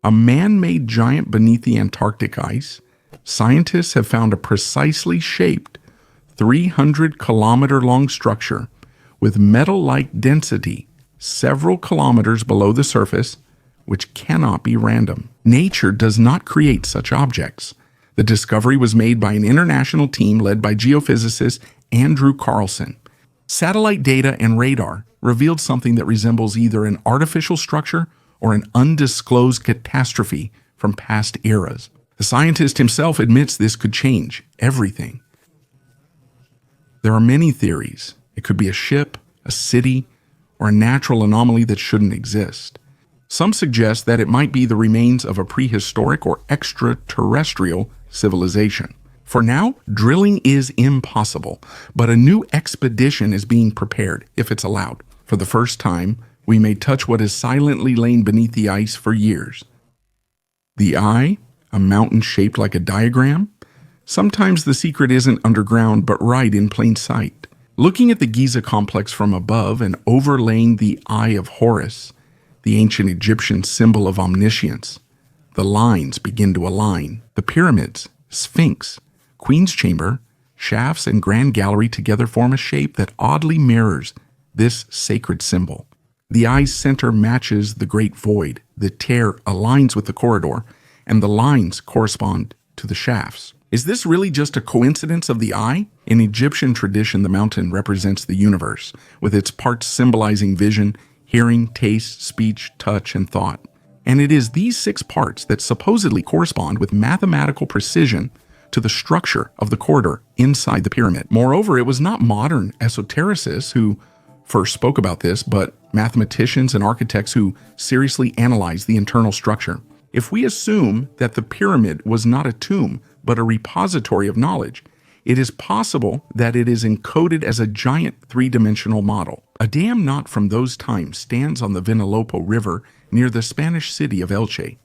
A man-made giant beneath the Antarctic ice, scientists have found a precisely shaped 300-kilometer-long structure with metal-like density several kilometers below the surface, which cannot be random. Nature does not create such objects. The discovery was made by an international team led by geophysicist Andrew Carlson. Satellite data and radar revealed something that resembles either an artificial structure or an undisclosed catastrophe from past eras. The scientist himself admits this could change everything. There are many theories. It could be a ship, a city, or a natural anomaly that shouldn't exist. Some suggest that it might be the remains of a prehistoric or extraterrestrial civilization. For now, drilling is impossible, but a new expedition is being prepared, if it's allowed. For the first time, we may touch what has silently lain beneath the ice for years. The eye, a mountain shaped like a diagram? Sometimes the secret isn't underground, but right in plain sight. Looking at the Giza complex from above and overlaying the Eye of Horus, the ancient Egyptian symbol of omniscience, the lines begin to align. The pyramids, Sphinx, Queen's Chamber, shafts, and Grand Gallery together form a shape that oddly mirrors this sacred symbol. The eye's center matches the great void, the tear aligns with the corridor, and the lines correspond to the shafts. Is this really just a coincidence of the eye? In Egyptian tradition, the mountain represents the universe, with its parts symbolizing vision, hearing, taste, speech, touch, and thought. And it is these 6 parts that supposedly correspond with mathematical precision to the structure of the corridor inside the pyramid. Moreover, it was not modern esotericists who first spoke about this, but mathematicians and architects who seriously analyzed the internal structure. If we assume that the pyramid was not a tomb, but a repository of knowledge, it is possible that it is encoded as a giant 3-dimensional model. A dam not from those times stands on the Vinalopó River near the Spanish city of Elche,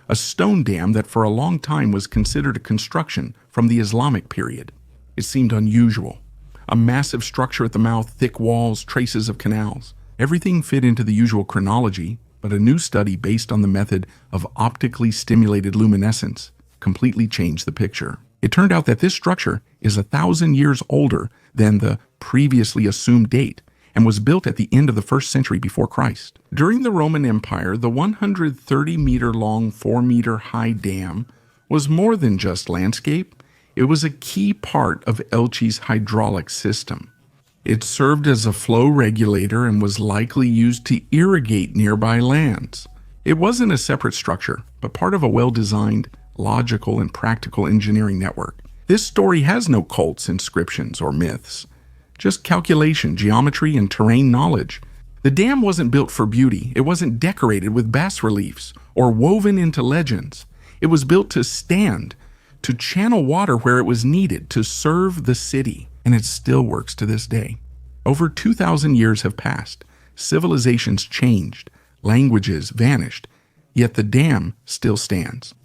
a stone dam that for a long time was considered a construction from the Islamic period. It seemed unusual. A massive structure at the mouth, thick walls, traces of canals. Everything fit into the usual chronology, but a new study based on the method of optically stimulated luminescence completely changed the picture. It turned out that this structure is 1,000 years older than the previously assumed date and was built at the end of the 1st century before Christ. During the Roman Empire, the 130-meter-long, 4-meter-high dam was more than just landscape. It was a key part of Elche's hydraulic system. It served as a flow regulator and was likely used to irrigate nearby lands. It wasn't a separate structure, but part of a well-designed, logical, and practical engineering network. This story has no cults, inscriptions, or myths. Just calculation, geometry, and terrain knowledge. The dam wasn't built for beauty. It wasn't decorated with bas-reliefs or woven into legends. It was built to stand, to channel water where it was needed, to serve the city. And it still works to this day. Over 2,000 years have passed. Civilizations changed. Languages vanished. Yet the dam still stands.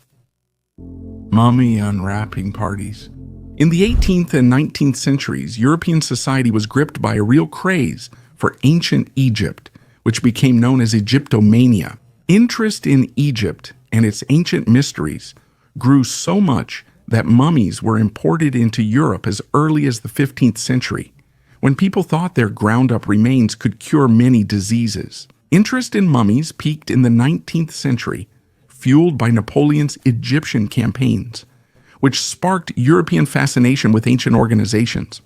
Mummy unwrapping parties. In the 18th and 19th centuries, European society was gripped by a real craze for ancient Egypt, which became known as Egyptomania. Interest in Egypt and its ancient mysteries grew so much that mummies were imported into Europe as early as the 15th century, when people thought their ground-up remains could cure many diseases. Interest in mummies peaked in the 19th century, fueled by Napoleon's Egyptian campaigns, which sparked European fascination with ancient organizations.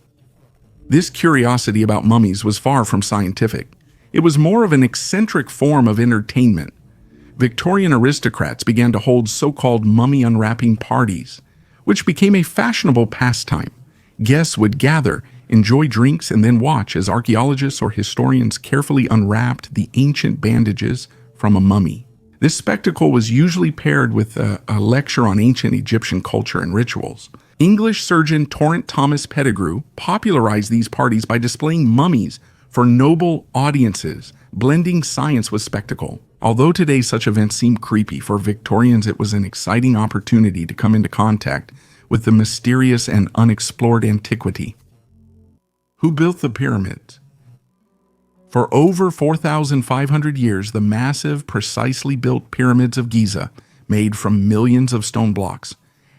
This curiosity about mummies was far from scientific. It was more of an eccentric form of entertainment. Victorian aristocrats began to hold so-called mummy unwrapping parties, which became a fashionable pastime. Guests would gather, enjoy drinks, and then watch as archaeologists or historians carefully unwrapped the ancient bandages from a mummy. This spectacle was usually paired with a lecture on ancient Egyptian culture and rituals. English surgeon Torrent Thomas Pettigrew popularized these parties by displaying mummies for noble audiences, blending science with spectacle. Although today such events seem creepy, for Victorians it was an exciting opportunity to come into contact with the mysterious and unexplored antiquity. Who built the pyramids? For over 4,500 years, the massive, precisely built pyramids of Giza, made from millions of stone blocks,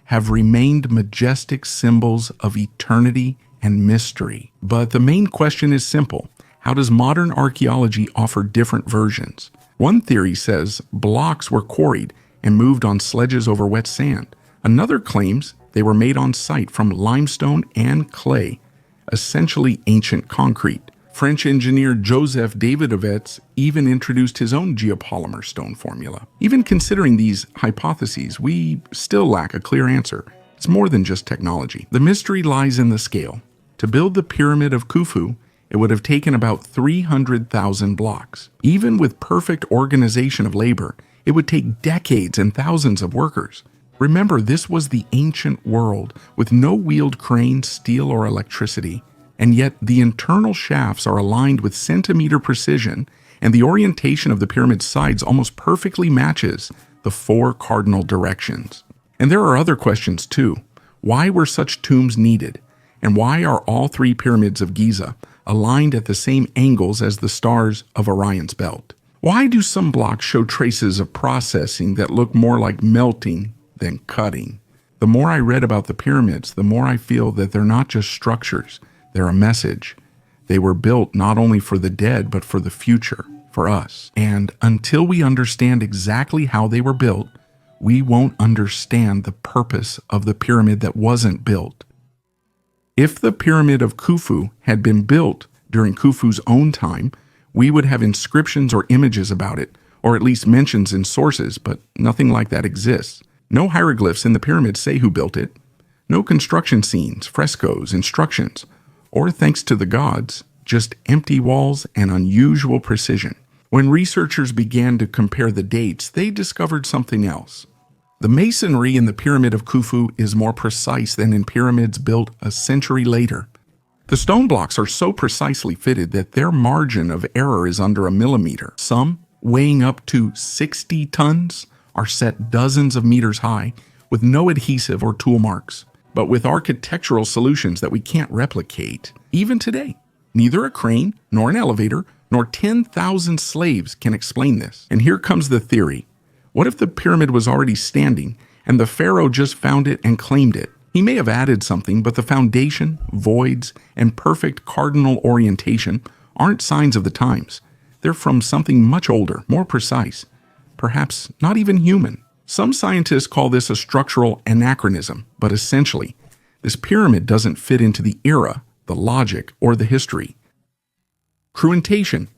have remained majestic symbols of eternity and mystery. But the main question is simple. How does modern archaeology offer different versions? One theory says blocks were quarried and moved on sledges over wet sand. Another claims they were made on site from limestone and clay, essentially ancient concrete. French engineer Joseph Davidovets even introduced his own geopolymer stone formula. Even considering these hypotheses, we still lack a clear answer. It's more than just technology. The mystery lies in the scale. To build the Pyramid of Khufu, it would have taken about 300,000 blocks. Even with perfect organization of labor, it would take decades and thousands of workers. Remember, this was the ancient world with no wheeled cranes, steel, or electricity. And yet the internal shafts are aligned with centimeter precision, and the orientation of the pyramid's sides almost perfectly matches the 4 cardinal directions. And there are other questions too. Why were such tombs needed? And why are all 3 pyramids of Giza aligned at the same angles as the stars of Orion's belt? Why do some blocks show traces of processing that look more like melting than cutting? The more I read about the pyramids, the more I feel that they're not just structures. They're a message. They were built not only for the dead, but for the future, for us. And until we understand exactly how they were built, we won't understand the purpose of the pyramid that wasn't built. If the Pyramid of Khufu had been built during Khufu's own time, we would have inscriptions or images about it, or at least mentions in sources, but nothing like that exists. No hieroglyphs in the pyramid say who built it. No construction scenes, frescoes, instructions, or thanks to the gods, just empty walls and unusual precision. When researchers began to compare the dates, they discovered something else. The masonry in the Pyramid of Khufu is more precise than in pyramids built a century later. The stone blocks are so precisely fitted that their margin of error is under a millimeter. Some, weighing up to 60 tons, are set dozens of meters high with no adhesive or tool marks, but with architectural solutions that we can't replicate. Even today, neither a crane, nor an elevator, nor 10,000 slaves can explain this. And here comes the theory. What if the pyramid was already standing and the pharaoh just found it and claimed it? He may have added something, but the foundation, voids, and perfect cardinal orientation aren't signs of the times. They're from something much older, more precise, perhaps not even human. Some scientists call this a structural anachronism, but essentially, this pyramid doesn't fit into the era, the logic, or the history. Cruentation.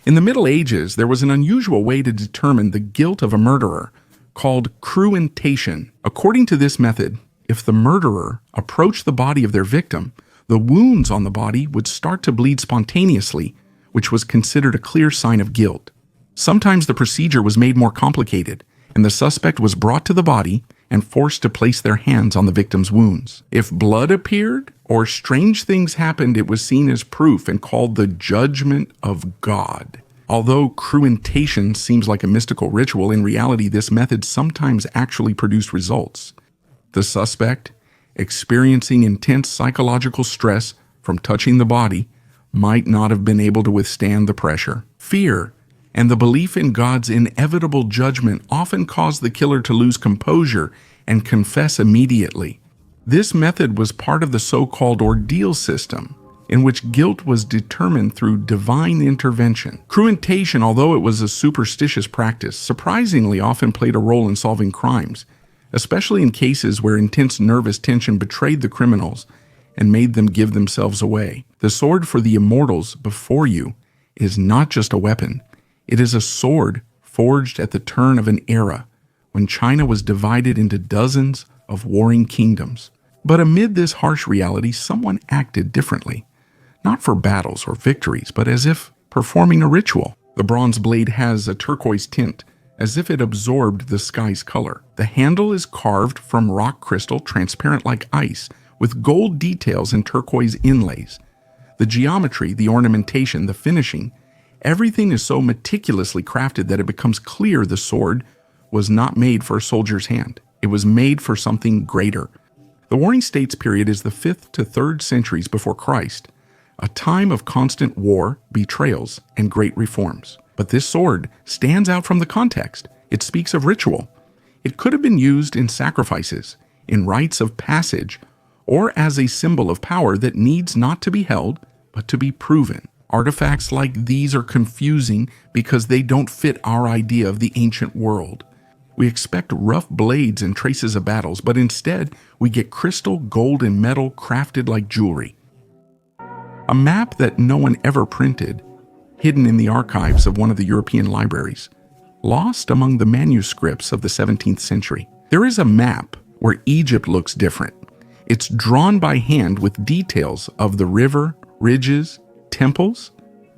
In the Middle Ages, there was an unusual way to determine the guilt of a murderer, called cruentation. According to this method, if the murderer approached the body of their victim, the wounds on the body would start to bleed spontaneously, which was considered a clear sign of guilt. Sometimes the procedure was made more complicated, and the suspect was brought to the body and forced to place their hands on the victim's wounds. If blood appeared or strange things happened, it was seen as proof and called the judgment of God. Although cruentation seems like a mystical ritual, in reality this method sometimes actually produced results. The suspect, experiencing intense psychological stress from touching the body, might not have been able to withstand the pressure. Fear and the belief in God's inevitable judgment often caused the killer to lose composure and confess immediately. This method was part of the so-called ordeal system, in which guilt was determined through divine intervention. Cruentation, although it was a superstitious practice, surprisingly often played a role in solving crimes, especially in cases where intense nervous tension betrayed the criminals and made them give themselves away. The sword for the immortals before you is not just a weapon. It is a sword forged at the turn of an era when China was divided into dozens of warring kingdoms. But amid this harsh reality, someone acted differently. Not for battles or victories, but as if performing a ritual. The bronze blade has a turquoise tint, as if it absorbed the sky's color. The handle is carved from rock crystal, transparent like ice, with gold details and turquoise inlays. The geometry, the ornamentation, the finishing, everything is so meticulously crafted that it becomes clear the sword was not made for a soldier's hand. It was made for something greater. The Warring States period is the 5th to 3rd centuries before Christ, a time of constant war, betrayals, and great reforms. But this sword stands out from the context. It speaks of ritual. It could have been used in sacrifices, in rites of passage, or as a symbol of power that needs not to be held, but to be proven. Artifacts like these are confusing because they don't fit our idea of the ancient world. We expect rough blades and traces of battles, but instead we get crystal, gold, and metal crafted like jewelry. A map that no one ever printed, hidden in the archives of one of the European libraries, lost among the manuscripts of the 17th century. There is a map where Egypt looks different. It's drawn by hand with details of the river, ridges, temples,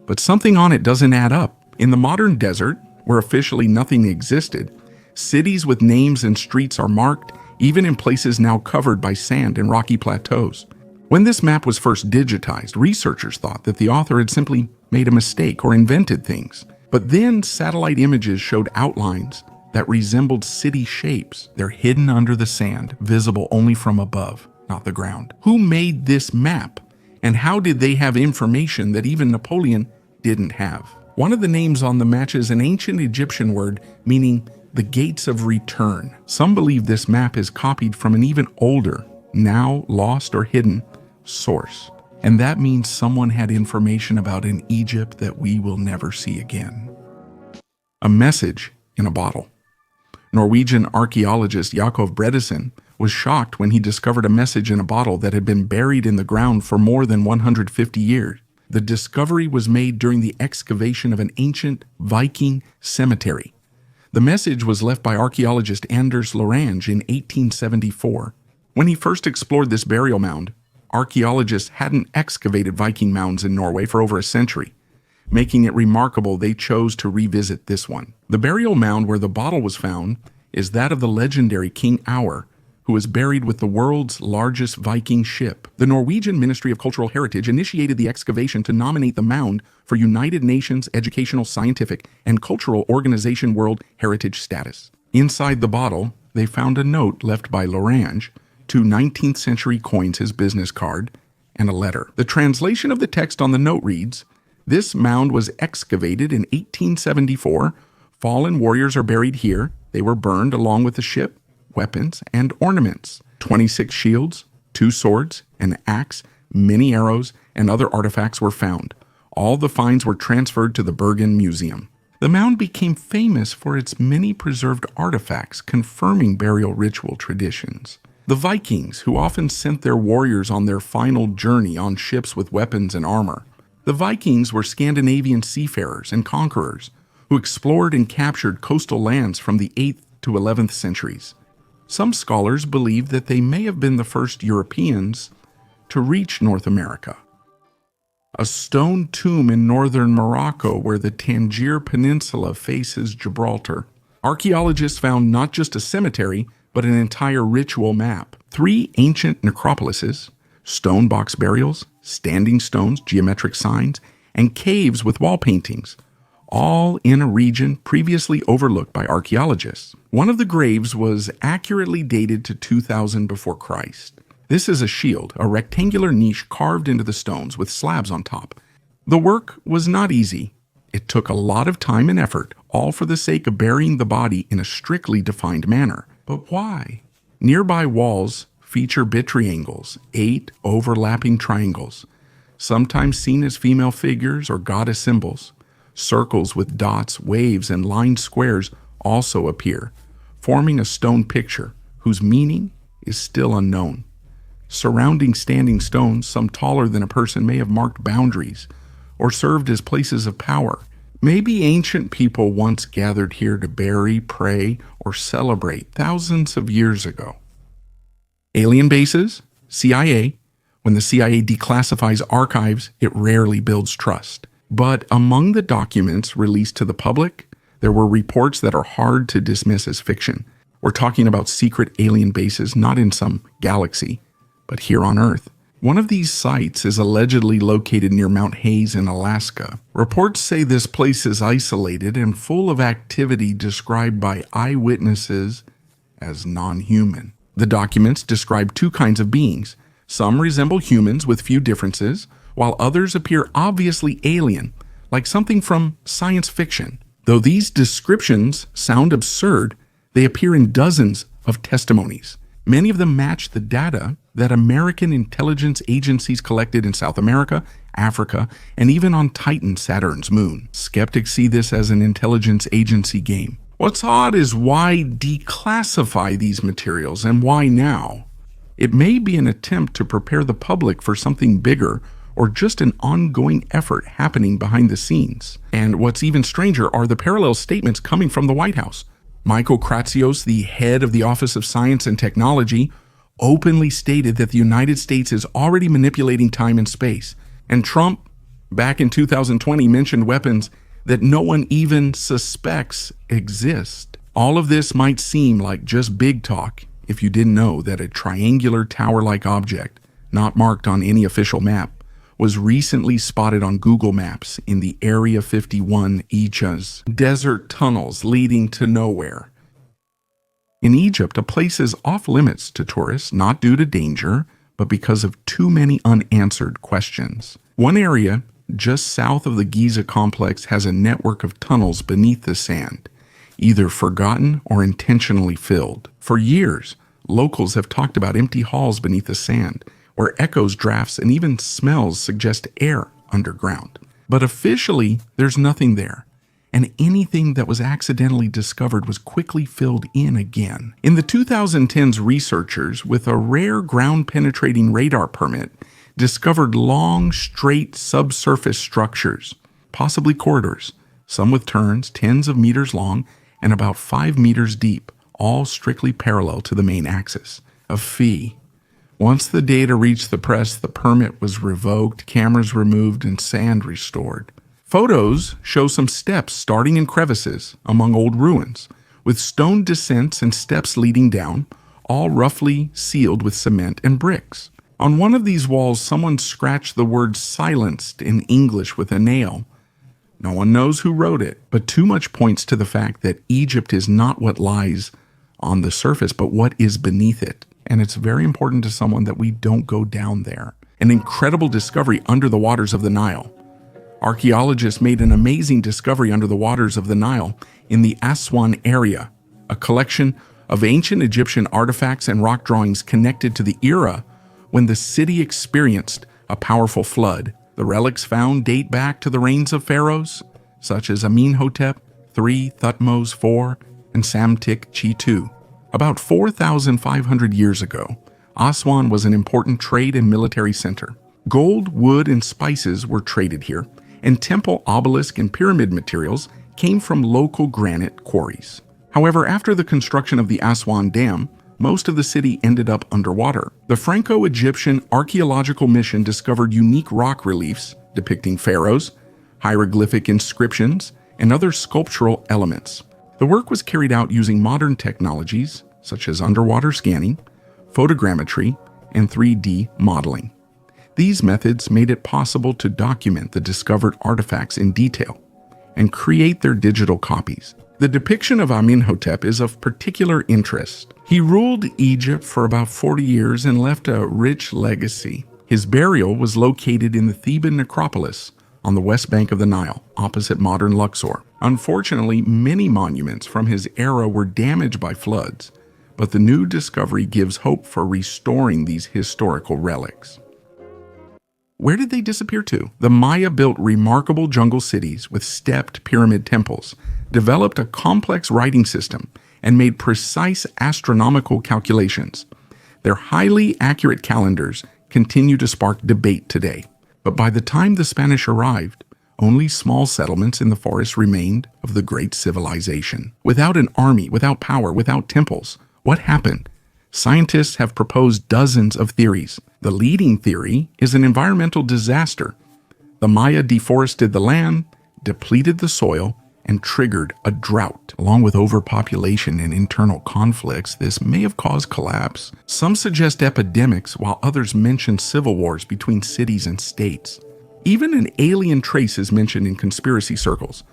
but something on it doesn't add up. In the modern desert, where officially nothing existed, cities with names and streets are marked, even in places now covered by sand and rocky plateaus. When this map was first digitized, researchers thought that the author had simply made a mistake or invented things. But then satellite images showed outlines that resembled city shapes. They're hidden under the sand, visible only from above, not the ground. Who made this map? And how did they have information that even Napoleon didn't have? One of the names on the map is an ancient Egyptian word meaning the gates of return. Some believe this map is copied from an even older, now lost or hidden, source. And that means someone had information about an Egypt that we will never see again. A message in a bottle. Norwegian archaeologist Jakob Bredesen was shocked when he discovered a message in a bottle that had been buried in the ground for more than 150 years. The discovery was made during the excavation of an ancient Viking cemetery. The message was left by archaeologist Anders Lorange in 1874. When he first explored this burial mound, archaeologists hadn't excavated Viking mounds in Norway for over a century, making it remarkable they chose to revisit this one. The burial mound where the bottle was found is that of the legendary King Aur, who was buried with the world's largest Viking ship. The Norwegian Ministry of Cultural Heritage initiated the excavation to nominate the mound for United Nations Educational, Scientific, and Cultural Organization World Heritage status. Inside the bottle, they found a note left by Lorange, 2 19th century coins, his business card, and a letter. The translation of the text on the note reads, "This mound was excavated in 1874. Fallen warriors are buried here. They were burned along with the ship, weapons, and ornaments. 26 shields, 2 swords, an axe, many arrows, and other artifacts were found. All the finds were transferred to the Bergen Museum." The mound became famous for its many preserved artifacts confirming burial ritual traditions. The Vikings, who often sent their warriors on their final journey on ships with weapons and armor. The Vikings were Scandinavian seafarers and conquerors who explored and captured coastal lands from the 8th to 11th centuries. Some scholars believe that they may have been the first Europeans to reach North America. A stone tomb in northern Morocco where the Tangier Peninsula faces Gibraltar. Archaeologists found not just a cemetery, but an entire ritual map. 3 ancient necropolises, stone box burials, standing stones, geometric signs, and caves with wall paintings, all in a region previously overlooked by archaeologists. One of the graves was accurately dated to 2000 before Christ. This is a shield, a rectangular niche carved into the stones with slabs on top. The work was not easy. It took a lot of time and effort, all for the sake of burying the body in a strictly defined manner. But why? Nearby walls feature bit triangles, 8 overlapping triangles, sometimes seen as female figures or goddess symbols. Circles with dots, waves, and lined squares also appear, forming a stone picture whose meaning is still unknown. Surrounding standing stones, some taller than a person, may have marked boundaries or served as places of power. Maybe ancient people once gathered here to bury, pray, or celebrate thousands of years ago. Alien bases, CIA. When the CIA declassifies archives, it rarely builds trust. But among the documents released to the public, there were reports that are hard to dismiss as fiction. We're talking about secret alien bases, not in some galaxy, but here on Earth. One of these sites is allegedly located near Mount Hayes in Alaska. Reports say this place is isolated and full of activity described by eyewitnesses as non-human. The documents describe 2 kinds of beings. Some resemble humans with few differences, while others appear obviously alien, like something from science fiction. Though these descriptions sound absurd, they appear in dozens of testimonies. Many of them match the data that American intelligence agencies collected in South America, Africa, and even on Titan, Saturn's moon. Skeptics see this as an intelligence agency game. What's odd is why declassify these materials and why now? It may be an attempt to prepare the public for something bigger or just an ongoing effort happening behind the scenes. And what's even stranger are the parallel statements coming from the White House. Michael Kratsios, the head of the Office of Science and Technology, openly stated that the United States is already manipulating time and space. And Trump, back in 2020, mentioned weapons that no one even suspects exist. All of this might seem like just big talk if you didn't know that a triangular tower-like object, not marked on any official map, was recently spotted on Google Maps in the Area 51 Ijaz desert tunnels leading to nowhere. In Egypt, a place is off-limits to tourists, not due to danger, but because of too many unanswered questions. One area just south of the Giza complex has a network of tunnels beneath the sand, either forgotten or intentionally filled. For years, locals have talked about empty halls beneath the sand, where echoes, drafts, and even smells suggest air underground. But officially, there's nothing there, and anything that was accidentally discovered was quickly filled in again. In the 2010s, researchers, with a rare ground-penetrating radar permit, discovered long, straight subsurface structures, possibly corridors, some with turns tens of meters long and about 5 meters deep, all strictly parallel to the main axis. A fee. Once the data reached the press, the permit was revoked, cameras removed, and sand restored. Photos show some steps starting in crevices among old ruins, with stone descents and steps leading down, all roughly sealed with cement and bricks. On one of these walls, someone scratched the word silenced in English with a nail. No one knows who wrote it, but too much points to the fact that Egypt is not what lies on the surface, but what is beneath it. And it's very important to someone that we don't go down there. An incredible discovery under the waters of the Nile. Archaeologists made an amazing discovery under the waters of the Nile in the Aswan area, a collection of ancient Egyptian artifacts and rock drawings connected to the era when the city experienced a powerful flood. The relics found date back to the reigns of pharaohs, such as Amenhotep III, Thutmose IV, and Samtik Chi II. About 4,500 years ago, Aswan was an important trade and military center. Gold, wood, and spices were traded here, and temple, obelisk, and pyramid materials came from local granite quarries. However, after the construction of the Aswan Dam, most of the city ended up underwater. The Franco-Egyptian Archaeological Mission discovered unique rock reliefs depicting pharaohs, hieroglyphic inscriptions, and other sculptural elements. The work was carried out using modern technologies such as underwater scanning, photogrammetry, and 3D modeling. These methods made it possible to document the discovered artifacts in detail and create their digital copies. The depiction of Amenhotep is of particular interest. He ruled Egypt for about 40 years and left a rich legacy. His burial was located in the Theban necropolis on the west bank of the Nile, opposite modern Luxor. Unfortunately, many monuments from his era were damaged by floods, but the new discovery gives hope for restoring these historical relics. Where did they disappear to? The Maya built remarkable jungle cities with stepped pyramid temples, developed a complex writing system, and made precise astronomical calculations. Their highly accurate calendars continue to spark debate today. But by the time the Spanish arrived, only small settlements in the forest remained of the great civilization. Without an army, without power, without temples, what happened? Scientists have proposed dozens of theories. The leading theory is an environmental disaster. The Maya deforested the land, depleted the soil, and triggered a drought. Along with overpopulation and internal conflicts, this may have caused collapse. Some suggest epidemics, while others mention civil wars between cities and states. Even an alien trace is mentioned in conspiracy circles.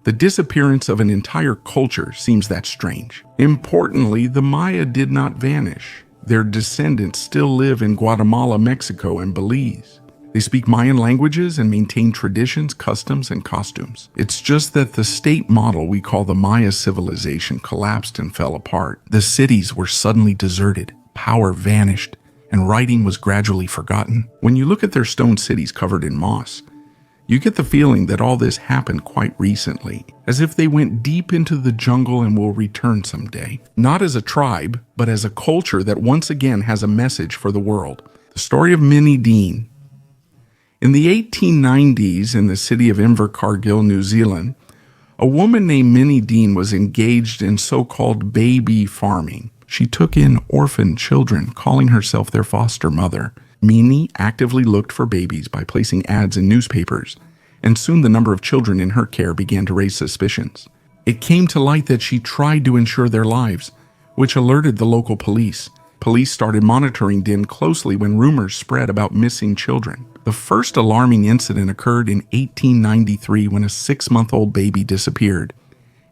The disappearance of an entire culture seems that strange. Importantly, the Maya did not vanish. Their descendants still live in Guatemala, Mexico, and Belize. They speak Mayan languages and maintain traditions, customs, and costumes. It's just that the state model we call the Maya civilization collapsed and fell apart. The cities were suddenly deserted, power vanished, and writing was gradually forgotten. When you look at their stone cities covered in moss, you get the feeling that all this happened quite recently, as if they went deep into the jungle and will return someday. Not as a tribe, but as a culture that once again has a message for the world. The story of Minnie Dean. In the 1890s, in the city of Invercargill, New Zealand, a woman named Minnie Dean was engaged in so-called baby farming. She took in orphan children, calling herself their foster mother. Minnie actively looked for babies by placing ads in newspapers, and soon the number of children in her care began to raise suspicions. It came to light that she tried to ensure their lives, which alerted the local police. Police started monitoring Dean closely when rumors spread about missing children. The first alarming incident occurred in 1893 when a 6-month-old baby disappeared,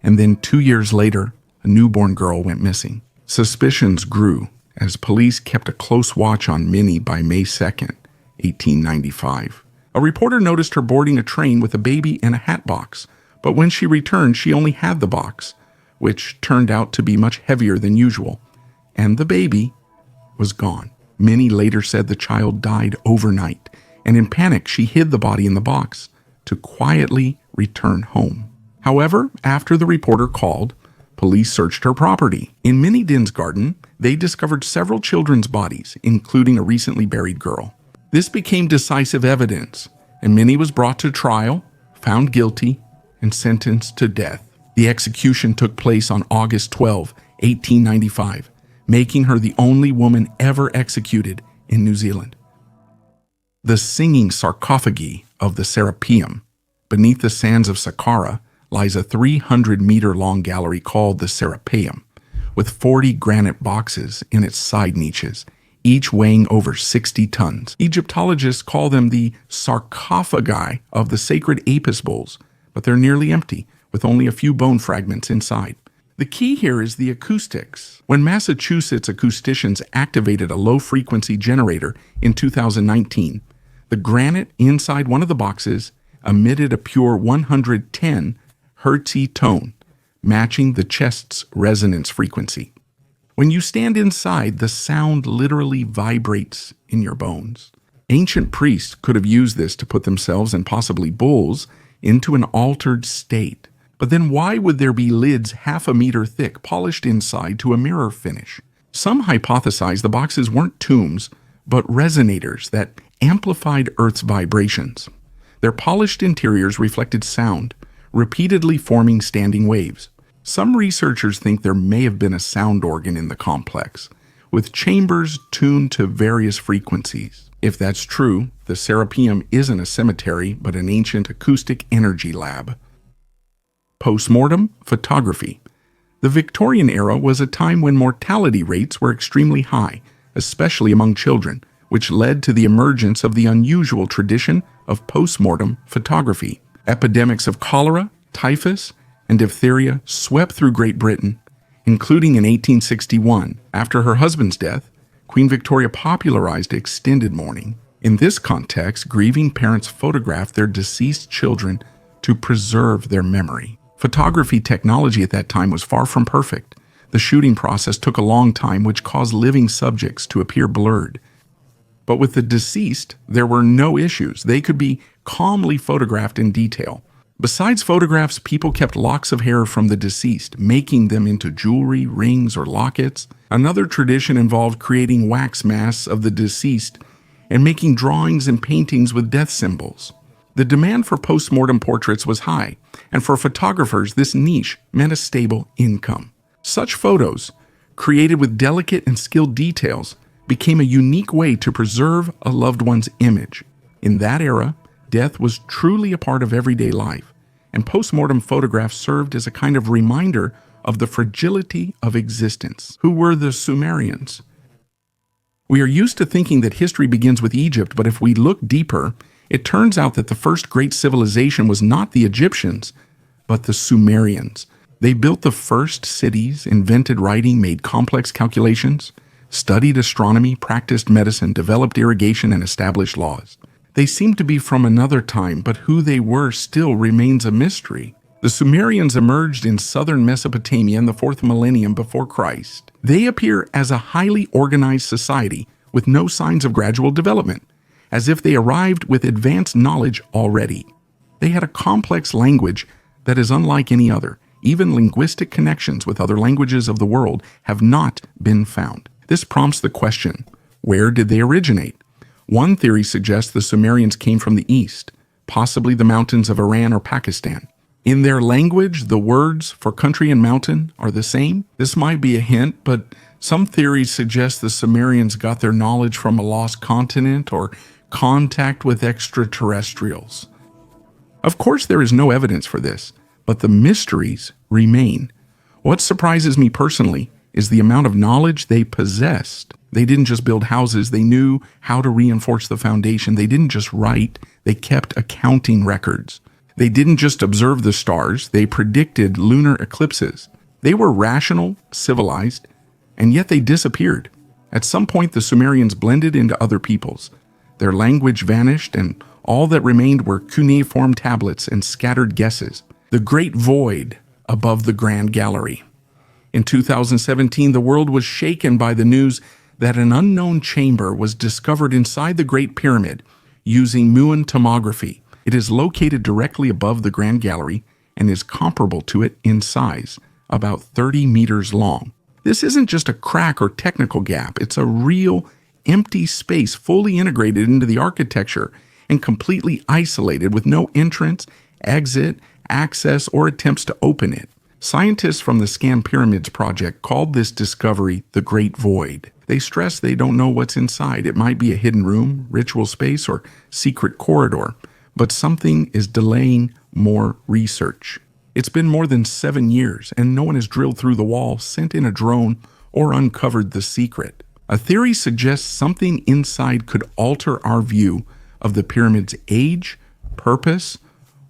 and then 2 years later, a newborn girl went missing. Suspicions grew as police kept a close watch on Minnie by May 2nd, 1895. A reporter noticed her boarding a train with a baby in a hat box, but when she returned, she only had the box, which turned out to be much heavier than usual, and the baby was gone. Minnie later said the child died overnight, and in panic, she hid the body in the box to quietly return home. However, after the reporter called, police searched her property. In Minnie Dean's garden, they discovered several children's bodies, including a recently buried girl. This became decisive evidence, and Minnie was brought to trial, found guilty, and sentenced to death. The execution took place on August 12, 1895, making her the only woman ever executed in New Zealand. The singing sarcophagi of the Serapeum. Beneath the sands of Saqqara lies a 300-meter-long gallery called the Serapeum, with 40 granite boxes in its side niches, each weighing over 60 tons. Egyptologists call them the sarcophagi of the sacred Apis bulls, but they're nearly empty, with only a few bone fragments inside. The key here is the acoustics. When Massachusetts acousticians activated a low-frequency generator in 2019, the granite inside one of the boxes emitted a pure 110 hertz tone, matching the chest's resonance frequency. When you stand inside, the sound literally vibrates in your bones. Ancient priests could have used this to put themselves and possibly bulls into an altered state. But then why would there be lids half a meter thick polished inside to a mirror finish? Some hypothesize the boxes weren't tombs, but resonators that amplified Earth's vibrations. Their polished interiors reflected sound, repeatedly forming standing waves. Some researchers think there may have been a sound organ in the complex, with chambers tuned to various frequencies. If that's true, the Serapeum isn't a cemetery, but an ancient acoustic energy lab. Postmortem photography. The Victorian era was a time when mortality rates were extremely high, especially among children, which led to the emergence of the unusual tradition of postmortem photography. Epidemics of cholera, typhus, and diphtheria swept through Great Britain, including in 1861. After her husband's death, Queen Victoria popularized extended mourning. In this context, grieving parents photographed their deceased children to preserve their memory. Photography technology at that time was far from perfect. The shooting process took a long time, which caused living subjects to appear blurred. But with the deceased, there were no issues. They could be calmly photographed in detail. Besides photographs, people kept locks of hair from the deceased, making them into jewelry, rings, or lockets. Another tradition involved creating wax masks of the deceased and making drawings and paintings with death symbols. The demand for postmortem portraits was high, and for photographers, this niche meant a stable income. Such photos, created with delicate and skilled details, became a unique way to preserve a loved one's image. In that era, death was truly a part of everyday life, and postmortem photographs served as a kind of reminder of the fragility of existence. Who were the Sumerians? We are used to thinking that history begins with Egypt, but if we look deeper, it turns out that the first great civilization was not the Egyptians, but the Sumerians. They built the first cities, invented writing, made complex calculations, studied astronomy, practiced medicine, developed irrigation, and established laws. They seem to be from another time, but who they were still remains a mystery. The Sumerians emerged in southern Mesopotamia in the 4th millennium before Christ. They appear as a highly organized society with no signs of gradual development, as if they arrived with advanced knowledge already. They had a complex language that is unlike any other. Even linguistic connections with other languages of the world have not been found. This prompts the question, where did they originate? One theory suggests the Sumerians came from the east, possibly the mountains of Iran or Pakistan. In their language, the words for country and mountain are the same. This might be a hint, but some theories suggest the Sumerians got their knowledge from a lost continent or contact with extraterrestrials. Of course, there is no evidence for this, but the mysteries remain. What surprises me personally is the amount of knowledge they possessed. They didn't just build houses, they knew how to reinforce the foundation. They didn't just write, they kept accounting records. They didn't just observe the stars, they predicted lunar eclipses. They were rational, civilized, and yet they disappeared. At some point, the Sumerians blended into other peoples. Their language vanished, and all that remained were cuneiform tablets and scattered guesses. The great void above the Grand Gallery. In 2017, the world was shaken by the news that an unknown chamber was discovered inside the Great Pyramid using muon tomography. It is located directly above the Grand Gallery and is comparable to it in size, about 30 meters long. This isn't just a crack or technical gap, it's a real empty space fully integrated into the architecture and completely isolated with no entrance, exit, access, or attempts to open it. Scientists from the Scan Pyramids project called this discovery the Great Void. They stress they don't know what's inside. It might be a hidden room, ritual space, or secret corridor, but something is delaying more research. It's been more than 7 years, and no one has drilled through the wall, sent in a drone, or uncovered the secret. A theory suggests something inside could alter our view of the pyramid's age, purpose,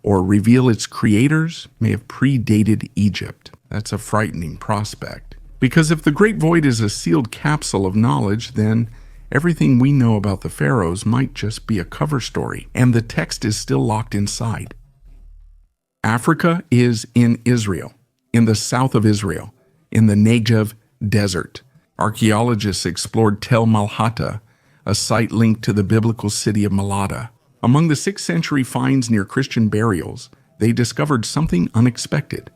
or reveal its creators may have predated Egypt. That's a frightening prospect. Because if the Great Void is a sealed capsule of knowledge, then everything we know about the pharaohs might just be a cover story, and the text is still locked inside. Africa is in Israel, in the south of Israel, in the Negev desert. Archaeologists explored Tel Malhata, a site linked to the biblical city of Malada. Among the 6th century finds near Christian burials, they discovered something unexpected.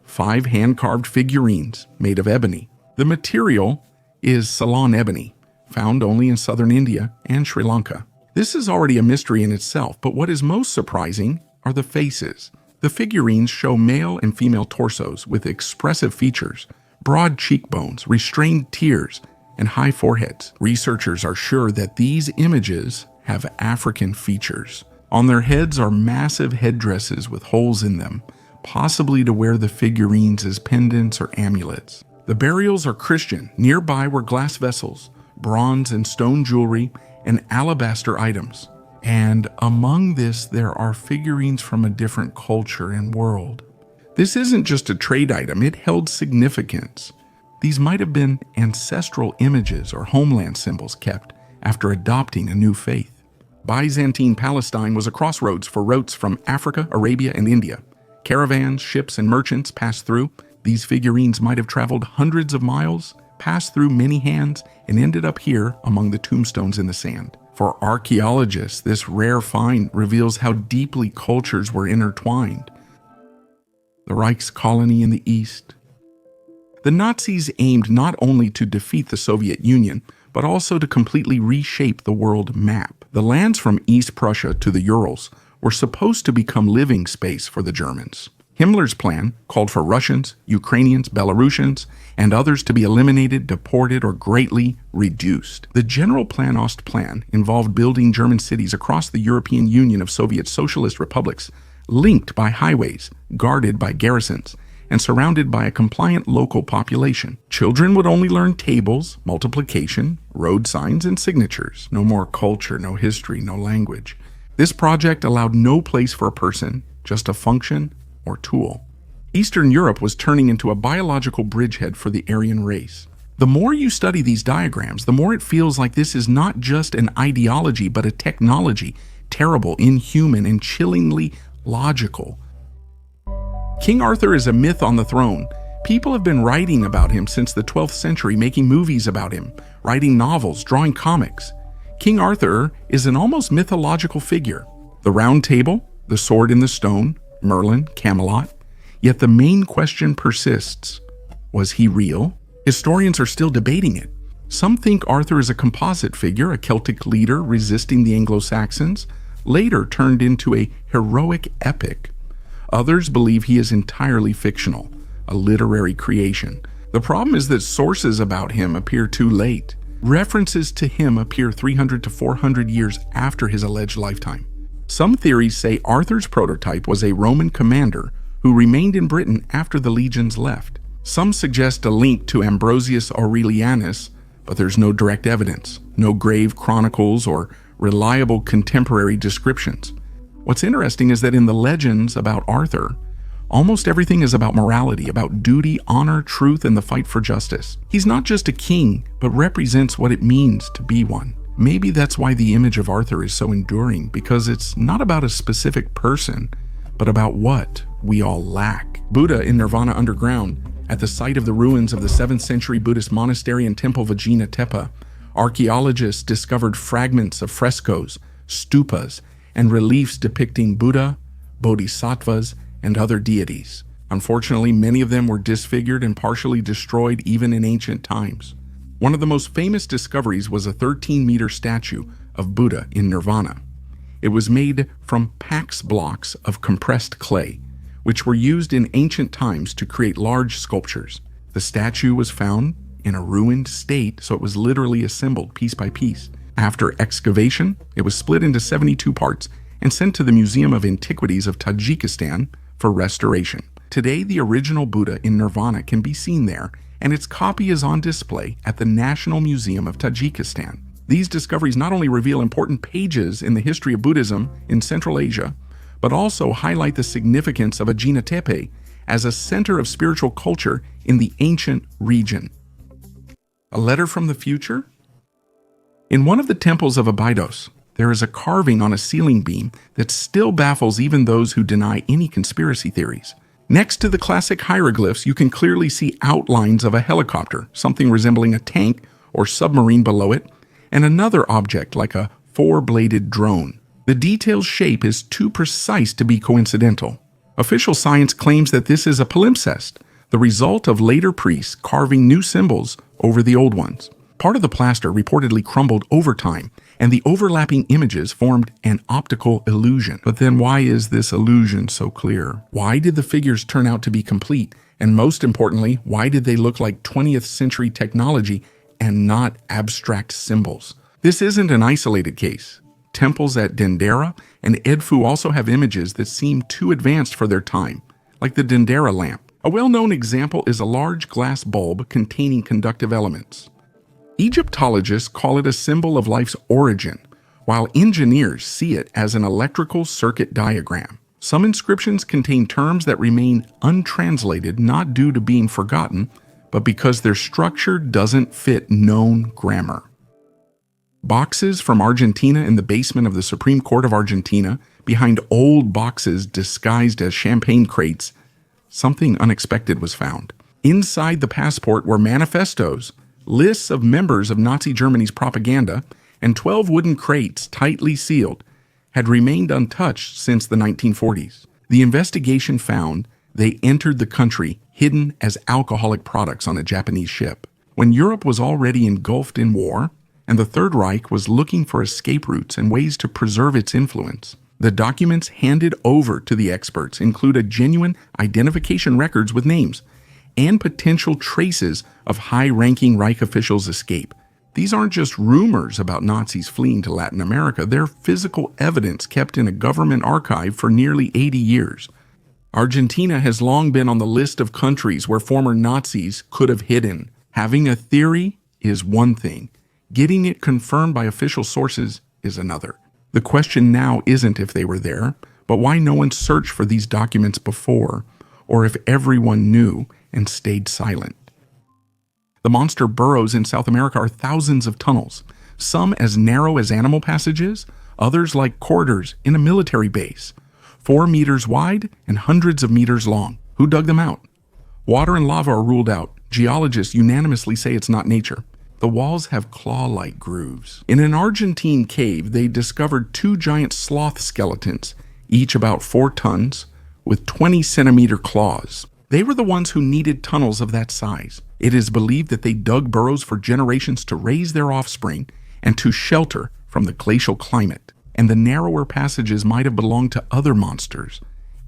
5 hand-carved figurines made of ebony. The material is Ceylon ebony, found only in southern India and Sri Lanka. This is already a mystery in itself, but what is most surprising are the faces. The figurines show male and female torsos with expressive features, broad cheekbones, restrained tears, and high foreheads. Researchers are sure that these images have African features. On their heads are massive headdresses with holes in them, possibly to wear the figurines as pendants or amulets. The burials are Christian. Nearby were glass vessels, bronze and stone jewelry, and alabaster items. And among this, there are figurines from a different culture and world. This isn't just a trade item, it held significance. These might have been ancestral images or homeland symbols kept after adopting a new faith. Byzantine Palestine was a crossroads for routes from Africa, Arabia, and India. Caravans, ships, and merchants passed through. These figurines might have traveled hundreds of miles, passed through many hands, and ended up here among the tombstones in the sand. For archaeologists, this rare find reveals how deeply cultures were intertwined. The Reich's colony in the east. The Nazis aimed not only to defeat the Soviet Union, but also to completely reshape the world map. The lands from East Prussia to the Urals were supposed to become living space for the Germans. Himmler's plan called for Russians, Ukrainians, Belarusians, and others to be eliminated, deported, or greatly reduced. The General Plan Ostplan involved building German cities across the European Union of Soviet Socialist republics, linked by highways, guarded by garrisons, and surrounded by a compliant local population. Children would only learn tables, multiplication, road signs, and signatures. No more culture, no history, no language. This project allowed no place for a person, just a function or tool. Eastern Europe was turning into a biological bridgehead for the Aryan race. The more you study these diagrams, the more it feels like this is not just an ideology, but a technology terrible, inhuman, and chillingly logical. King Arthur is a myth on the throne. People have been writing about him since the 12th century, making movies about him, writing novels, drawing comics. King Arthur is an almost mythological figure. The Round Table, the Sword in the Stone, Merlin, Camelot. Yet the main question persists. Was he real? Historians are still debating it. Some think Arthur is a composite figure, a Celtic leader resisting the Anglo-Saxons, later turned into a heroic epic. Others believe he is entirely fictional, a literary creation. The problem is that sources about him appear too late. References to him appear 300 to 400 years after his alleged lifetime. Some theories say Arthur's prototype was a Roman commander who remained in Britain after the legions left. Some suggest a link to Ambrosius Aurelianus, but there's no direct evidence, no grave chronicles or reliable contemporary descriptions. What's interesting is that in the legends about Arthur, almost everything is about morality, about duty, honor, truth, and the fight for justice. He's not just a king, but represents what it means to be one. Maybe that's why the image of Arthur is so enduring, because it's not about a specific person, but about what we all lack. Buddha in Nirvana underground, at the site of the ruins of the 7th century Buddhist monastery and temple Vajjhana Tepa, archaeologists discovered fragments of frescoes, stupas, and reliefs depicting Buddha, bodhisattvas, and other deities. Unfortunately, many of them were disfigured and partially destroyed even in ancient times. One of the most famous discoveries was a 13-meter statue of Buddha in Nirvana. It was made from Pax blocks of compressed clay, which were used in ancient times to create large sculptures. The statue was found in a ruined state, so it was literally assembled piece by piece. After excavation, it was split into 72 parts and sent to the Museum of Antiquities of Tajikistan for restoration. Today, the original Buddha in Nirvana can be seen there, and its copy is on display at the National Museum of Tajikistan. These discoveries not only reveal important pages in the history of Buddhism in Central Asia, but also highlight the significance of Vajjhana Tepe as a center of spiritual culture in the ancient region. A letter from the future? In one of the temples of Abydos, there is a carving on a ceiling beam that still baffles even those who deny any conspiracy theories. Next to the classic hieroglyphs, you can clearly see outlines of a helicopter, something resembling a tank or submarine below it, and another object like a four-bladed drone. The detailed shape is too precise to be coincidental. Official science claims that this is a palimpsest, the result of later priests carving new symbols over the old ones. Part of the plaster reportedly crumbled over time, and the overlapping images formed an optical illusion. But then why is this illusion so clear? Why did the figures turn out to be complete? And most importantly, why did they look like 20th century technology and not abstract symbols? This isn't an isolated case. Temples at Dendera and Edfu also have images that seem too advanced for their time, like the Dendera lamp. A well-known example is a large glass bulb containing conductive elements. Egyptologists call it a symbol of life's origin, while engineers see it as an electrical circuit diagram. Some inscriptions contain terms that remain untranslated not due to being forgotten, but because their structure doesn't fit known grammar. Boxes from Argentina in the basement of the Supreme Court of Argentina, behind old boxes disguised as champagne crates, something unexpected was found. Inside the passport were manifestos, lists of members of Nazi Germany's propaganda, and 12 wooden crates tightly sealed had remained untouched since the 1940s. The investigation found they entered the country hidden as alcoholic products on a Japanese ship. When Europe was already engulfed in war, and the Third Reich was looking for escape routes and ways to preserve its influence, the documents handed over to the experts included genuine identification records with names and potential traces of high-ranking Reich officials' escape. These aren't just rumors about Nazis fleeing to Latin America, they're physical evidence kept in a government archive for nearly 80 years. Argentina has long been on the list of countries where former Nazis could have hidden. Having a theory is one thing. Getting it confirmed by official sources is another. The question now isn't if they were there, but why no one searched for these documents before, or if everyone knew and stayed silent. The monster burrows in South America are thousands of tunnels, some as narrow as animal passages, Others like quarters in a military base, 4 meters wide and hundreds of meters long. Who dug them out? Water and lava are ruled out. Geologists unanimously say it's not nature. The walls have claw-like grooves. In an Argentine cave, they discovered 2 giant sloth skeletons, each about 4 tons, with 20-centimeter claws. They were the ones who needed tunnels of that size. It is believed that they dug burrows for generations to raise their offspring and to shelter from the glacial climate. And the narrower passages might have belonged to other monsters,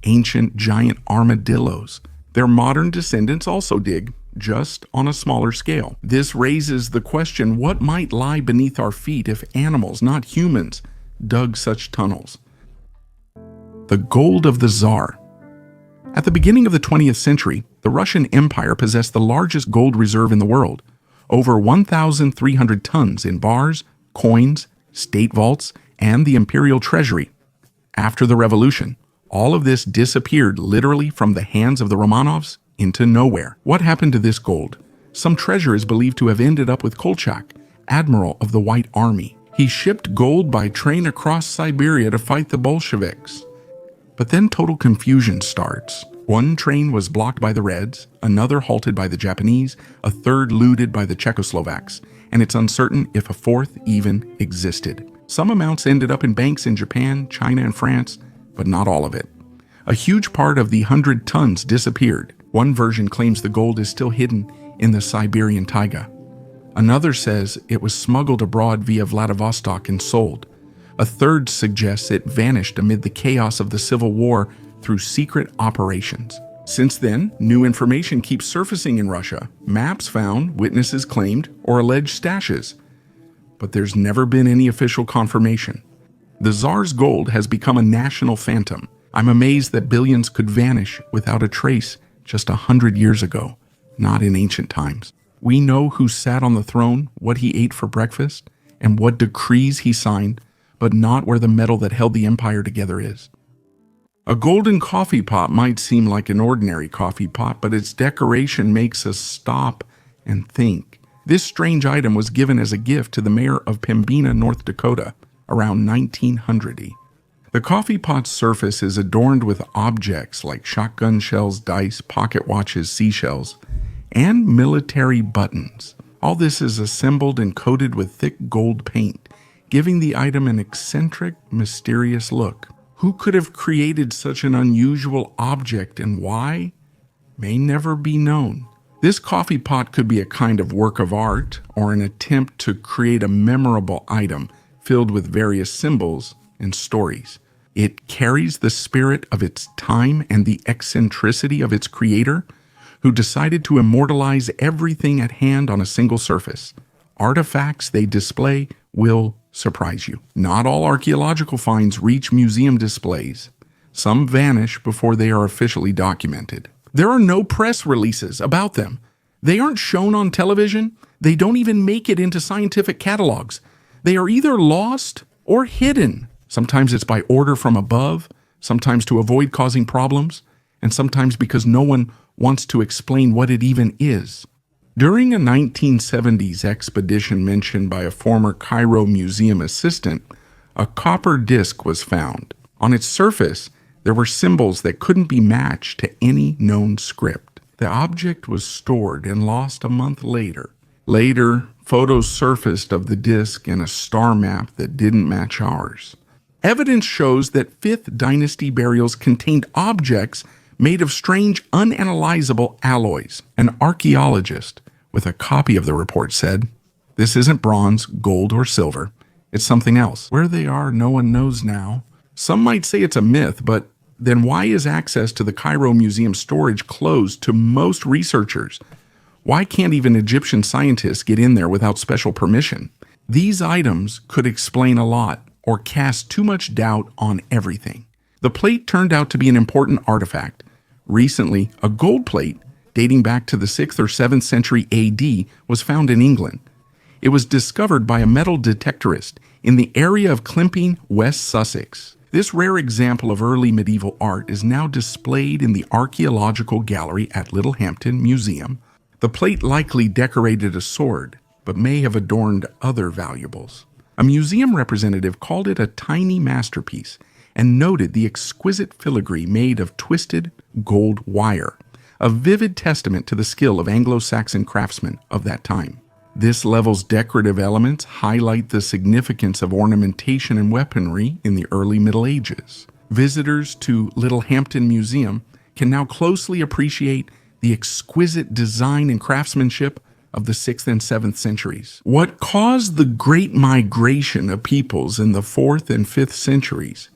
ancient giant armadillos. Their modern descendants also dig, just on a smaller scale. This raises the question, what might lie beneath our feet if animals, not humans, dug such tunnels? The gold of the Tsar. At the beginning of the 20th century, the Russian Empire possessed the largest gold reserve in the world, over 1,300 tons in bars, coins, state vaults, and the imperial treasury. After the revolution, all of this disappeared literally from the hands of the Romanovs into nowhere. What happened to this gold? Some treasure is believed to have ended up with Kolchak, admiral of the White Army. He shipped gold by train across Siberia to fight the Bolsheviks. But then total confusion starts. One train was blocked by the Reds, another halted by the Japanese, a third looted by the Czechoslovaks, and it's uncertain if a fourth even existed. Some amounts ended up in banks in Japan, China, and France, but not all of it. A huge part of the 100 tons disappeared. One version claims the gold is still hidden in the Siberian taiga. Another says it was smuggled abroad via Vladivostok and sold. A third suggests it vanished amid the chaos of the Civil War through secret operations. Since then, new information keeps surfacing in Russia. Maps found, witnesses claimed, or alleged stashes. But there's never been any official confirmation. The Tsar's gold has become a national phantom. I'm amazed that billions could vanish without a trace just 100 years ago, not in ancient times. We know who sat on the throne, what he ate for breakfast, and what decrees he signed, but not where the metal that held the empire together is. A golden coffee pot might seem like an ordinary coffee pot, but its decoration makes us stop and think. This strange item was given as a gift to the mayor of Pembina, North Dakota, around 1900. The coffee pot's surface is adorned with objects like shotgun shells, dice, pocket watches, seashells, and military buttons. All this is assembled and coated with thick gold paint, giving the item an eccentric, mysterious look. Who could have created such an unusual object and why? May never be known. This coffee pot could be a kind of work of art or an attempt to create a memorable item filled with various symbols and stories. It carries the spirit of its time and the eccentricity of its creator, who decided to immortalize everything at hand on a single surface. Artifacts they display will surprise you. Not all archaeological finds reach museum displays. Some vanish before they are officially documented. There are no press releases about them. They aren't shown on television. They don't even make it into scientific catalogs. They are either lost or hidden. Sometimes it's by order from above, sometimes to avoid causing problems, and sometimes because no one wants to explain what it even is. During a 1970s expedition mentioned by a former Cairo museum assistant, a copper disc was found. On its surface, there were symbols that couldn't be matched to any known script. The object was stored and lost a month later. Later, photos surfaced of the disc and a star map that didn't match ours. Evidence shows that 5th Dynasty burials contained objects made of strange, unanalyzable alloys. An archaeologist with a copy of the report said, "This isn't bronze, gold, or silver. It's something else. Where they are, no one knows now." Some might say it's a myth, but then why is access to the Cairo Museum storage closed to most researchers? Why can't even Egyptian scientists get in there without special permission? These items could explain a lot or cast too much doubt on everything. The plate turned out to be an important artifact. Recently, a gold plate dating back to the 6th or 7th century AD was found in England. It was discovered by a metal detectorist in the area of Climping, West Sussex. This rare example of early medieval art is now displayed in the Archaeological Gallery at Littlehampton Museum. The plate likely decorated a sword, but may have adorned other valuables. A museum representative called it a tiny masterpiece and noted the exquisite filigree made of twisted gold wire, a vivid testament to the skill of Anglo-Saxon craftsmen of that time. This level's decorative elements highlight the significance of ornamentation and weaponry in the early Middle Ages. Visitors to Littlehampton Museum can now closely appreciate the exquisite design and craftsmanship of the 6th and 7th centuries. What caused the great migration of peoples in the 4th and 5th centuries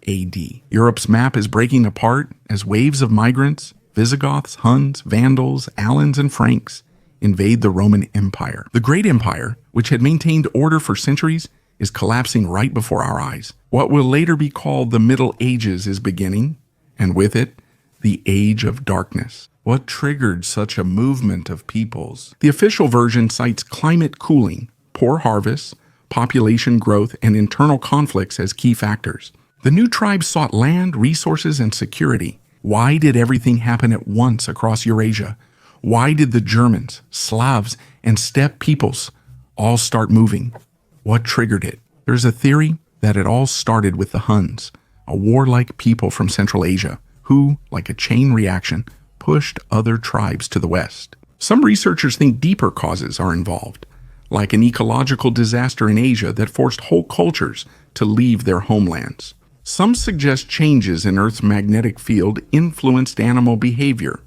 AD? Europe's map is breaking apart as waves of migrants, Visigoths, Huns, Vandals, Alans, and Franks, invade the Roman Empire. The Great Empire, which had maintained order for centuries, is collapsing right before our eyes. What will later be called the Middle Ages is beginning, and with it, the Age of Darkness. What triggered such a movement of peoples? The official version cites climate cooling, poor harvests, population growth, and internal conflicts as key factors. The new tribes sought land, resources, and security. Why did everything happen at once across Eurasia? Why did the Germans, Slavs, and steppe peoples all start moving? What triggered it? There's a theory that it all started with the Huns, a warlike people from Central Asia, who, like a chain reaction, pushed other tribes to the west. Some researchers think deeper causes are involved, like an ecological disaster in Asia that forced whole cultures to leave their homelands. Some suggest changes in Earth's magnetic field influenced animal behavior,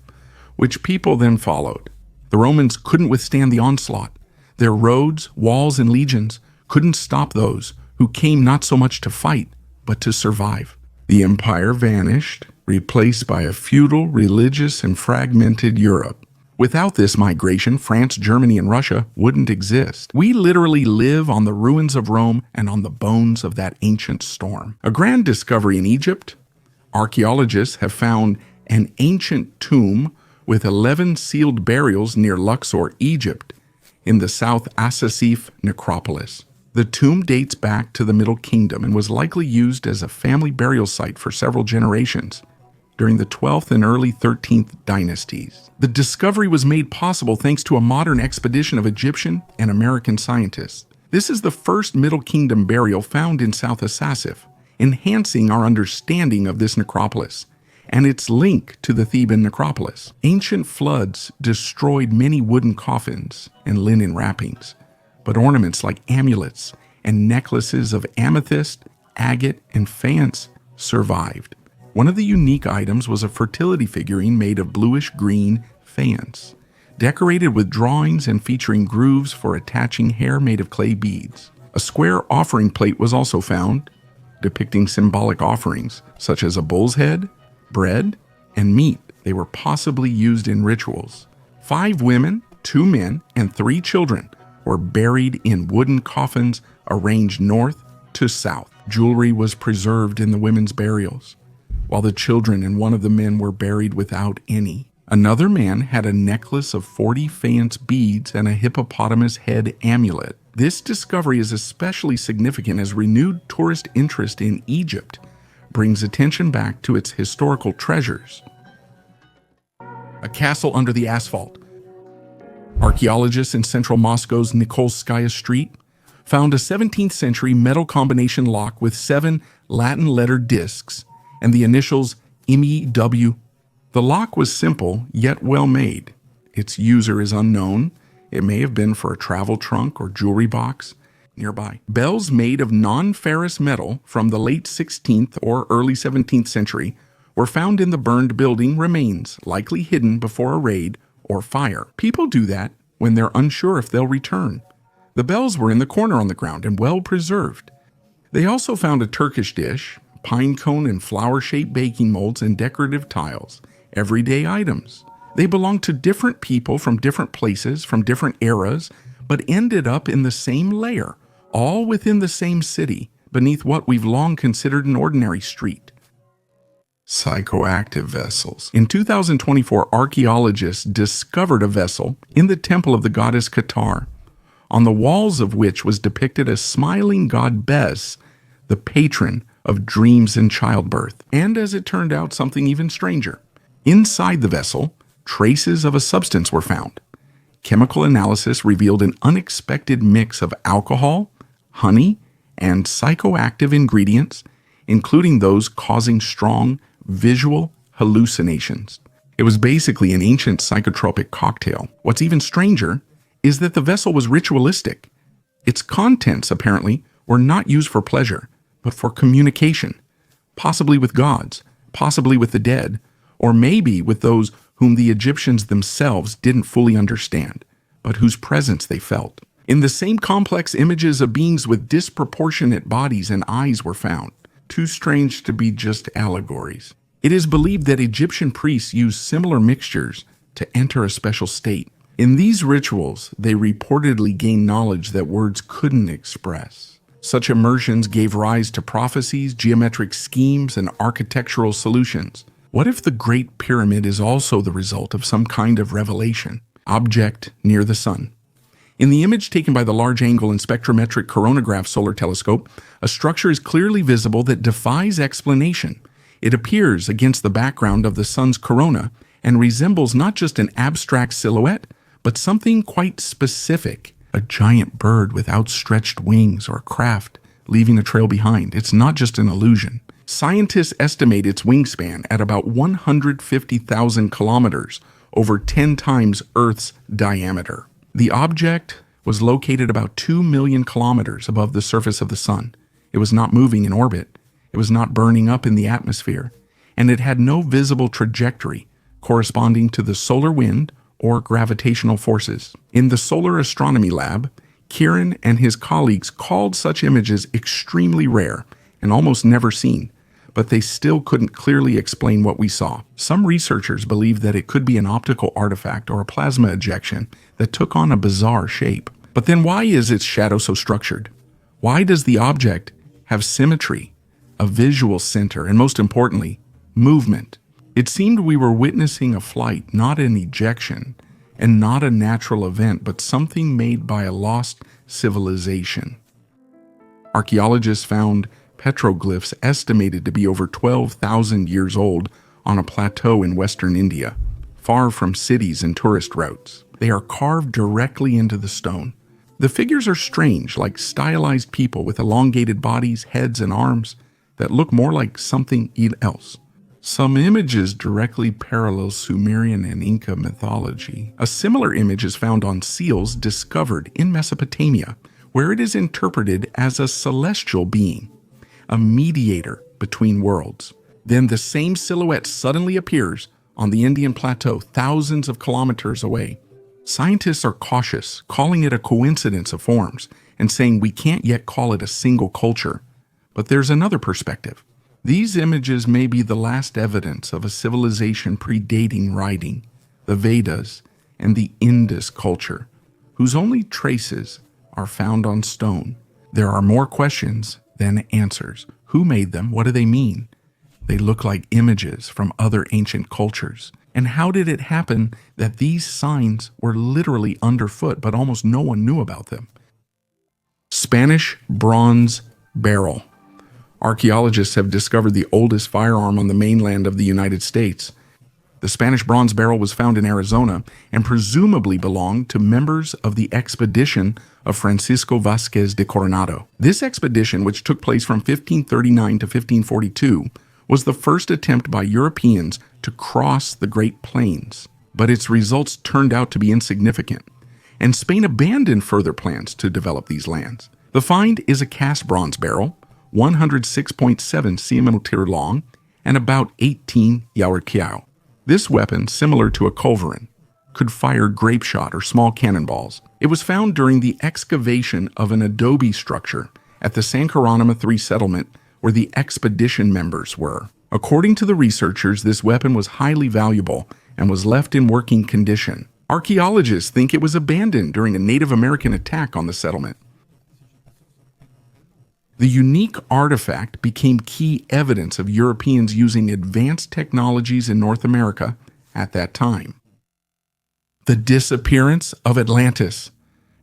which people then followed. The Romans couldn't withstand the onslaught. Their roads, walls, and legions couldn't stop those who came not so much to fight, but to survive. The empire vanished, replaced by a feudal, religious, and fragmented Europe. Without this migration, France, Germany, and Russia wouldn't exist. We literally live on the ruins of Rome and on the bones of that ancient storm. A grand discovery in Egypt. Archaeologists have found an ancient tomb with 11 sealed burials near Luxor, Egypt, in the South Asasif necropolis. The tomb dates back to the Middle Kingdom and was likely used as a family burial site for several generations during the 12th and early 13th dynasties. The discovery was made possible thanks to a modern expedition of Egyptian and American scientists. This is the first Middle Kingdom burial found in South Asasif, enhancing our understanding of this necropolis and its link to the Theban necropolis. Ancient floods destroyed many wooden coffins and linen wrappings, but ornaments like amulets and necklaces of amethyst, agate, and faience survived. One of the unique items was a fertility figurine made of bluish-green faience, decorated with drawings and featuring grooves for attaching hair made of clay beads. A square offering plate was also found, depicting symbolic offerings such as a bull's head, bread, and meat. They were possibly used in rituals. 5 women, 2 men, and 3 children were buried in wooden coffins arranged north to south. Jewelry was preserved in the women's burials, while the children and one of the men were buried without any. Another man had a necklace of 40 faience beads and a hippopotamus head amulet. This discovery is especially significant as renewed tourist interest in Egypt brings attention back to its historical treasures. A castle under the asphalt. Archaeologists in central Moscow's Nikolskaya Street found a 17th century metal combination lock with 7 Latin-lettered discs and the initials MEW. The lock was simple, yet well made. Its user is unknown. It may have been for a travel trunk or jewelry box nearby. Bells made of non-ferrous metal from the late 16th or early 17th century were found in the burned building remains, likely hidden before a raid or fire. People do that when they're unsure if they'll return. The bells were in the corner on the ground and well preserved. They also found a Turkish dish, pine cone and flower-shaped baking molds, and decorative tiles, everyday items. They belonged to different people from different places, from different eras, but ended up in the same layer, all within the same city, beneath what we've long considered an ordinary street. Psychoactive vessels. In 2024, archaeologists discovered a vessel in the temple of the goddess Qatar, on the walls of which was depicted a smiling god Bes, the patron of dreams and childbirth, and as it turned out, something even stranger. Inside the vessel, traces of a substance were found. Chemical analysis revealed an unexpected mix of alcohol, honey, and psychoactive ingredients, including those causing strong visual hallucinations. It was basically an ancient psychotropic cocktail. What's even stranger is that the vessel was ritualistic. Its contents, apparently, were not used for pleasure, but for communication, possibly with gods, possibly with the dead, or maybe with those whom the Egyptians themselves didn't fully understand, but whose presence they felt. In the same complex, images of beings with disproportionate bodies and eyes were found, too strange to be just allegories. It is believed that Egyptian priests used similar mixtures to enter a special state. In these rituals, they reportedly gained knowledge that words couldn't express. Such immersions gave rise to prophecies, geometric schemes, and architectural solutions. What if the Great Pyramid is also the result of some kind of revelation? Object near the sun. In the image taken by the large-angle and spectrometric coronagraph solar telescope, a structure is clearly visible that defies explanation. It appears against the background of the sun's corona and resembles not just an abstract silhouette, but something quite specific, a giant bird with outstretched wings or craft leaving a trail behind. It's not just an illusion. Scientists estimate its wingspan at about 150,000 kilometers, over 10 times Earth's diameter. The object was located about 2 million kilometers above the surface of the sun. It was not moving in orbit. It was not burning up in the atmosphere. And it had no visible trajectory corresponding to the solar wind or gravitational forces. In the Solar Astronomy Lab, Kieran and his colleagues called such images extremely rare and almost never seen, but they still couldn't clearly explain what we saw. Some researchers believe that it could be an optical artifact or a plasma ejection that took on a bizarre shape. But then why is its shadow so structured? Why does the object have symmetry, a visual center, and most importantly, movement? It seemed we were witnessing a flight, not an ejection, and not a natural event, but something made by a lost civilization. Archaeologists found petroglyphs estimated to be over 12,000 years old on a plateau in western India, far from cities and tourist routes. They are carved directly into the stone. The figures are strange, like stylized people with elongated bodies, heads, and arms that look more like something else. Some images directly parallel Sumerian and Inca mythology. A similar image is found on seals discovered in Mesopotamia, where it is interpreted as a celestial being, a mediator between worlds. Then the same silhouette suddenly appears on the Indian plateau thousands of kilometers away. Scientists are cautious, calling it a coincidence of forms and saying we can't yet call it a single culture. But there's another perspective. These images may be the last evidence of a civilization predating writing, the Vedas and the Indus culture, whose only traces are found on stone. There are more questions than answers. Who made them? What do they mean? They look like images from other ancient cultures. And how did it happen that these signs were literally underfoot, but almost no one knew about them? Spanish bronze barrel. Archaeologists have discovered the oldest firearm on the mainland of the United States. The Spanish bronze barrel was found in Arizona and presumably belonged to members of the expedition of Francisco Vázquez de Coronado. This expedition, which took place from 1539 to 1542, was the first attempt by Europeans to cross the Great Plains, but its results turned out to be insignificant, and Spain abandoned further plans to develop these lands. The find is a cast bronze barrel, 106.7 cm long, and about 18 yaurkiao. This weapon, similar to a culverin, could fire grape shot or small cannonballs. It was found during the excavation of an adobe structure at the San Jeronimo III settlement where the expedition members were. According to the researchers, this weapon was highly valuable and was left in working condition. Archaeologists think it was abandoned during a Native American attack on the settlement. The unique artifact became key evidence of Europeans using advanced technologies in North America at that time. The disappearance of Atlantis.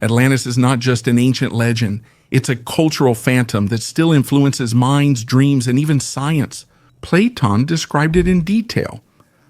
Atlantis is not just an ancient legend, it's a cultural phantom that still influences minds, dreams, and even science. Platon described it in detail.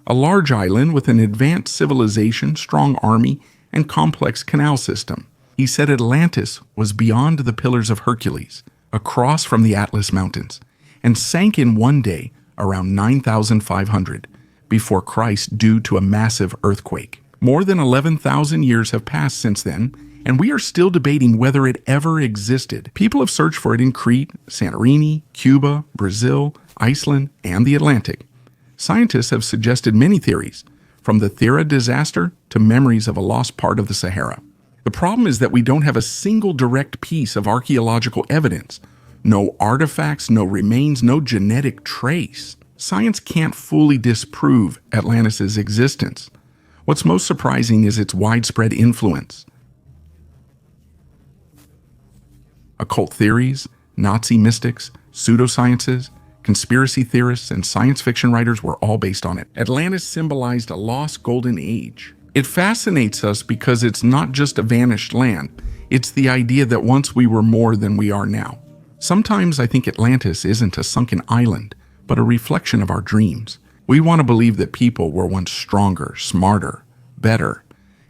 A large island with an advanced civilization, strong army, and complex canal system. He said Atlantis was beyond the Pillars of Hercules, across from the Atlas Mountains, and sank in one day around 9,500 before Christ due to a massive earthquake. More than 11,000 years have passed since then, and we are still debating whether it ever existed. People have searched for it in Crete, Santorini, Cuba, Brazil, Iceland, and the Atlantic. Scientists have suggested many theories, from the Thera disaster to memories of a lost part of the Sahara. The problem is that we don't have a single direct piece of archaeological evidence. No artifacts, no remains, no genetic trace. Science can't fully disprove Atlantis' existence. What's most surprising is its widespread influence. Occult theories, Nazi mystics, pseudosciences, conspiracy theorists, and science fiction writers were all based on it. Atlantis symbolized a lost golden age. It fascinates us because it's not just a vanished land. It's the idea that once we were more than we are now. Sometimes I think Atlantis isn't a sunken island, but a reflection of our dreams. We want to believe that people were once stronger, smarter, better.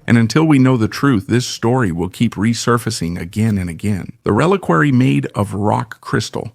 And until we know the truth, this story will keep resurfacing again and again. The reliquary made of rock crystal.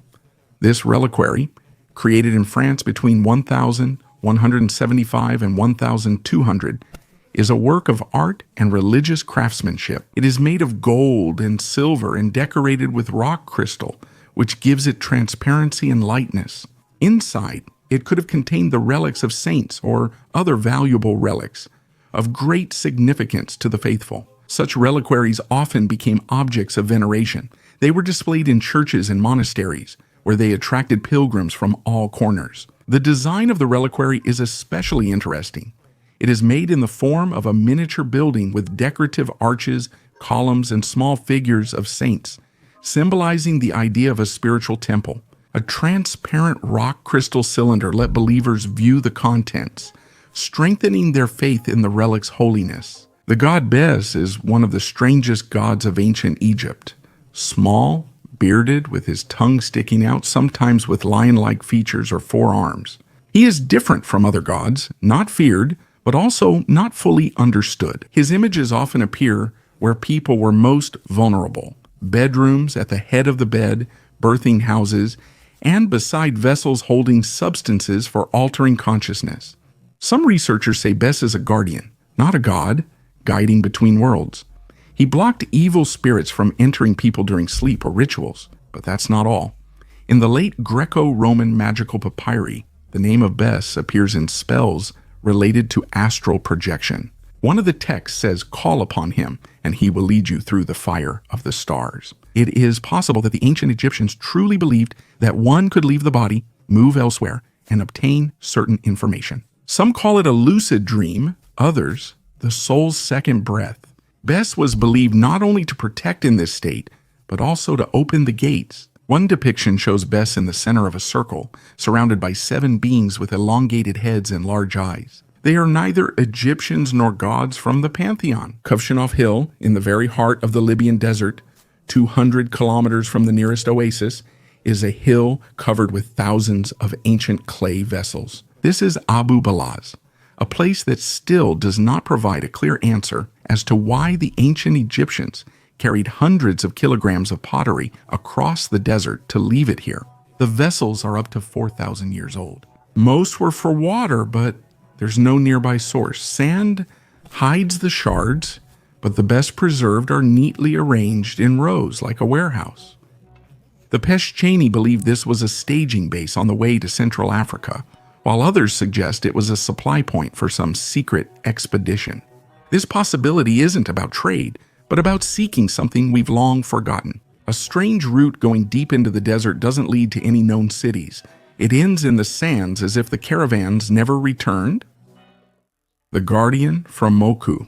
This reliquary, created in France between 1175 and 1200, is a work of art and religious craftsmanship. It is made of gold and silver and decorated with rock crystal, which gives it transparency and lightness. Inside, it could have contained the relics of saints or other valuable relics of great significance to the faithful. Such reliquaries often became objects of veneration. They were displayed in churches and monasteries, where they attracted pilgrims from all corners. The design of the reliquary is especially interesting. It is made in the form of a miniature building with decorative arches, columns, and small figures of saints, symbolizing the idea of a spiritual temple. A transparent rock crystal cylinder let believers view the contents, strengthening their faith in the relic's holiness. The god Bes is one of the strangest gods of ancient Egypt. Small, bearded, with his tongue sticking out, sometimes with lion-like features or four arms. He is different from other gods, not feared, but also not fully understood. His images often appear where people were most vulnerable: bedrooms, at the head of the bed, birthing houses, and beside vessels holding substances for altering consciousness. Some researchers say Bes is a guardian, not a god, guiding between worlds. He blocked evil spirits from entering people during sleep or rituals, but that's not all. In the late Greco-Roman magical papyri, the name of Bes appears in spells related to astral projection. One of the texts says, "Call upon him, and he will lead you through the fire of the stars." It is possible that the ancient Egyptians truly believed that one could leave the body, move elsewhere, and obtain certain information. Some call it a lucid dream, others, the soul's second breath. Bes was believed not only to protect in this state, but also to open the gates. One depiction shows Bes in the center of a circle, surrounded by 7 beings with elongated heads and large eyes. They are neither Egyptians nor gods from the pantheon. Kufshinov Hill, in the very heart of the Libyan desert, 200 kilometers from the nearest oasis, is a hill covered with thousands of ancient clay vessels. This is Abu Balaz, a place that still does not provide a clear answer as to why the ancient Egyptians carried hundreds of kilograms of pottery across the desert to leave it here. The vessels are up to 4,000 years old. Most were for water, but there's no nearby source. Sand hides the shards, but the best preserved are neatly arranged in rows like a warehouse. The Peshcheni believed this was a staging base on the way to Central Africa, while others suggest it was a supply point for some secret expedition. This possibility isn't about trade, but about seeking something we've long forgotten. A strange route going deep into the desert doesn't lead to any known cities. It ends in the sands as if the caravans never returned. The Guardian from Moku.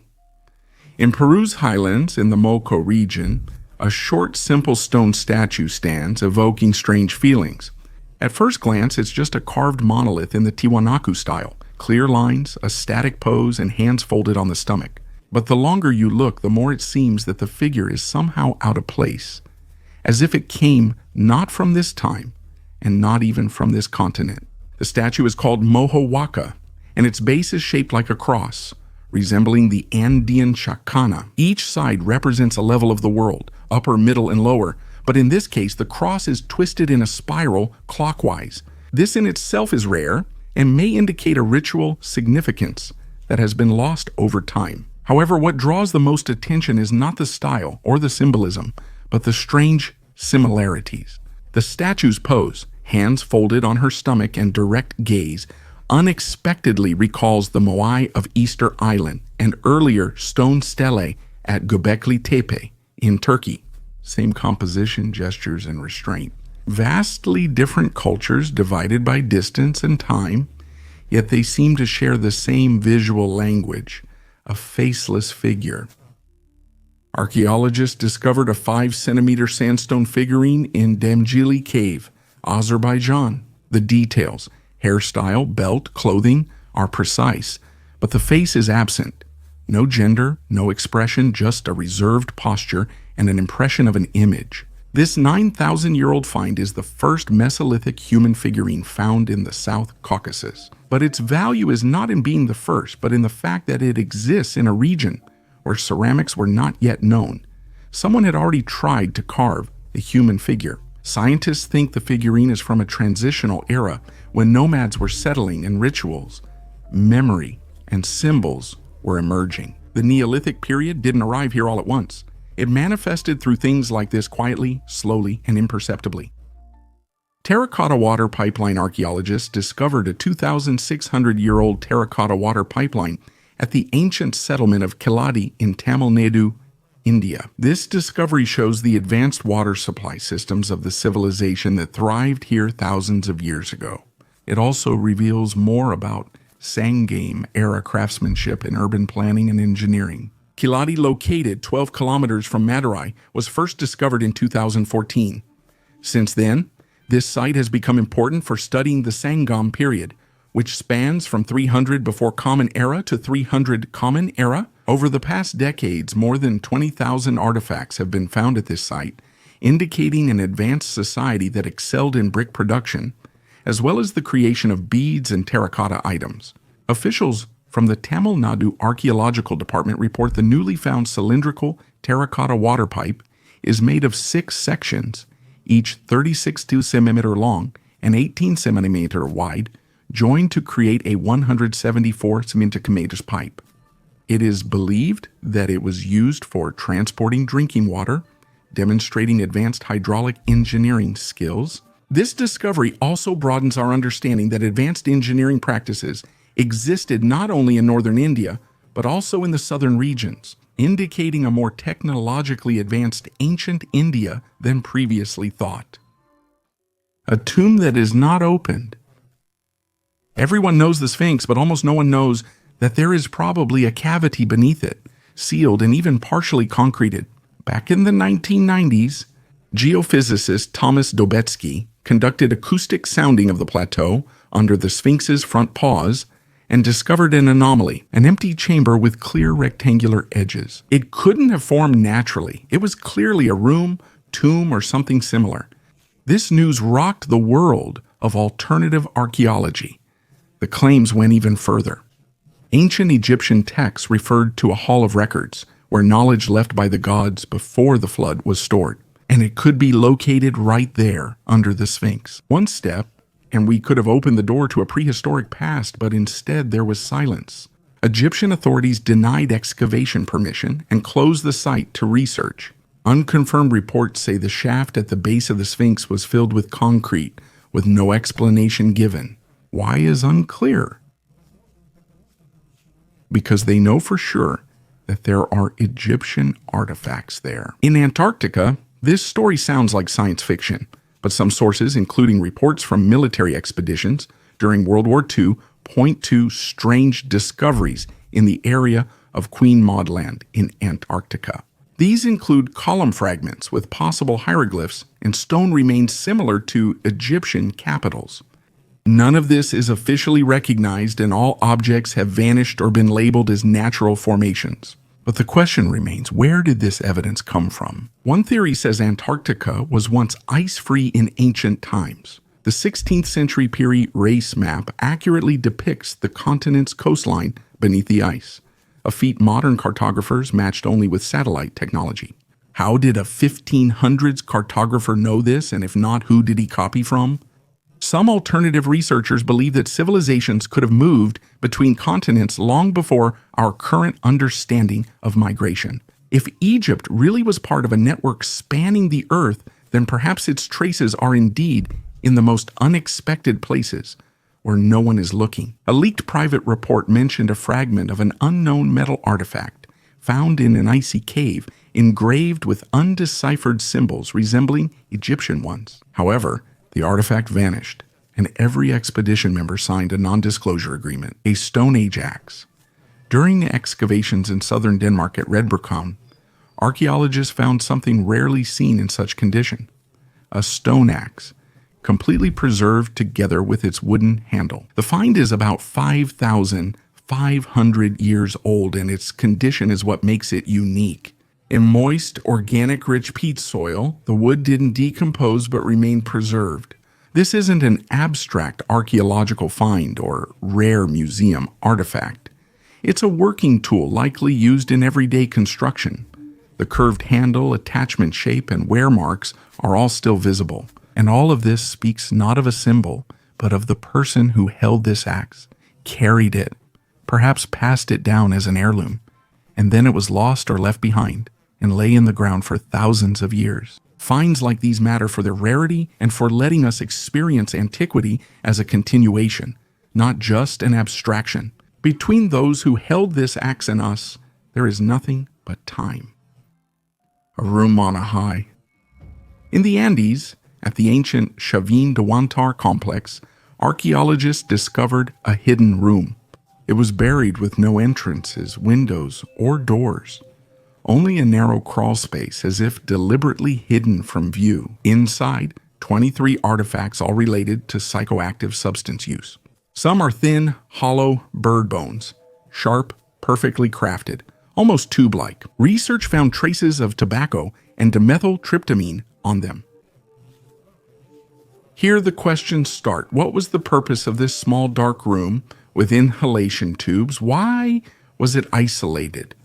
In Peru's highlands, in the Moco region, a short, simple stone statue stands, evoking strange feelings. At first glance, it's just a carved monolith in the Tiwanaku style. Clear lines, a static pose, and hands folded on the stomach. But the longer you look, the more it seems that the figure is somehow out of place, as if it came not from this time, and not even from this continent. The statue is called Moho Waka, and its base is shaped like a cross. resembling the Andean chacana. Each side represents a level of the world, upper, middle, and lower, but in this case, the cross is twisted in a spiral clockwise. This in itself is rare and may indicate a ritual significance that has been lost over time. However, what draws the most attention is not the style or the symbolism, but the strange similarities. The statue's pose, hands folded on her stomach and direct gaze, unexpectedly recalls the Moai of Easter Island and earlier stone stele at Göbekli Tepe in Turkey. Same composition, gestures, and restraint. Vastly different cultures divided by distance and time, yet they seem to share the same visual language, a faceless figure. Archaeologists discovered a 5-centimeter sandstone figurine in Damjili Cave, Azerbaijan. The details, hairstyle, belt, clothing, are precise, but the face is absent. No gender, no expression, just a reserved posture and an impression of an image. This 9,000-year-old find is the first Mesolithic human figurine found in the South Caucasus. But its value is not in being the first, but in the fact that it exists in a region where ceramics were not yet known. Someone had already tried to carve the human figure. Scientists think the figurine is from a transitional era when nomads were settling and rituals, memory, and symbols were emerging. The Neolithic period didn't arrive here all at once. It manifested through things like this quietly, slowly, and imperceptibly. Terracotta water pipeline archaeologists discovered a 2,600-year-old terracotta water pipeline at the ancient settlement of Keladi in Tamil Nadu, India. This discovery shows the advanced water supply systems of the civilization that thrived here thousands of years ago. It also reveals more about Sangam-era craftsmanship in urban planning and engineering. Keladi, located 12 kilometers from Madurai, was first discovered in 2014. Since then, this site has become important for studying the Sangam period, which spans from 300 before Common Era to 300 Common Era. Over the past decades, more than 20,000 artifacts have been found at this site, indicating an advanced society that excelled in brick production, as well as the creation of beads and terracotta items. Officials from the Tamil Nadu Archaeological Department report the newly found cylindrical terracotta water pipe is made of 6 sections, each 36 cm long and 18 cm wide, joined to create a 174 cm pipe. It is believed that it was used for transporting drinking water, demonstrating advanced hydraulic engineering skills. This discovery also broadens our understanding that advanced engineering practices existed not only in northern India, but also in the southern regions, indicating a more technologically advanced ancient India than previously thought. A tomb that is not opened. Everyone knows the Sphinx, but almost no one knows that there is probably a cavity beneath it, sealed and even partially concreted. Back in the 1990s, geophysicist Thomas Dobetsky conducted acoustic sounding of the plateau under the Sphinx's front paws and discovered an anomaly, an empty chamber with clear rectangular edges. It couldn't have formed naturally. It was clearly a room, tomb, or something similar. This news rocked the world of alternative archaeology. The claims went even further. Ancient Egyptian texts referred to a hall of records, where knowledge left by the gods before the flood was stored, and it could be located right there under the Sphinx. One step, and we could have opened the door to a prehistoric past, but instead there was silence. Egyptian authorities denied excavation permission and closed the site to research. Unconfirmed reports say the shaft at the base of the Sphinx was filled with concrete, with no explanation given. Why is unclear? Because they know for sure that there are Egyptian artifacts there. In Antarctica, this story sounds like science fiction, but some sources, including reports from military expeditions during World War II, point to strange discoveries in the area of Queen Maud Land in Antarctica. These include column fragments with possible hieroglyphs and stone remains similar to Egyptian capitals. None of this is officially recognized, and all objects have vanished or been labeled as natural formations. But the question remains, where did this evidence come from? One theory says Antarctica was once ice-free in ancient times. The 16th century Peary race map accurately depicts the continent's coastline beneath the ice. a feat modern cartographers matched only with satellite technology. How did a 1500s cartographer know this, and if not, who did he copy from? Some alternative researchers believe that civilizations could have moved between continents long before our current understanding of migration. If Egypt really was part of a network spanning the earth, then perhaps its traces are indeed in the most unexpected places, where no one is looking. A leaked private report mentioned a fragment of an unknown metal artifact found in an icy cave, engraved with undeciphered symbols resembling Egyptian ones. However, the artifact vanished, and every expedition member signed a non-disclosure agreement, a Stone Age axe. During the excavations in southern Denmark at Redberghavn, archaeologists found something rarely seen in such condition: a stone axe, completely preserved together with its wooden handle. The find is about 5,500 years old, and its condition is what makes it unique. In moist, organic-rich peat soil, the wood didn't decompose but remained preserved. This isn't an abstract archaeological find or rare museum artifact. It's a working tool likely used in everyday construction. The curved handle, attachment shape, and wear marks are all still visible. And all of this speaks not of a symbol, but of the person who held this axe, carried it, perhaps passed it down as an heirloom, and then it was lost or left behind, and lay in the ground for thousands of years. Finds like these matter for their rarity and for letting us experience antiquity as a continuation, not just an abstraction. Between those who held this axe and us, there is nothing but time. A room on a high. In the Andes, at the ancient Chavin de Huantar complex, archaeologists discovered a hidden room. It was buried with no entrances, windows, or doors. Only a narrow crawl space, as if deliberately hidden from view. Inside, 23 artifacts, all related to psychoactive substance use. Some are thin, hollow bird bones, sharp, perfectly crafted, almost tube-like. Research found traces of tobacco and dimethyltryptamine on them. Here the questions start. What was the purpose of this small dark room with inhalation tubes? Why was it isolated?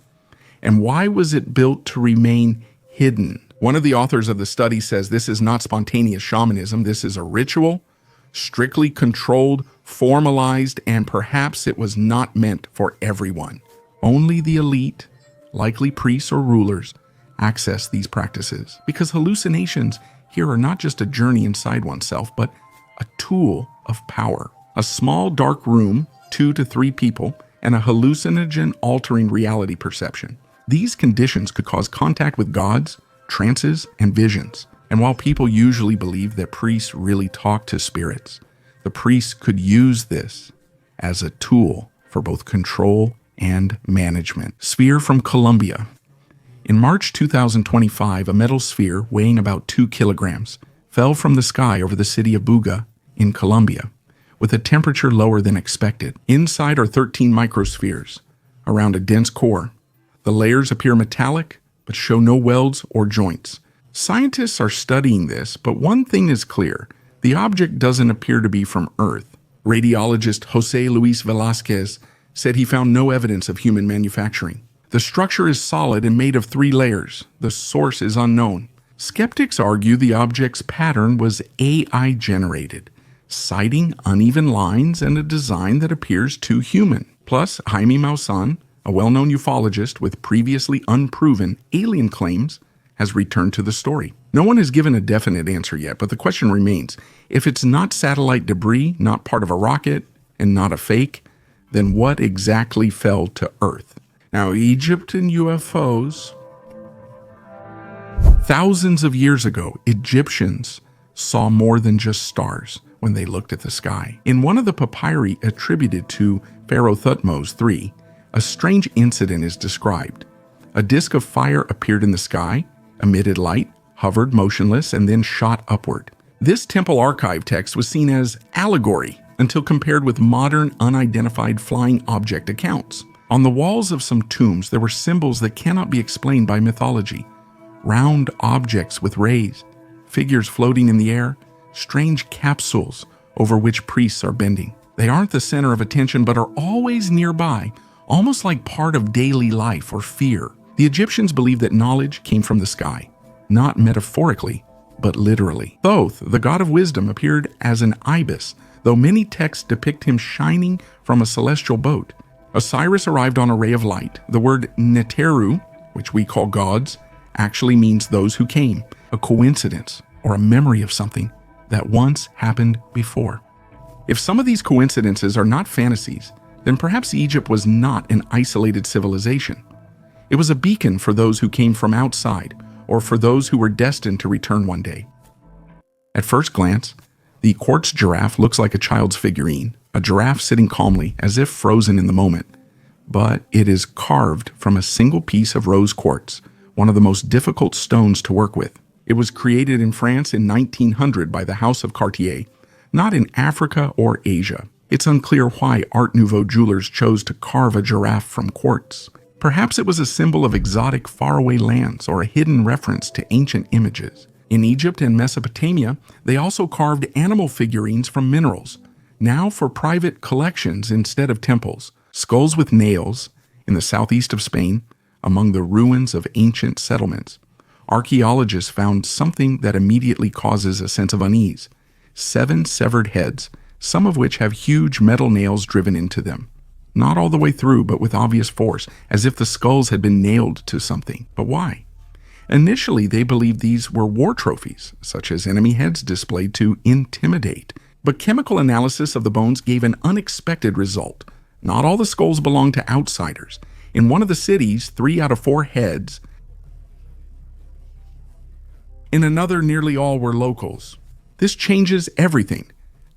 And why was it built to remain hidden? One of the authors of the study says this is not spontaneous shamanism. This is a ritual, strictly controlled, formalized, and perhaps it was not meant for everyone. Only the elite, likely priests or rulers, access these practices, because hallucinations here are not just a journey inside oneself, but a tool of power. A small dark room, 2 to 3 people, and a hallucinogen-altering reality perception. These conditions could cause contact with gods, trances, and visions. And while people usually believe that priests really talk to spirits, the priests could use this as a tool for both control and management. Sphere from Colombia. In March 2025, a metal sphere weighing about 2 kilograms fell from the sky over the city of Buga in Colombia, with a temperature lower than expected. Inside are 13 microspheres around a dense core. The layers appear metallic, but show no welds or joints. Scientists are studying this, but one thing is clear: the object doesn't appear to be from Earth. Radiologist Jose Luis Velázquez said he found no evidence of human manufacturing. The structure is solid and made of 3 layers. The source is unknown. Skeptics argue the object's pattern was AI-generated, citing uneven lines and a design that appears too human. Plus, Jaime Maussan, a well-known ufologist with previously unproven alien claims, has returned to the story. No one has given a definite answer yet, but the question remains: if it's not satellite debris, not part of a rocket, and not a fake, then what exactly fell to Earth? Now, Egypt and UFOs. Thousands of years ago, Egyptians saw more than just stars when they looked at the sky. In one of the papyri attributed to Pharaoh Thutmose III, a strange incident is described. A disk of fire appeared in the sky, emitted light, hovered motionless, and then shot upward. This temple archive text was seen as allegory until compared with modern unidentified flying object accounts. On the walls of some tombs, there were symbols that cannot be explained by mythology. Round objects with rays, figures floating in the air, strange capsules over which priests are bending. They aren't the center of attention, but are always nearby, almost like part of daily life or fear. The Egyptians believed that knowledge came from the sky, not metaphorically, but literally. Thoth, the god of wisdom, appeared as an ibis, though many texts depict him shining from a celestial boat. Osiris arrived on a ray of light. The word Neteru, which we call gods, actually means those who came, a coincidence or a memory of something that once happened before. If some of these coincidences are not fantasies, then perhaps Egypt was not an isolated civilization. It was a beacon for those who came from outside, or for those who were destined to return one day. At first glance, the quartz giraffe looks like a child's figurine, a giraffe sitting calmly as if frozen in the moment. But it is carved from a single piece of rose quartz, one of the most difficult stones to work with. It was created in France in 1900 by the House of Cartier, not in Africa or Asia. It's unclear why Art Nouveau jewelers chose to carve a giraffe from quartz. Perhaps it was a symbol of exotic faraway lands or a hidden reference to ancient images. In Egypt and Mesopotamia, they also carved animal figurines from minerals, now for private collections instead of temples. Skulls with nails in the southeast of Spain, among the ruins of ancient settlements. Archaeologists found something that immediately causes a sense of unease. 7 severed heads, some of which have huge metal nails driven into them. Not all the way through, but with obvious force, as if the skulls had been nailed to something. But why? Initially, they believed these were war trophies, such as enemy heads displayed to intimidate. But chemical analysis of the bones gave an unexpected result. Not all the skulls belonged to outsiders. In one of the cities, 3 out of 4 heads. In another, nearly all were locals. This changes everything.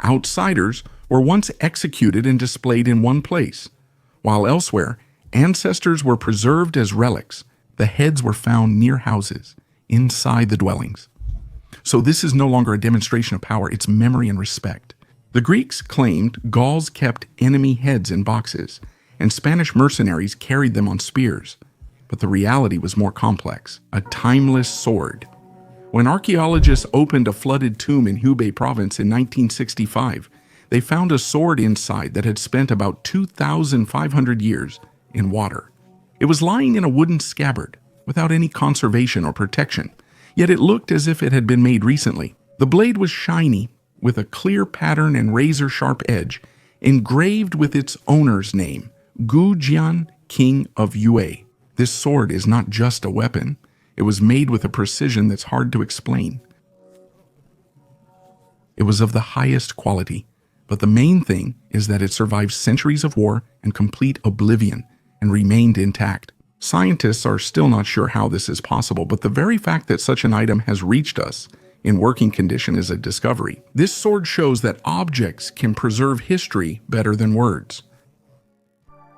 Outsiders were once executed and displayed in one place, while elsewhere, ancestors were preserved as relics. The heads were found near houses, inside the dwellings. So this is no longer a demonstration of power, it's memory and respect. The Greeks claimed Gauls kept enemy heads in boxes, and Spanish mercenaries carried them on spears. But the reality was more complex, a timeless sword. When archaeologists opened a flooded tomb in Hubei province in 1965, they found a sword inside that had spent about 2,500 years in water. It was lying in a wooden scabbard, without any conservation or protection, yet it looked as if it had been made recently. The blade was shiny, with a clear pattern and razor-sharp edge, engraved with its owner's name, Gu Jian, King of Yue. This sword is not just a weapon. It was made with a precision that's hard to explain. It was of the highest quality, but the main thing is that it survived centuries of war and complete oblivion and remained intact. Scientists are still not sure how this is possible, but the very fact that such an item has reached us in working condition is a discovery. This sword shows that objects can preserve history better than words.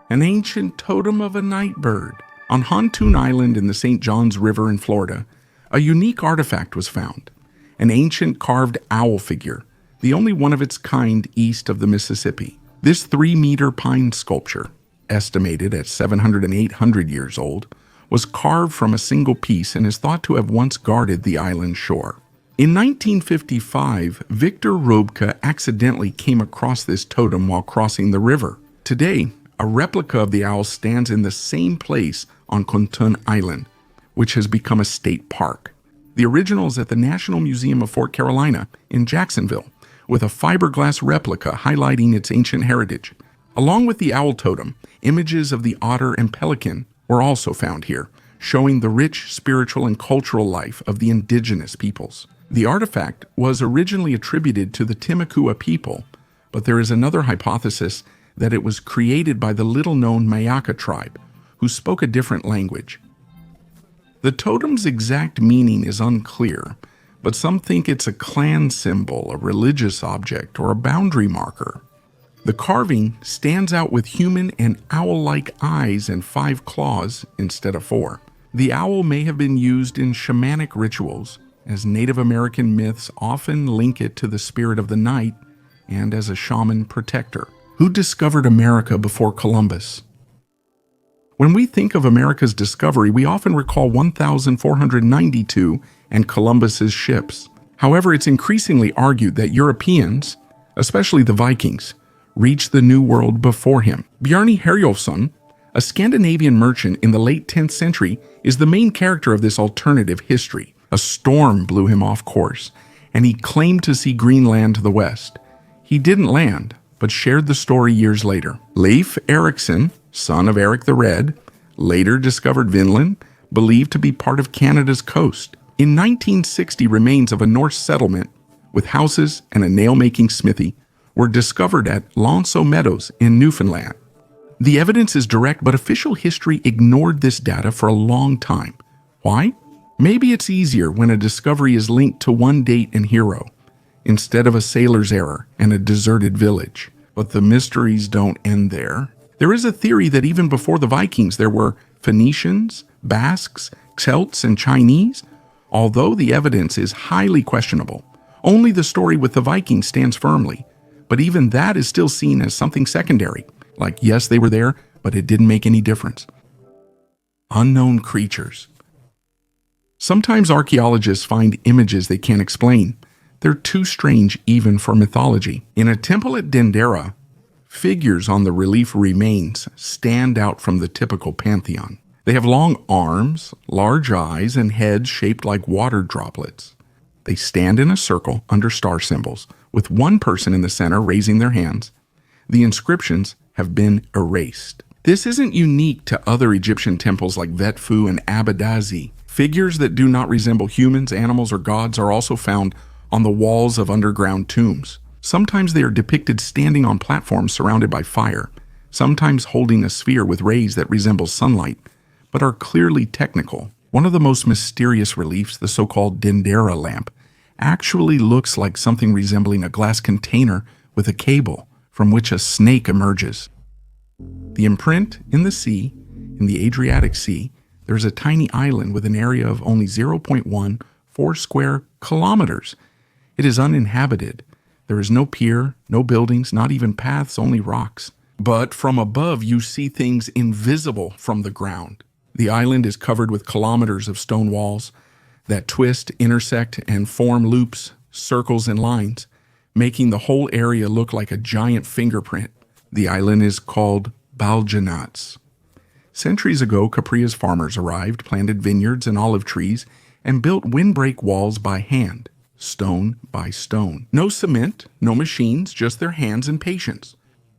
An ancient totem of a night bird. On Hantoon Island in the St. Johns River in Florida, a unique artifact was found, an ancient carved owl figure, the only one of its kind east of the Mississippi. This 3-meter pine sculpture, estimated at 700 and 800 years old, was carved from a single piece and is thought to have once guarded the island's shore. In 1955, Victor Robke accidentally came across this totem while crossing the river. Today, a replica of the owl stands in the same place on Hantoon Island, which has become a state park. The original is at the National Museum of Fort Carolina in Jacksonville, with a fiberglass replica highlighting its ancient heritage. Along with the owl totem, images of the otter and pelican were also found here, showing the rich spiritual and cultural life of the indigenous peoples. The artifact was originally attributed to the Timucua people, but there is another hypothesis that it was created by the little-known Mayaka tribe, who spoke a different language. The totem's exact meaning is unclear, but some think it's a clan symbol, a religious object, or a boundary marker. The carving stands out with human and owl-like eyes and 5 claws instead of 4. The owl may have been used in shamanic rituals, as Native American myths often link it to the spirit of the night and as a shaman protector. Who discovered America before Columbus? When we think of America's discovery, we often recall 1492 and Columbus's ships. However, it's increasingly argued that Europeans, especially the Vikings, reached the New World before him. Bjarni Herjolfsson, A Scandinavian merchant in the late 10th century is the main character of this alternative history. A storm blew him off course, and he claimed to see Greenland to the west. He didn't land, but shared the story years later. Leif Erikson, son of Eric the Red, later discovered Vinland, believed to be part of Canada's coast. In 1960, remains of a Norse settlement with houses and a nail-making smithy were discovered at Lonso Meadows in Newfoundland. The evidence is direct, but official history ignored this data for a long time. Why? Maybe it's easier when a discovery is linked to one date and hero, instead of a sailor's error and a deserted village. But the mysteries don't end there. There is a theory that even before the Vikings there were Phoenicians, Basques, Celts, and Chinese. Although the evidence is highly questionable, only the story with the Vikings stands firmly. But even that is still seen as something secondary. Like, yes, they were there, but it didn't make any difference. Unknown creatures. Sometimes archaeologists find images they can't explain. They're too strange even for mythology. In a temple at Dendera, figures on the relief remains stand out from the typical pantheon. They have long arms, large eyes, and heads shaped like water droplets. They stand in a circle under star symbols, with one person in the center raising their hands. The inscriptions have been erased. This isn't unique to other Egyptian temples like Vetfu and Abydazi. Figures that do not resemble humans, animals, or gods are also found on the walls of underground tombs. Sometimes they are depicted standing on platforms surrounded by fire, sometimes holding a sphere with rays that resemble sunlight, but are clearly technical. One of the most mysterious reliefs, the so-called Dendera lamp, actually looks like something resembling a glass container with a cable from which a snake emerges. The imprint in the sea, in the Adriatic Sea, there is a tiny island with an area of only 0.14 square kilometers. It is uninhabited. There is no pier, no buildings, not even paths, only rocks. But from above, you see things invisible from the ground. The island is covered with kilometers of stone walls that twist, intersect, and form loops, circles, and lines, making the whole area look like a giant fingerprint. The island is called Baljanats. Centuries ago, Capria's farmers arrived, planted vineyards and olive trees, and built windbreak walls by hand, stone by stone. No cement, no machines, just their hands and patience.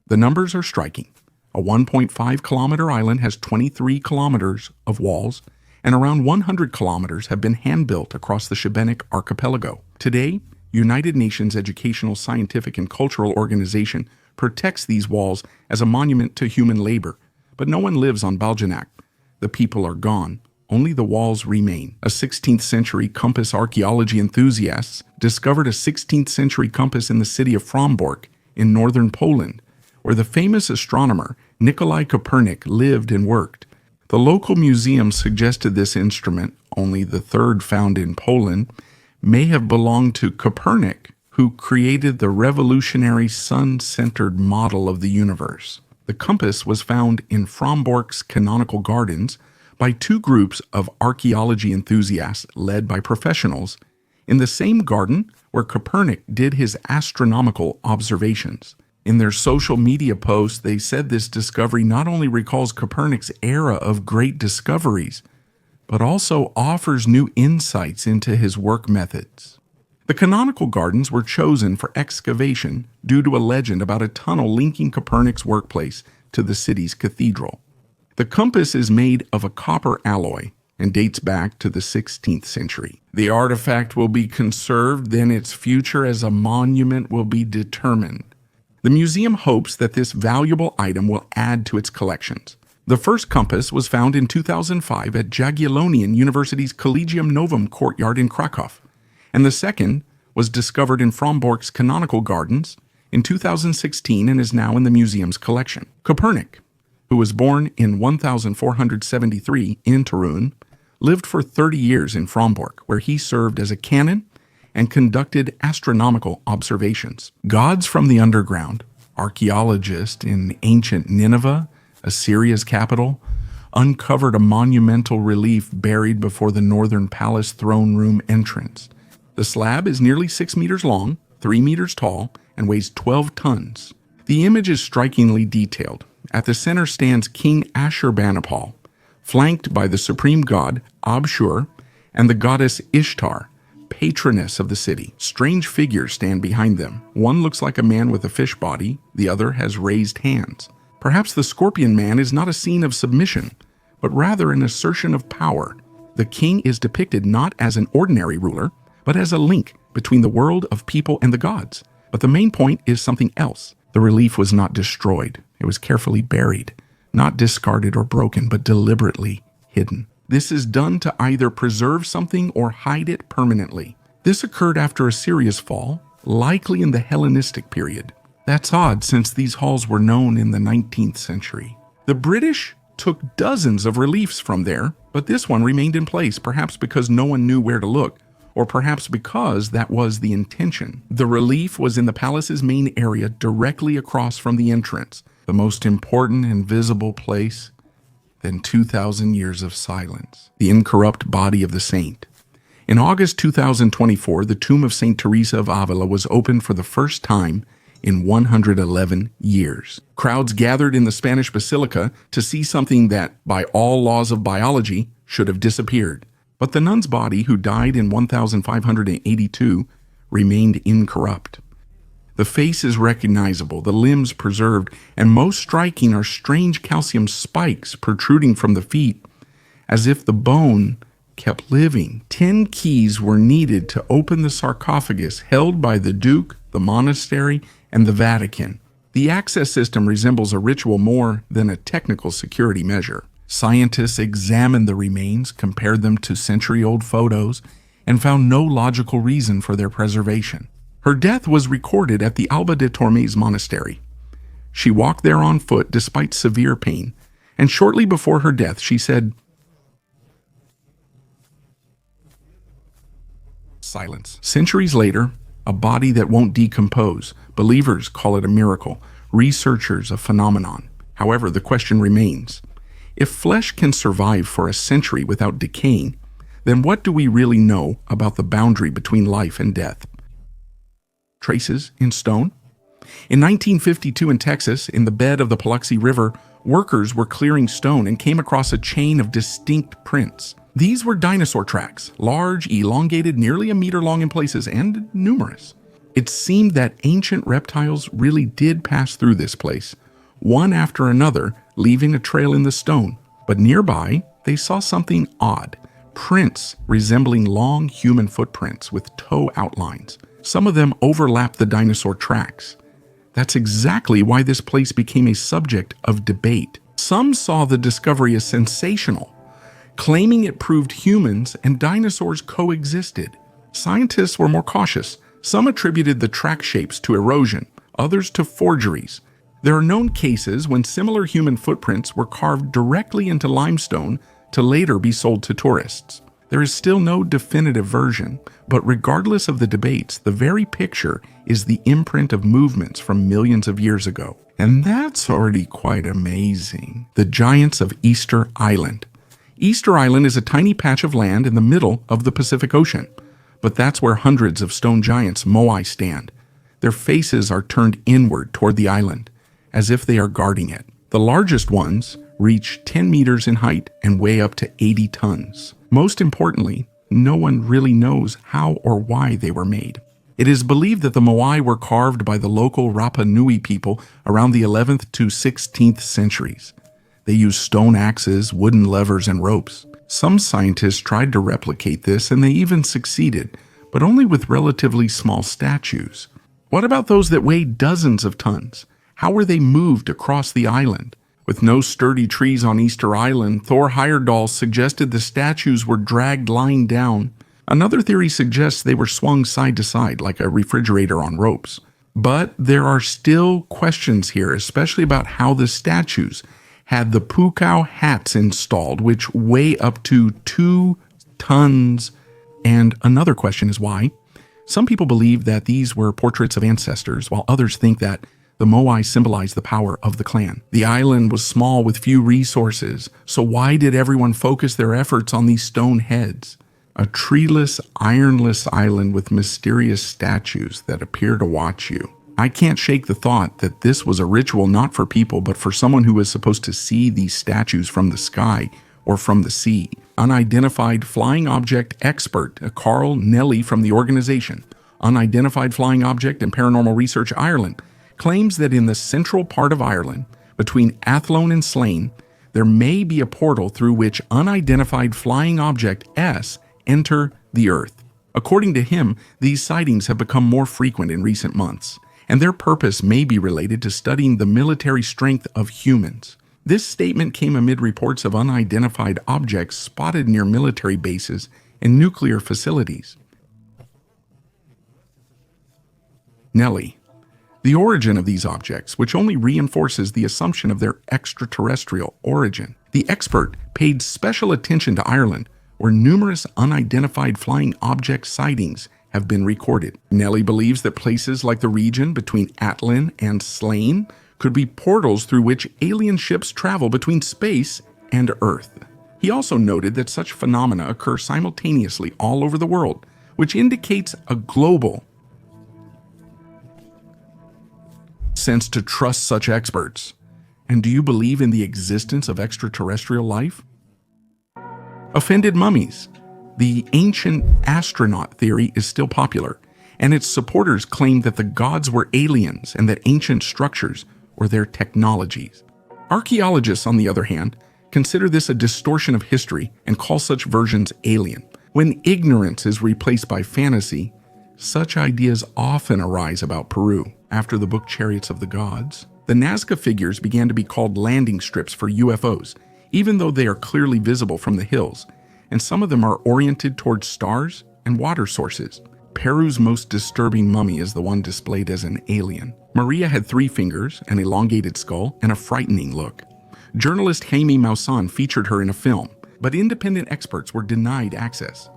The numbers are striking. A 1.5-kilometer island has 23 kilometers of walls, and around 100 kilometers have been hand-built across the Shebenic archipelago. Today, United Nations Educational, Scientific, and Cultural Organization protects these walls as a monument to human labor. But no one lives on Baljanak. The people are gone. Only the walls remain. A 16th century compass archaeology enthusiasts discovered a 16th century compass in the city of Frombork in northern Poland, where the famous astronomer Nikolai Copernic lived and worked. The local museum suggested this instrument, only the third found in Poland, may have belonged to Copernic, who created the revolutionary sun-centered model of the universe. The compass was found in Frombork's canonical gardens by two groups of archaeology enthusiasts led by professionals in the same garden where Copernic did his astronomical observations. In their social media posts, they said this discovery not only recalls Copernic's era of great discoveries, but also offers new insights into his work methods. The canonical gardens were chosen for excavation due to a legend about a tunnel linking Copernic's workplace to the city's cathedral. The compass is made of a copper alloy and dates back to the 16th century. The artifact will be conserved, then its future as a monument will be determined. The museum hopes that this valuable item will add to its collections. The first compass was found in 2005 at Jagiellonian University's Collegium Novum courtyard in Krakow, and the second was discovered in Frombork's canonical gardens in 2016 and is now in the museum's collection. Copernic, who was born in 1473 in Torun, lived for 30 years in Frombork, where he served as a canon and conducted astronomical observations. Gods from the underground, archaeologists in ancient Nineveh, Assyria's capital, uncovered a monumental relief buried before the northern palace throne room entrance. The slab is nearly 6 meters long, 3 meters tall, and weighs 12 tons. The image is strikingly detailed. At the center stands King Ashurbanipal, flanked by the supreme god Abshur and the goddess Ishtar, patroness of the city. Strange figures stand behind them. One looks like a man with a fish body, the other has raised hands. Perhaps the scorpion man is not a scene of submission, but rather an assertion of power. The king is depicted not as an ordinary ruler, but as a link between the world of people and the gods. But the main point is something else. The relief was not destroyed. It was carefully buried, not discarded or broken, but deliberately hidden. This is done to either preserve something or hide it permanently. This occurred after Assyria's fall, likely in the Hellenistic period. That's odd since these halls were known in the 19th century. The British took dozens of reliefs from there, but this one remained in place, perhaps because no one knew where to look, or perhaps because that was the intention. The relief was in the palace's main area directly across from the entrance, the most important and visible place than 2,000 years of silence. The incorrupt body of the saint. In August 2024, the tomb of St. Teresa of Avila was opened for the first time in 111 years. Crowds gathered in the Spanish Basilica to see something that, by all laws of biology, should have disappeared. But the nun's body, who died in 1582, remained incorrupt. The face is recognizable, the limbs preserved, and most striking are strange calcium spikes protruding from the feet, as if the bone kept living. 10 keys were needed to open the sarcophagus held by the Duke, the monastery, and the Vatican. The access system resembles a ritual more than a technical security measure. Scientists examined the remains, compared them to century-old photos, and found no logical reason for their preservation. Her death was recorded at the Alba de Tormes monastery. She walked there on foot despite severe pain, and shortly before her death she said, silence. Centuries later, a body that won't decompose. Believers call it a miracle, researchers a phenomenon. However, the question remains, if flesh can survive for a century without decaying, then what do we really know about the boundary between life and death? Traces in stone? In 1952 in Texas, in the bed of the Paluxy River, workers were clearing stone and came across a chain of distinct prints. These were dinosaur tracks, large, elongated, nearly a meter long in places, and numerous. It seemed that ancient reptiles really did pass through this place, one after another, leaving a trail in the stone. But nearby, they saw something odd. Prints resembling long human footprints with toe outlines. Some of them overlapped the dinosaur tracks. That's exactly why this place became a subject of debate. Some saw the discovery as sensational, claiming it proved humans and dinosaurs coexisted. Scientists were more cautious. Some attributed the track shapes to erosion, others to forgeries. There are known cases when similar human footprints were carved directly into limestone to later be sold to tourists. There is still no definitive version, but regardless of the debates, the very picture is the imprint of movements from millions of years ago. And that's already quite amazing. The giants of Easter Island. Easter Island is a tiny patch of land in the middle of the Pacific Ocean, but that's where hundreds of stone giants moai stand. Their faces are turned inward toward the island, as if they are guarding it. The largest ones reach 10 meters in height and weigh up to 80 tons. Most importantly, no one really knows how or why they were made. It is believed that the moai were carved by the local Rapa Nui people around the 11th to 16th centuries. They used stone axes, wooden levers, and ropes. Some scientists tried to replicate this, and they even succeeded, but only with relatively small statues. What about those that weighed dozens of tons? How were they moved across the island? With no sturdy trees on Easter Island, Thor Heyerdahl suggested the statues were dragged lying down. Another theory suggests they were swung side to side like a refrigerator on ropes. But there are still questions here, especially about how the statues had the pukao hats installed, which weigh up to 2 tons. And another question is why. Some people believe that these were portraits of ancestors, while others think that the moai symbolized the power of the clan. The island was small with few resources, so why did everyone focus their efforts on these stone heads? A treeless, ironless island with mysterious statues that appear to watch you. I can't shake the thought that this was a ritual not for people, but for someone who was supposed to see these statues from the sky or from the sea. Unidentified flying object expert Carl Nelly from the organization Unidentified Flying Object and Paranormal Research Ireland claims that in the central part of Ireland, between Athlone and Slane, there may be a portal through which unidentified flying object S enter the Earth. According to him, these sightings have become more frequent in recent months, and their purpose may be related to studying the military strength of humans. This statement came amid reports of unidentified objects spotted near military bases and nuclear facilities. Nelly. The origin of these objects, which only reinforces the assumption of their extraterrestrial origin. The expert paid special attention to Ireland, where numerous unidentified flying object sightings have been recorded. Nelly believes that places like the region between Athlone and Slane could be portals through which alien ships travel between space and Earth. He also noted that such phenomena occur simultaneously all over the world, which indicates a global sense to trust such experts. And do you believe in the existence of extraterrestrial life? Offended mummies. The ancient astronaut theory is still popular, and its supporters claim that the gods were aliens and that ancient structures were their technologies. Archaeologists, on the other hand, consider this a distortion of history and call such versions alien. When ignorance is replaced by fantasy, such ideas often arise about Peru. After the book Chariots of the Gods, the Nazca figures began to be called landing strips for UFOs, even though they are clearly visible from the hills, and some of them are oriented towards stars and water sources. Peru's most disturbing mummy is the one displayed as an alien. Maria had 3 fingers, an elongated skull, and a frightening look. Journalist Jaime Maussan featured her in a film, but independent experts were denied access.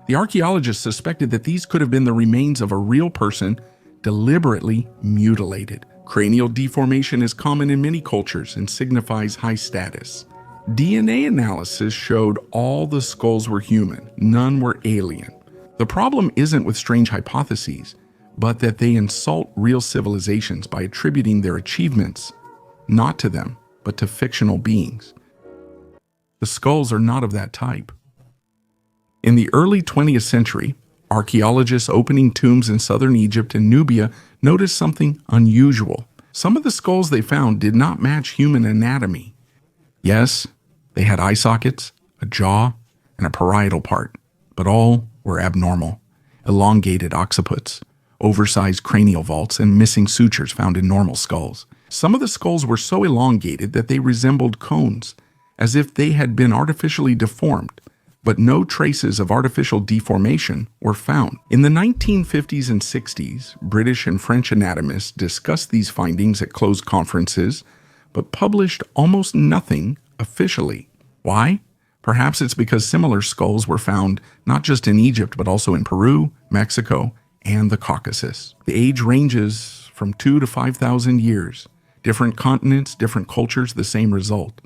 The archaeologists suspected that these could have been the remains of a real person deliberately mutilated. Cranial deformation is common in many cultures and signifies high status. DNA analysis showed all the skulls were human, none were alien. The problem isn't with strange hypotheses, but that they insult real civilizations by attributing their achievements not to them, but to fictional beings. The skulls are not of that type. In the early 20th century, archaeologists opening tombs in southern Egypt and Nubia noticed something unusual. Some of the skulls they found did not match human anatomy. Yes, they had eye sockets, a jaw, and a parietal part, but all were abnormal. Elongated occiputs, oversized cranial vaults, and missing sutures found in normal skulls. Some of the skulls were so elongated that they resembled cones, as if they had been artificially deformed, but no traces of artificial deformation were found. In the 1950s and 60s, British and French anatomists discussed these findings at closed conferences, but published almost nothing officially. Why? Perhaps it's because similar skulls were found not just in Egypt, but also in Peru, Mexico, and the Caucasus. The age ranges from 2,000 to 5,000 years. Different continents, different cultures, the same result.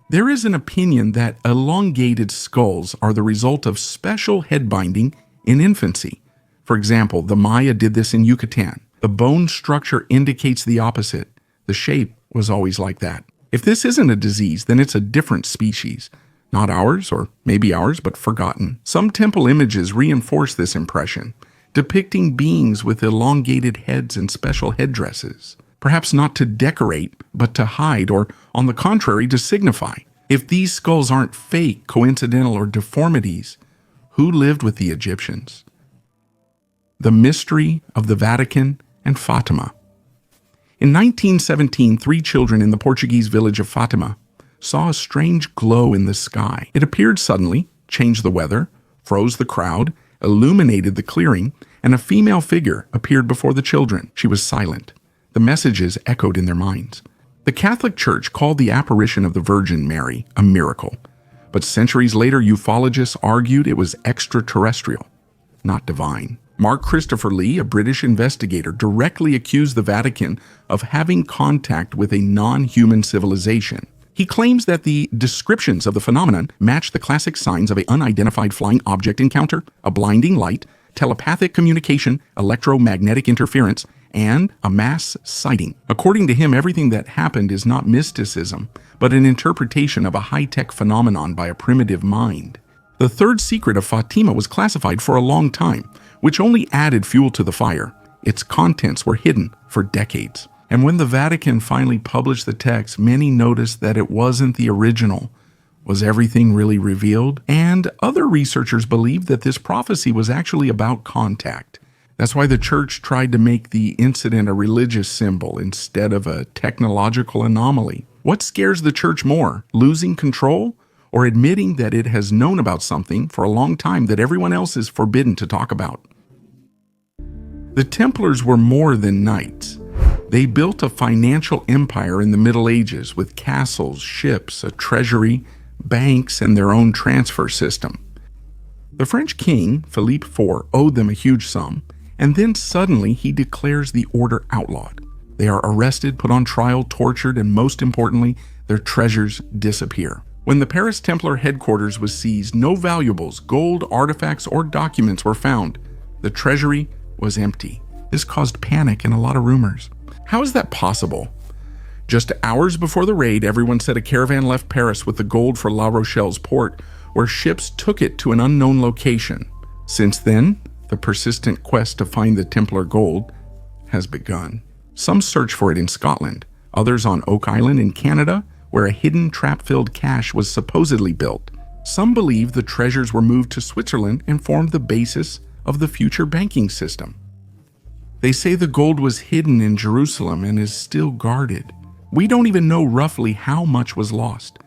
There is an opinion that elongated skulls are the result of special head binding in infancy. For example, the Maya did this in Yucatan. The bone structure indicates the opposite. The shape was always like that. If this isn't a disease, then it's a different species. Not ours, or maybe ours, but forgotten. Some temple images reinforce this impression, depicting beings with elongated heads and special headdresses. Perhaps not to decorate, but to hide, or on the contrary, to signify. If these skulls aren't fake, coincidental, or deformities, who lived with the Egyptians? The mystery of the Vatican and Fatima. In 1917, 3 children in the Portuguese village of Fatima saw a strange glow in the sky. It appeared suddenly, changed the weather, froze the crowd, illuminated the clearing, and a female figure appeared before the children. She was silent. The messages echoed in their minds. The Catholic Church called the apparition of the Virgin Mary a miracle, but centuries later ufologists argued it was extraterrestrial, not divine. Mark Christopher Lee, a British investigator, directly accused the Vatican of having contact with a non-human civilization. He claims that the descriptions of the phenomenon match the classic signs of an unidentified flying object encounter: a blinding light, telepathic communication, electromagnetic interference, and a mass sighting. According to him, everything that happened is not mysticism, but an interpretation of a high-tech phenomenon by a primitive mind. The third secret of Fatima was classified for a long time, which only added fuel to the fire. Its contents were hidden for decades. And when the Vatican finally published the text, many noticed that it wasn't the original. Was everything really revealed? And other researchers believed that this prophecy was actually about contact. That's why the church tried to make the incident a religious symbol instead of a technological anomaly. What scares the church more, losing control or admitting that it has known about something for a long time that everyone else is forbidden to talk about? The Templars were more than knights. They built a financial empire in the Middle Ages with castles, ships, a treasury, banks, and their own transfer system. The French king, Philippe IV, owed them a huge sum, and then suddenly he declares the order outlawed. They are arrested, put on trial, tortured, and most importantly, their treasures disappear. When the Paris Templar headquarters was seized, no valuables, gold, artifacts, or documents were found. The treasury was empty. This caused panic and a lot of rumors. How is that possible? Just hours before the raid, everyone said a caravan left Paris with the gold for La Rochelle's port, where ships took it to an unknown location. Since then, the persistent quest to find the Templar gold has begun. Some search for it in Scotland, others on Oak Island in Canada, where a hidden trap-filled cache was supposedly built. Some believe the treasures were moved to Switzerland and formed the basis of the future banking system. They say the gold was hidden in Jerusalem and is still guarded. We don't even know roughly how much was lost.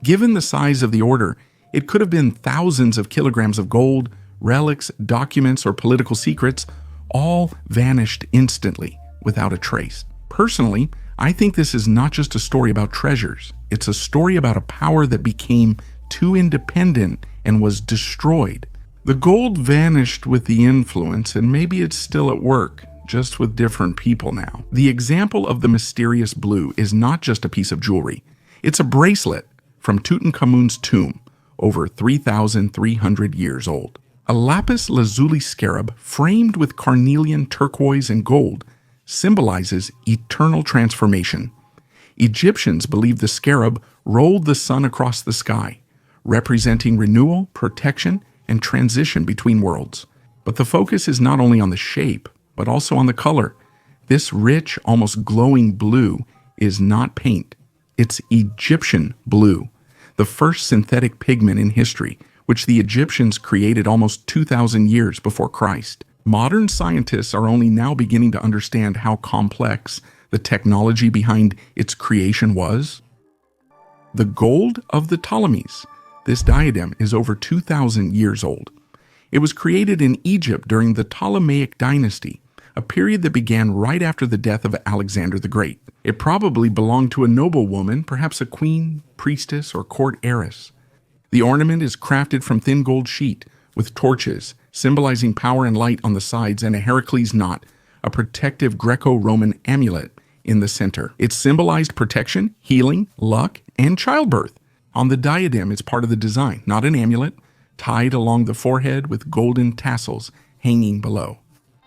Given the size of the order, it could have been thousands of kilograms of gold, relics, documents, or political secrets, all vanished instantly without a trace. Personally, I think this is not just a story about treasures. It's a story about a power that became too independent and was destroyed. The gold vanished with the influence, and maybe it's still at work, just with different people now. The example of the mysterious blue is not just a piece of jewelry. It's a bracelet from Tutankhamun's tomb, over 3,300 years old. A lapis lazuli scarab framed with carnelian, turquoise, and gold symbolizes eternal transformation. Egyptians believed the scarab rolled the sun across the sky, representing renewal, protection, and transition between worlds. But the focus is not only on the shape, but also on the color. This rich, almost glowing blue is not paint. It's Egyptian blue, the first synthetic pigment in history, which the Egyptians created almost 2,000 years before Christ. Modern scientists are only now beginning to understand how complex the technology behind its creation was. The gold of the Ptolemies. This diadem is over 2,000 years old. It was created in Egypt during the Ptolemaic dynasty, a period that began right after the death of Alexander the Great. It probably belonged to a noblewoman, perhaps a queen, priestess, or court heiress. The ornament is crafted from thin gold sheet, with torches, symbolizing power and light on the sides, and a Heracles knot, a protective Greco-Roman amulet, in the center. It symbolized protection, healing, luck, and childbirth. On the diadem, it's part of the design, not an amulet, tied along the forehead with golden tassels hanging below.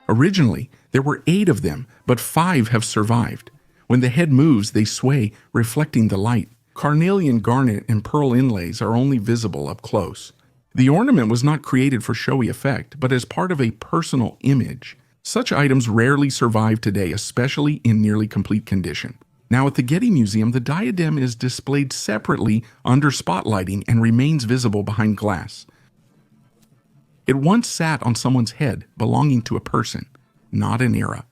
Originally, there were 8 of them, but 5 have survived. When the head moves, they sway, reflecting the light. Carnelian garnet and pearl inlays are only visible up close. The ornament was not created for showy effect, but as part of a personal image. Such items rarely survive today, especially in nearly complete condition. Now at the Getty Museum, the diadem is displayed separately under spotlighting and remains visible behind glass. It once sat on someone's head, belonging to a person, not an era.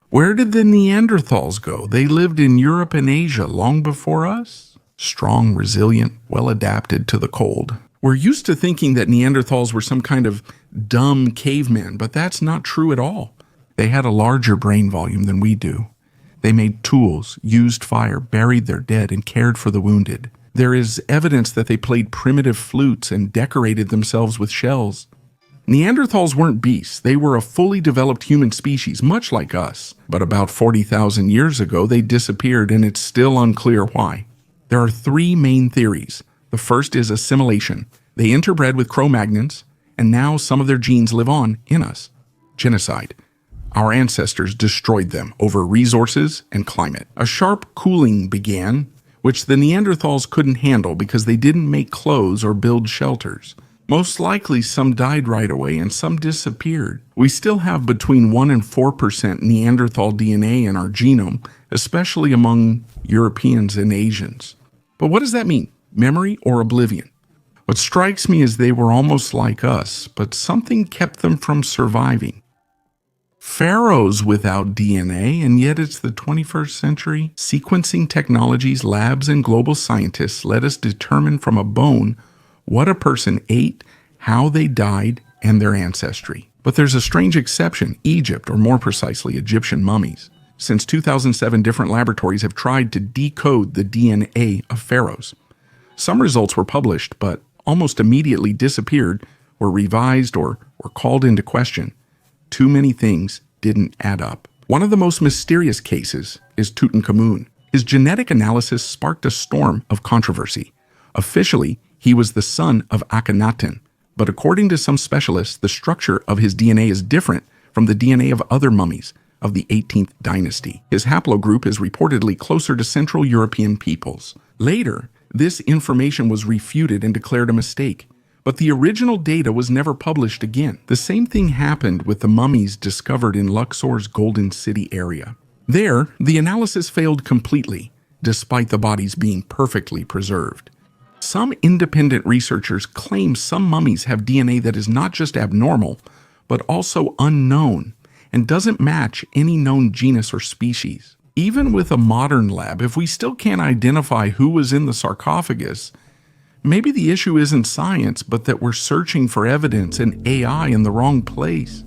Where did the Neanderthals go? They lived in Europe and Asia long before us. Strong, resilient, well adapted to the cold. We're used to thinking that Neanderthals were some kind of dumb cavemen, but that's not true at all. They had a larger brain volume than we do. They made tools, used fire, buried their dead, and cared for the wounded. There is evidence that they played primitive flutes and decorated themselves with shells. Neanderthals weren't beasts. They were a fully developed human species, much like us. But about 40,000 years ago, they disappeared, and it's still unclear why. There are 3 main theories. The first is assimilation. They interbred with Cro-Magnons, and now some of their genes live on in us. Genocide. Our ancestors destroyed them over resources and climate. A sharp cooling began, which the Neanderthals couldn't handle because they didn't make clothes or build shelters. Most likely, some died right away and some disappeared. We still have between 1 and 4% Neanderthal DNA in our genome, especially among Europeans and Asians. But what does that mean? Memory or oblivion? What strikes me is they were almost like us, but something kept them from surviving. Pharaohs without DNA, and yet it's the 21st century. Sequencing technologies, labs, and global scientists let us determine from a bone what a person ate, how they died, and their ancestry. But there's a strange exception: Egypt, or more precisely, Egyptian mummies. Since 2007, different laboratories have tried to decode the DNA of pharaohs. Some results were published, but almost immediately disappeared, were revised, or were called into question. Too many things didn't add up. One of the most mysterious cases is Tutankhamun. His genetic analysis sparked a storm of controversy. Officially, he was the son of Akhenaten, but according to some specialists, the structure of his DNA is different from the DNA of other mummies of the 18th dynasty. His haplogroup is reportedly closer to Central European peoples. Later, this information was refuted and declared a mistake, but the original data was never published again. The same thing happened with the mummies discovered in Luxor's Golden City area. There, the analysis failed completely, despite the bodies being perfectly preserved. Some independent researchers claim some mummies have DNA that is not just abnormal, but also unknown, and doesn't match any known genus or species. Even with a modern lab, if we still can't identify who was in the sarcophagus, maybe the issue isn't science, but that we're searching for evidence and AI in the wrong place.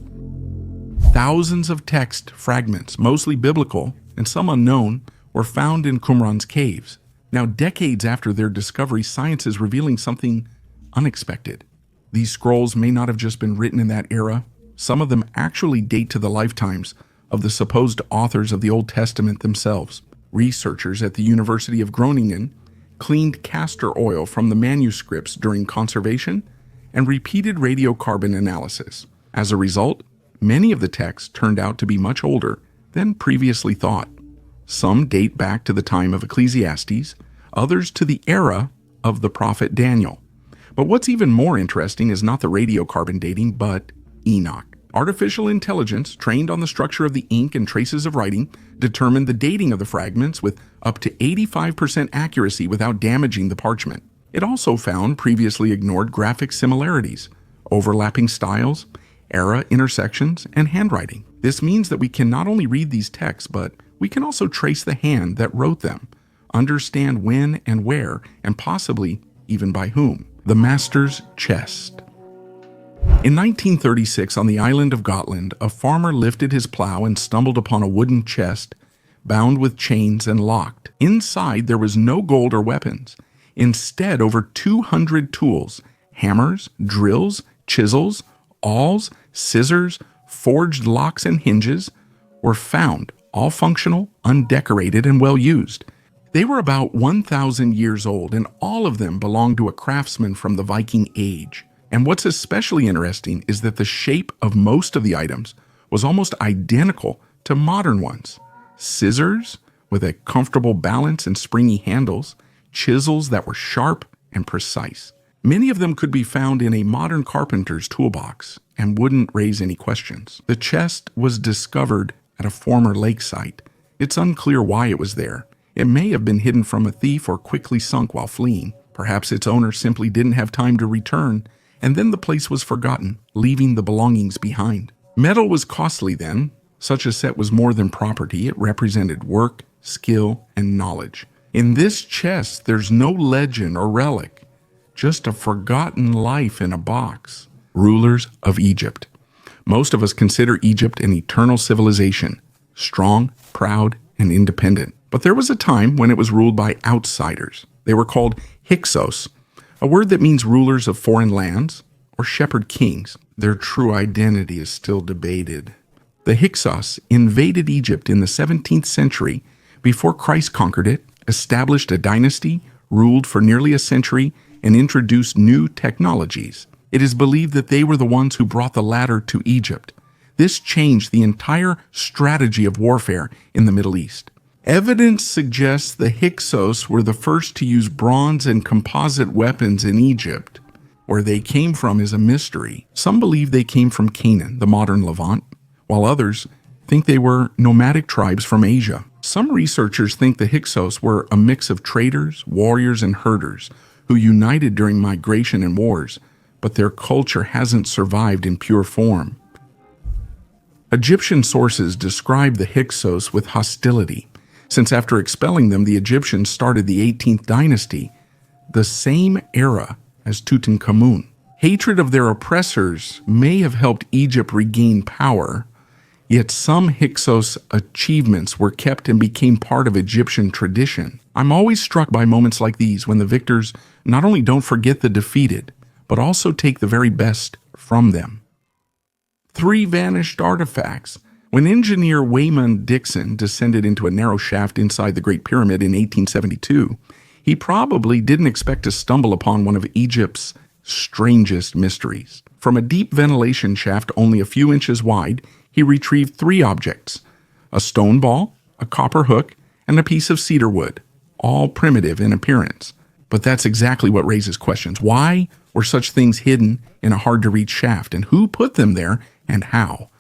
Thousands of text fragments, mostly biblical and some unknown, were found in Qumran's caves. Now, decades after their discovery, science is revealing something unexpected. These scrolls may not have just been written in that era. Some of them actually date to the lifetimes of the supposed authors of the Old Testament themselves. Researchers at the University of Groningen cleaned castor oil from the manuscripts during conservation and repeated radiocarbon analysis. As a result, many of the texts turned out to be much older than previously thought. Some date back to the time of Ecclesiastes, others to the era of the prophet Daniel. But what's even more interesting is not the radiocarbon dating, but Enoch. Artificial intelligence, trained on the structure of the ink and traces of writing, determined the dating of the fragments with up to 85% accuracy without damaging the parchment. It also found previously ignored graphic similarities, overlapping styles, era intersections, and handwriting. This means that we can not only read these texts, but we can also trace the hand that wrote them, understand when and where, and possibly even by whom. The master's chest. In 1936, on the island of Gotland, a farmer lifted his plow and stumbled upon a wooden chest bound with chains and locked. Inside, there was no gold or weapons. Instead, over 200 tools, hammers, drills, chisels, awls, scissors, forged locks and hinges, were found, all functional, undecorated, and well used. They were about 1,000 years old, and all of them belonged to a craftsman from the Viking Age. And what's especially interesting is that the shape of most of the items was almost identical to modern ones. Scissors with a comfortable balance and springy handles, chisels that were sharp and precise. Many of them could be found in a modern carpenter's toolbox and wouldn't raise any questions. The chest was discovered at a former lake site. It's unclear why it was there. It may have been hidden from a thief or quickly sunk while fleeing. Perhaps its owner simply didn't have time to return, and then the place was forgotten, leaving the belongings behind. Metal was costly then. Such a set was more than property. It represented work, skill, and knowledge. In this chest, there's no legend or relic, just a forgotten life in a box. Rulers of Egypt. Most of us consider Egypt an eternal civilization, strong, proud, and independent. But there was a time when it was ruled by outsiders. They were called Hyksos, a word that means rulers of foreign lands, or shepherd kings. Their true identity is still debated. The Hyksos invaded Egypt in the 17th century before Christ conquered it, established a dynasty, ruled for nearly a century, and introduced new technologies. It is believed that they were the ones who brought the ladder to Egypt. This changed the entire strategy of warfare in the Middle East. Evidence suggests the Hyksos were the first to use bronze and composite weapons in Egypt. Where they came from is a mystery. Some believe they came from Canaan, the modern Levant, while others think they were nomadic tribes from Asia. Some researchers think the Hyksos were a mix of traders, warriors, and herders who united during migration and wars, but their culture hasn't survived in pure form. Egyptian sources describe the Hyksos with hostility, since after expelling them, the Egyptians started the 18th dynasty, the same era as Tutankhamun. Hatred of their oppressors may have helped Egypt regain power, yet some Hyksos achievements were kept and became part of Egyptian tradition. I'm always struck by moments like these when the victors not only don't forget the defeated, but also take the very best from them. 3 vanished artifacts. When engineer Wayman Dixon descended into a narrow shaft inside the Great Pyramid in 1872, he probably didn't expect to stumble upon one of Egypt's strangest mysteries. From a deep ventilation shaft only a few inches wide, he retrieved 3 objects: a stone ball, a copper hook, and a piece of cedar wood, all primitive in appearance. But that's exactly what raises questions. Why were such things hidden in a hard-to-reach shaft, and who put them there and how?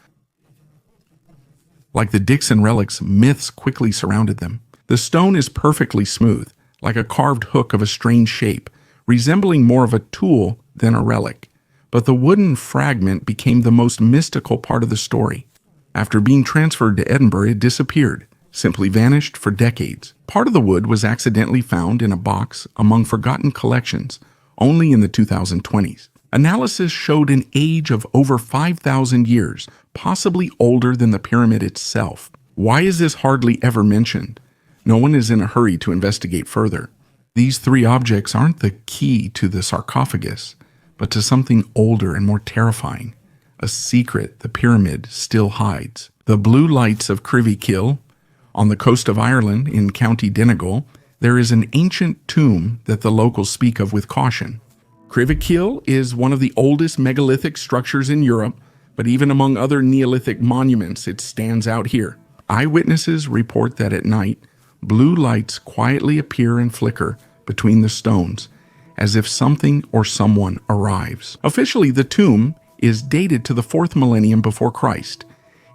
Like the Dixon relics, myths quickly surrounded them. The stone is perfectly smooth, like a carved hook of a strange shape, resembling more of a tool than a relic. But the wooden fragment became the most mystical part of the story. After being transferred to Edinburgh, it disappeared, simply vanished for decades. Part of the wood was accidentally found in a box among forgotten collections, only in the 2020s. Analysis showed an age of over 5,000 years, possibly older than the pyramid itself. Why is this hardly ever mentioned? No one is in a hurry to investigate further. These 3 objects aren't the key to the sarcophagus, but to something older and more terrifying, a secret the pyramid still hides. The blue lights of Crivikill, on the coast of Ireland in County Donegal, there is an ancient tomb that the locals speak of with caution. Crivikill is one of the oldest megalithic structures in Europe, but even among other Neolithic monuments, it stands out here. Eyewitnesses report that at night, blue lights quietly appear and flicker between the stones, as if something or someone arrives. Officially, the tomb is dated to the 4th millennium before Christ.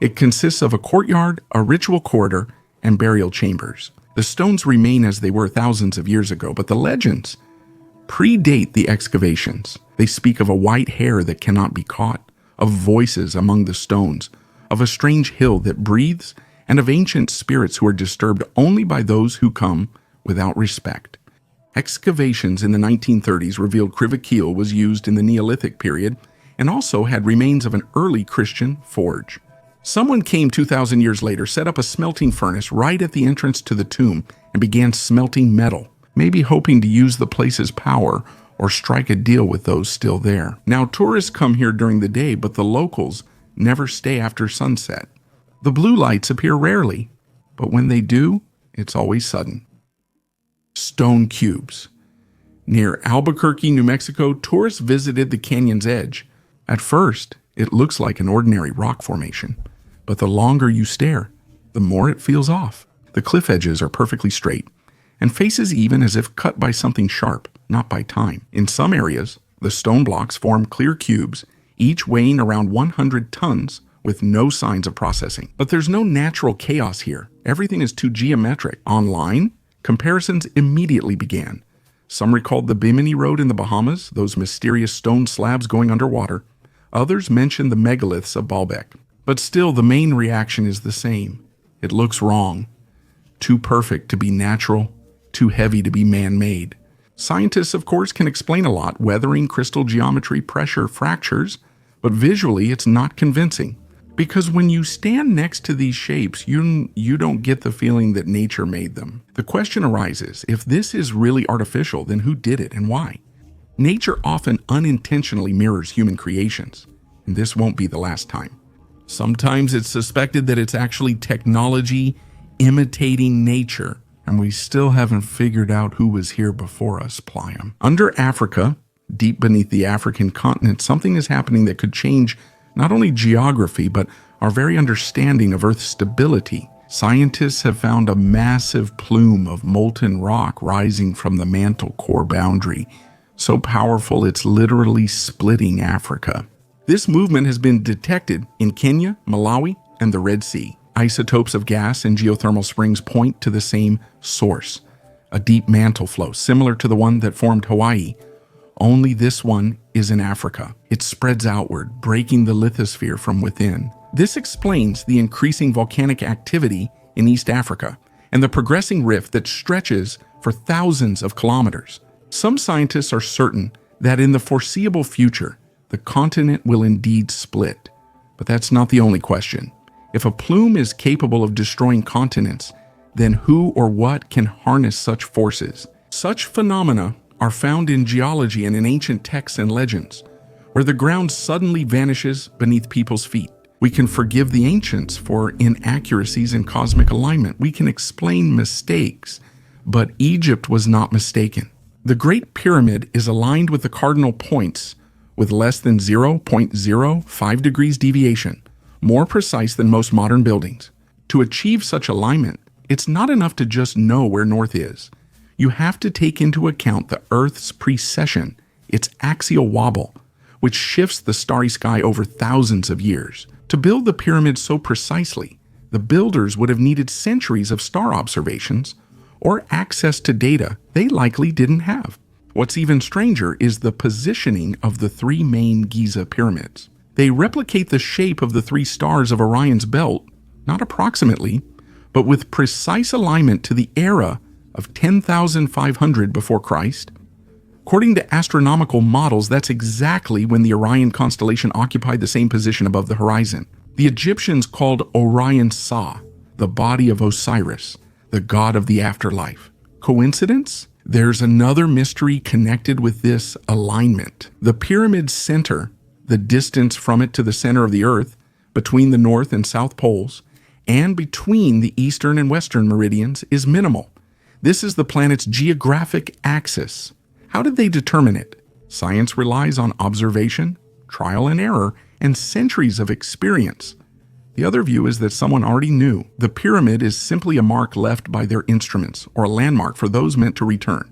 It consists of a courtyard, a ritual corridor, and burial chambers. The stones remain as they were thousands of years ago, but the legends predate the excavations. They speak of a white hair that cannot be caught, of voices among the stones, of a strange hill that breathes, and of ancient spirits who are disturbed only by those who come without respect. Excavations in the 1930s revealed Crivikill was used in the Neolithic period and also had remains of an early Christian forge. Someone came 2,000 years later, set up a smelting furnace right at the entrance to the tomb, and began smelting metal, maybe hoping to use the place's power or strike a deal with those still there. Now, tourists come here during the day, but the locals never stay after sunset. The blue lights appear rarely, but when they do, it's always sudden. Stone cubes. Near Albuquerque, New Mexico, tourists visited the canyon's edge. At first, it looks like an ordinary rock formation, but the longer you stare, the more it feels off. The cliff edges are perfectly straight, and faces even as if cut by something sharp, not by time. In some areas, the stone blocks form clear cubes, each weighing around 100 tons, with no signs of processing. But there's no natural chaos here. Everything is too geometric. Online, comparisons immediately began. Some recalled the Bimini Road in the Bahamas, those mysterious stone slabs going underwater. Others mentioned the megaliths of Baalbek. But still, the main reaction is the same. It looks wrong. Too perfect to be natural, too heavy to be man-made. Scientists, of course, can explain a lot, weathering, crystal geometry, pressure, fractures, but visually it's not convincing. Because when you stand next to these shapes, you don't get the feeling that nature made them. The question arises, if this is really artificial, then who did it and why? Nature often unintentionally mirrors human creations, and this won't be the last time. Sometimes it's suspected that it's actually technology imitating nature, and we still haven't figured out who was here before us, Pliam. Under Africa, deep beneath the African continent, something is happening that could change not only geography, but our very understanding of Earth's stability. Scientists have found a massive plume of molten rock rising from the mantle core boundary, so powerful it's literally splitting Africa. This movement has been detected in Kenya, Malawi, and the Red Sea. Isotopes of gas and geothermal springs point to the same source, a deep mantle flow similar to the one that formed Hawaii, only this one is in Africa. It spreads outward, breaking the lithosphere from within. This explains the increasing volcanic activity in East Africa and the progressing rift that stretches for thousands of kilometers. Some scientists are certain that in the foreseeable future, the continent will indeed split. But that's not the only question. If a plume is capable of destroying continents, then who or what can harness such forces? Such phenomena are found in geology and in ancient texts and legends, where the ground suddenly vanishes beneath people's feet. We can forgive the ancients for inaccuracies in cosmic alignment. We can explain mistakes, but Egypt was not mistaken. The Great Pyramid is aligned with the cardinal points with less than 0.05 degrees deviation, more precise than most modern buildings. To achieve such alignment, it's not enough to just know where north is. You have to take into account the Earth's precession, its axial wobble, which shifts the starry sky over thousands of years. To build the pyramid so precisely, the builders would have needed centuries of star observations or access to data they likely didn't have. What's even stranger is the positioning of the three main Giza pyramids. They replicate the shape of the three stars of Orion's belt, not approximately, but with precise alignment to the era of 10,500 before Christ. According to astronomical models, that's exactly when the Orion constellation occupied the same position above the horizon. The Egyptians called Orion Sa, the body of Osiris, the god of the afterlife. Coincidence? There's another mystery connected with this alignment. The pyramid's center, the distance from it to the center of the Earth, between the North and South poles, and between the eastern and western meridians, is minimal. This is the planet's geographic axis. How did they determine it? Science relies on observation, trial and error, and centuries of experience. The other view is that someone already knew. The pyramid is simply a mark left by their instruments, or a landmark for those meant to return.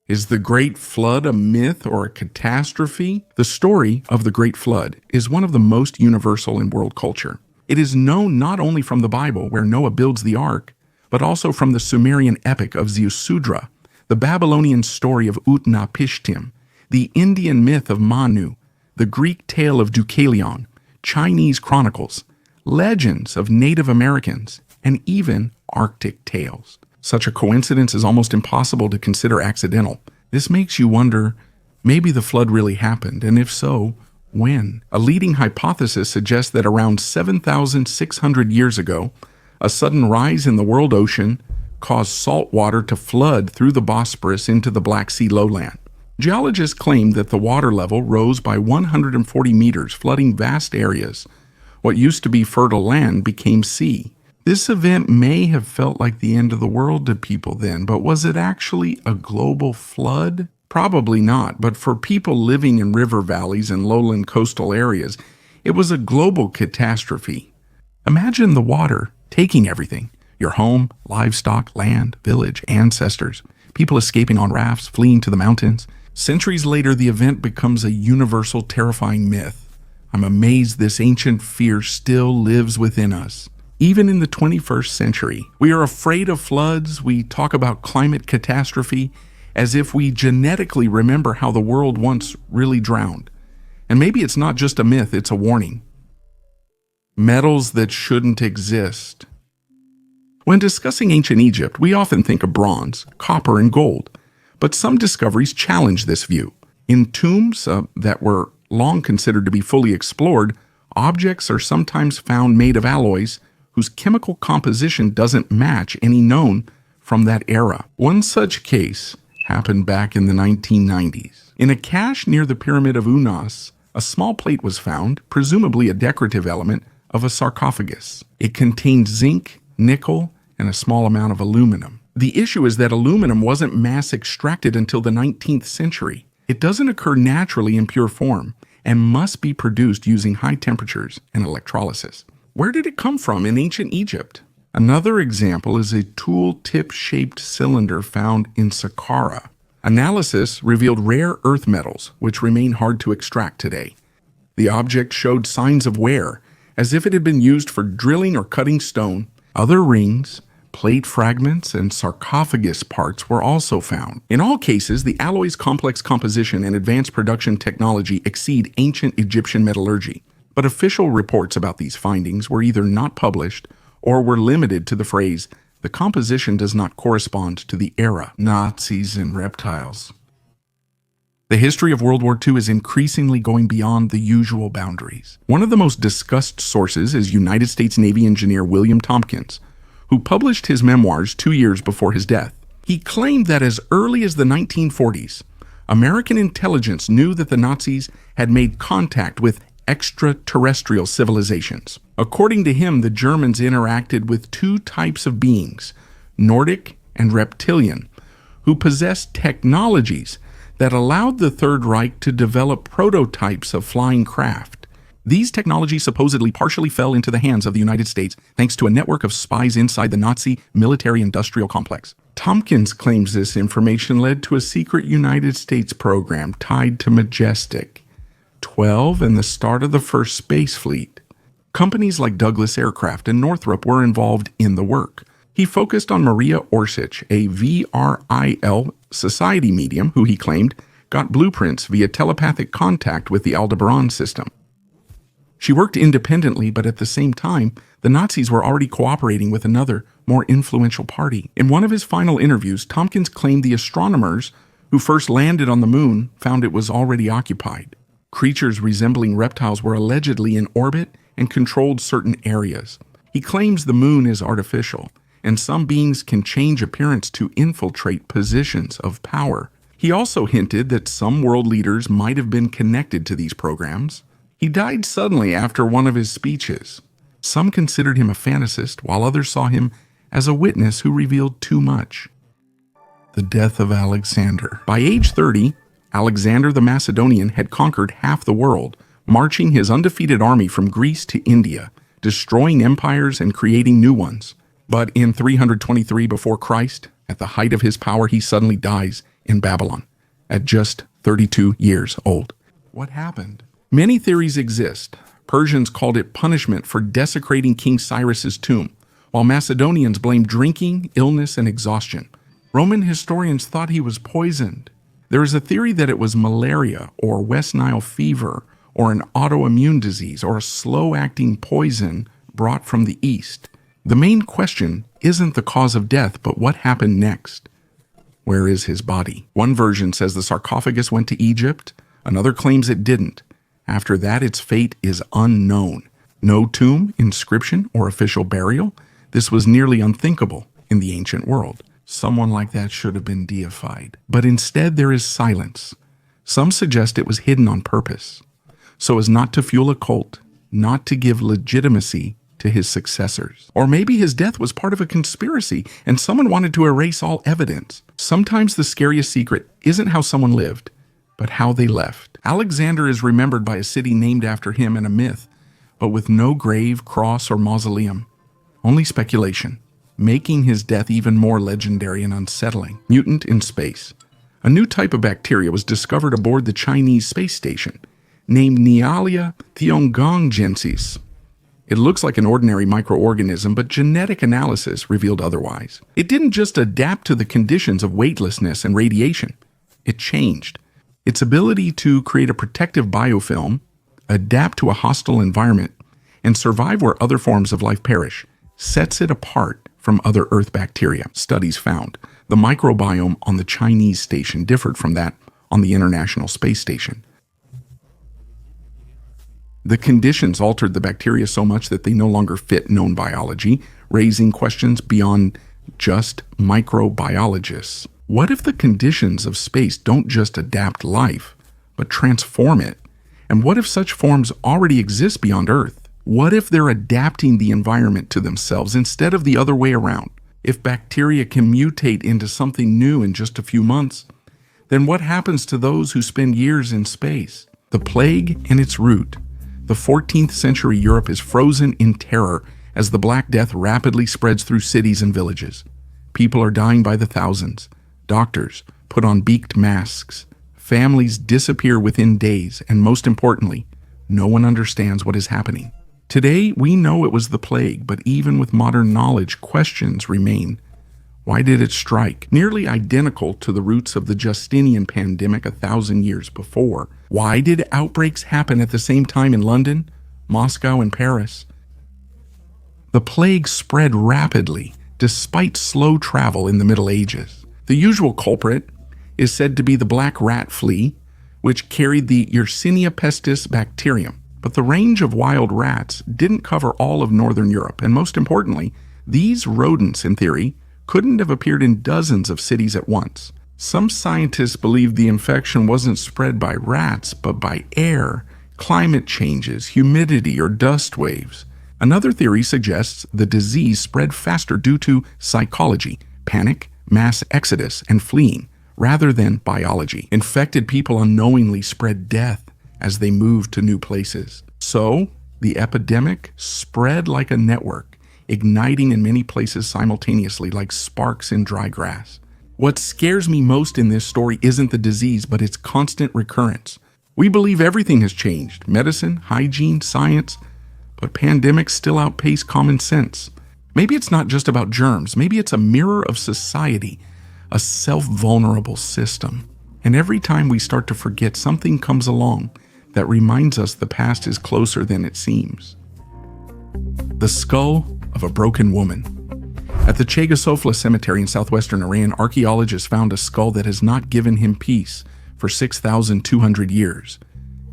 Is the Great Flood a myth or a catastrophe? The story of the Great Flood is one of the most universal in world culture. It is known not only from the Bible, where Noah builds the ark, but also from the Sumerian epic of Ziusudra, the Babylonian story of Utnapishtim, the Indian myth of Manu, the Greek tale of Deucalion, Chinese chronicles, legends of Native Americans, and even Arctic tales. Such a coincidence is almost impossible to consider accidental. This makes you wonder, maybe the flood really happened, and if so, when? A leading hypothesis suggests that around 7,600 years ago, a sudden rise in the world ocean caused salt water to flood through the Bosporus into the Black Sea lowland. Geologists claim that the water level rose by 140 meters, flooding vast areas. What used to be fertile land became sea. This event may have felt like the end of the world to people then, but was it actually a global flood? Probably not, but for people living in river valleys and lowland coastal areas, it was a global catastrophe. Imagine the water taking everything. Your home, livestock, land, village, ancestors, people escaping on rafts, fleeing to the mountains. Centuries later, the event becomes a universal, terrifying myth. I'm amazed this ancient fear still lives within us. Even in the 21st century, we are afraid of floods. We talk about climate catastrophe as if we genetically remember how the world once really drowned. And maybe it's not just a myth, it's a warning. Metals that shouldn't exist. When discussing ancient Egypt, we often think of bronze, copper, and gold, but some discoveries challenge this view. In tombs that were long considered to be fully explored, objects are sometimes found made of alloys whose chemical composition doesn't match any known from that era. One such case happened back in the 1990s. In a cache near the Pyramid of Unas, a small plate was found, presumably a decorative element of a sarcophagus. It contained zinc, nickel, and a small amount of aluminum. The issue is that aluminum wasn't mass extracted until the 19th century. It doesn't occur naturally in pure form, and must be produced using high temperatures and electrolysis. Where did it come from in ancient Egypt? Another example is a tool-tip-shaped cylinder found in Saqqara. Analysis revealed rare earth metals, which remain hard to extract today. The object showed signs of wear, as if it had been used for drilling or cutting stone. Other rings, plate fragments, and sarcophagus parts were also found. In all cases, the alloy's complex composition and advanced production technology exceed ancient Egyptian metallurgy. But official reports about these findings were either not published or were limited to the phrase, "The composition does not correspond to the era." Nazis and reptiles. The history of World War II is increasingly going beyond the usual boundaries. One of the most discussed sources is United States Navy engineer William Tompkins, who published his memoirs 2 years before his death. He claimed that as early as the 1940s, American intelligence knew that the Nazis had made contact with extraterrestrial civilizations. According to him, the Germans interacted with two types of beings, Nordic and reptilian, who possessed technologies that allowed the Third Reich to develop prototypes of flying craft. These technologies supposedly partially fell into the hands of the United States thanks to a network of spies inside the Nazi military-industrial complex. Tompkins claims this information led to a secret United States program tied to Majestic 12 and the start of the first space fleet. Companies like Douglas Aircraft and Northrop were involved in the work. He focused on Maria Orsich, a VRIL society medium who he claimed got blueprints via telepathic contact with the Aldebaran system. She worked independently, but at the same time, the Nazis were already cooperating with another, more influential party. In one of his final interviews, Tompkins claimed the astronomers who first landed on the moon found it was already occupied. Creatures resembling reptiles were allegedly in orbit and controlled certain areas. He claims the moon is artificial, and some beings can change appearance to infiltrate positions of power. He also hinted that some world leaders might have been connected to these programs. He died suddenly after one of his speeches. Some considered him a fantasist, while others saw him as a witness who revealed too much. The death of Alexander. By age 30, Alexander the Macedonian had conquered half the world, marching his undefeated army from Greece to India, destroying empires and creating new ones. But in 323 before Christ, at the height of his power, he suddenly dies in Babylon at just 32 years old. What happened? Many theories exist. Persians called it punishment for desecrating King Cyrus's tomb, while Macedonians blamed drinking, illness, and exhaustion. Roman historians thought he was poisoned. There is a theory that it was malaria or West Nile fever or an autoimmune disease or a slow-acting poison brought from the east. The main question isn't the cause of death, but what happened next. Where is his body? One version says the sarcophagus went to Egypt. Another claims it didn't. After that, its fate is unknown. No tomb, inscription, or official burial. This was nearly unthinkable in the ancient world. Someone like that should have been deified. But instead, there is silence. Some suggest it was hidden on purpose, so as not to fuel a cult, not to give legitimacy to his successors. Or maybe his death was part of a conspiracy and someone wanted to erase all evidence. Sometimes the scariest secret isn't how someone lived, but how they left. Alexander is remembered by a city named after him and a myth, but with no grave, cross, or mausoleum. Only speculation, making his death even more legendary and unsettling. Mutant in space. A new type of bacteria was discovered aboard the Chinese space station, named Nealia thiongonggensis. It looks like an ordinary microorganism, but genetic analysis revealed otherwise. It didn't just adapt to the conditions of weightlessness and radiation. It changed. Its ability to create a protective biofilm, adapt to a hostile environment, and survive where other forms of life perish sets it apart from other Earth bacteria. Studies found the microbiome on the Chinese station differed from that on the International Space Station. The conditions altered the bacteria so much that they no longer fit known biology, raising questions beyond just microbiologists. What if the conditions of space don't just adapt life, but transform it? And what if such forms already exist beyond Earth? What if they're adapting the environment to themselves instead of the other way around? If bacteria can mutate into something new in just a few months, then what happens to those who spend years in space? The plague and its root. The 14th century Europe is frozen in terror as the Black Death rapidly spreads through cities and villages. People are dying by the thousands. Doctors put on beaked masks. Families disappear within days, and most importantly, no one understands what is happening. Today, we know it was the plague, but even with modern knowledge, questions remain. Why did it strike? Nearly identical to the roots of the Justinian pandemic 1,000 years before. Why did outbreaks happen at the same time in London, Moscow, and Paris? The plague spread rapidly, despite slow travel in the Middle Ages. The usual culprit is said to be the black rat flea, which carried the Yersinia pestis bacterium. But the range of wild rats didn't cover all of northern Europe, and most importantly, these rodents, in theory, couldn't have appeared in dozens of cities at once. Some scientists believe the infection wasn't spread by rats, but by air, climate changes, humidity, or dust waves. Another theory suggests the disease spread faster due to psychology, panic, mass exodus, and fleeing, rather than biology. Infected people unknowingly spread death as they moved to new places. So, the epidemic spread like a network, igniting in many places simultaneously like sparks in dry grass. What scares me most in this story isn't the disease, but its constant recurrence. We believe everything has changed, medicine, hygiene, science, but pandemics still outpace common sense. Maybe it's not just about germs, maybe it's a mirror of society, a self-vulnerable system. And every time we start to forget, something comes along that reminds us the past is closer than it seems. The skull of a broken woman. At the Chegasofla cemetery in southwestern Iran, archaeologists found a skull that has not given him peace for 6,200 years.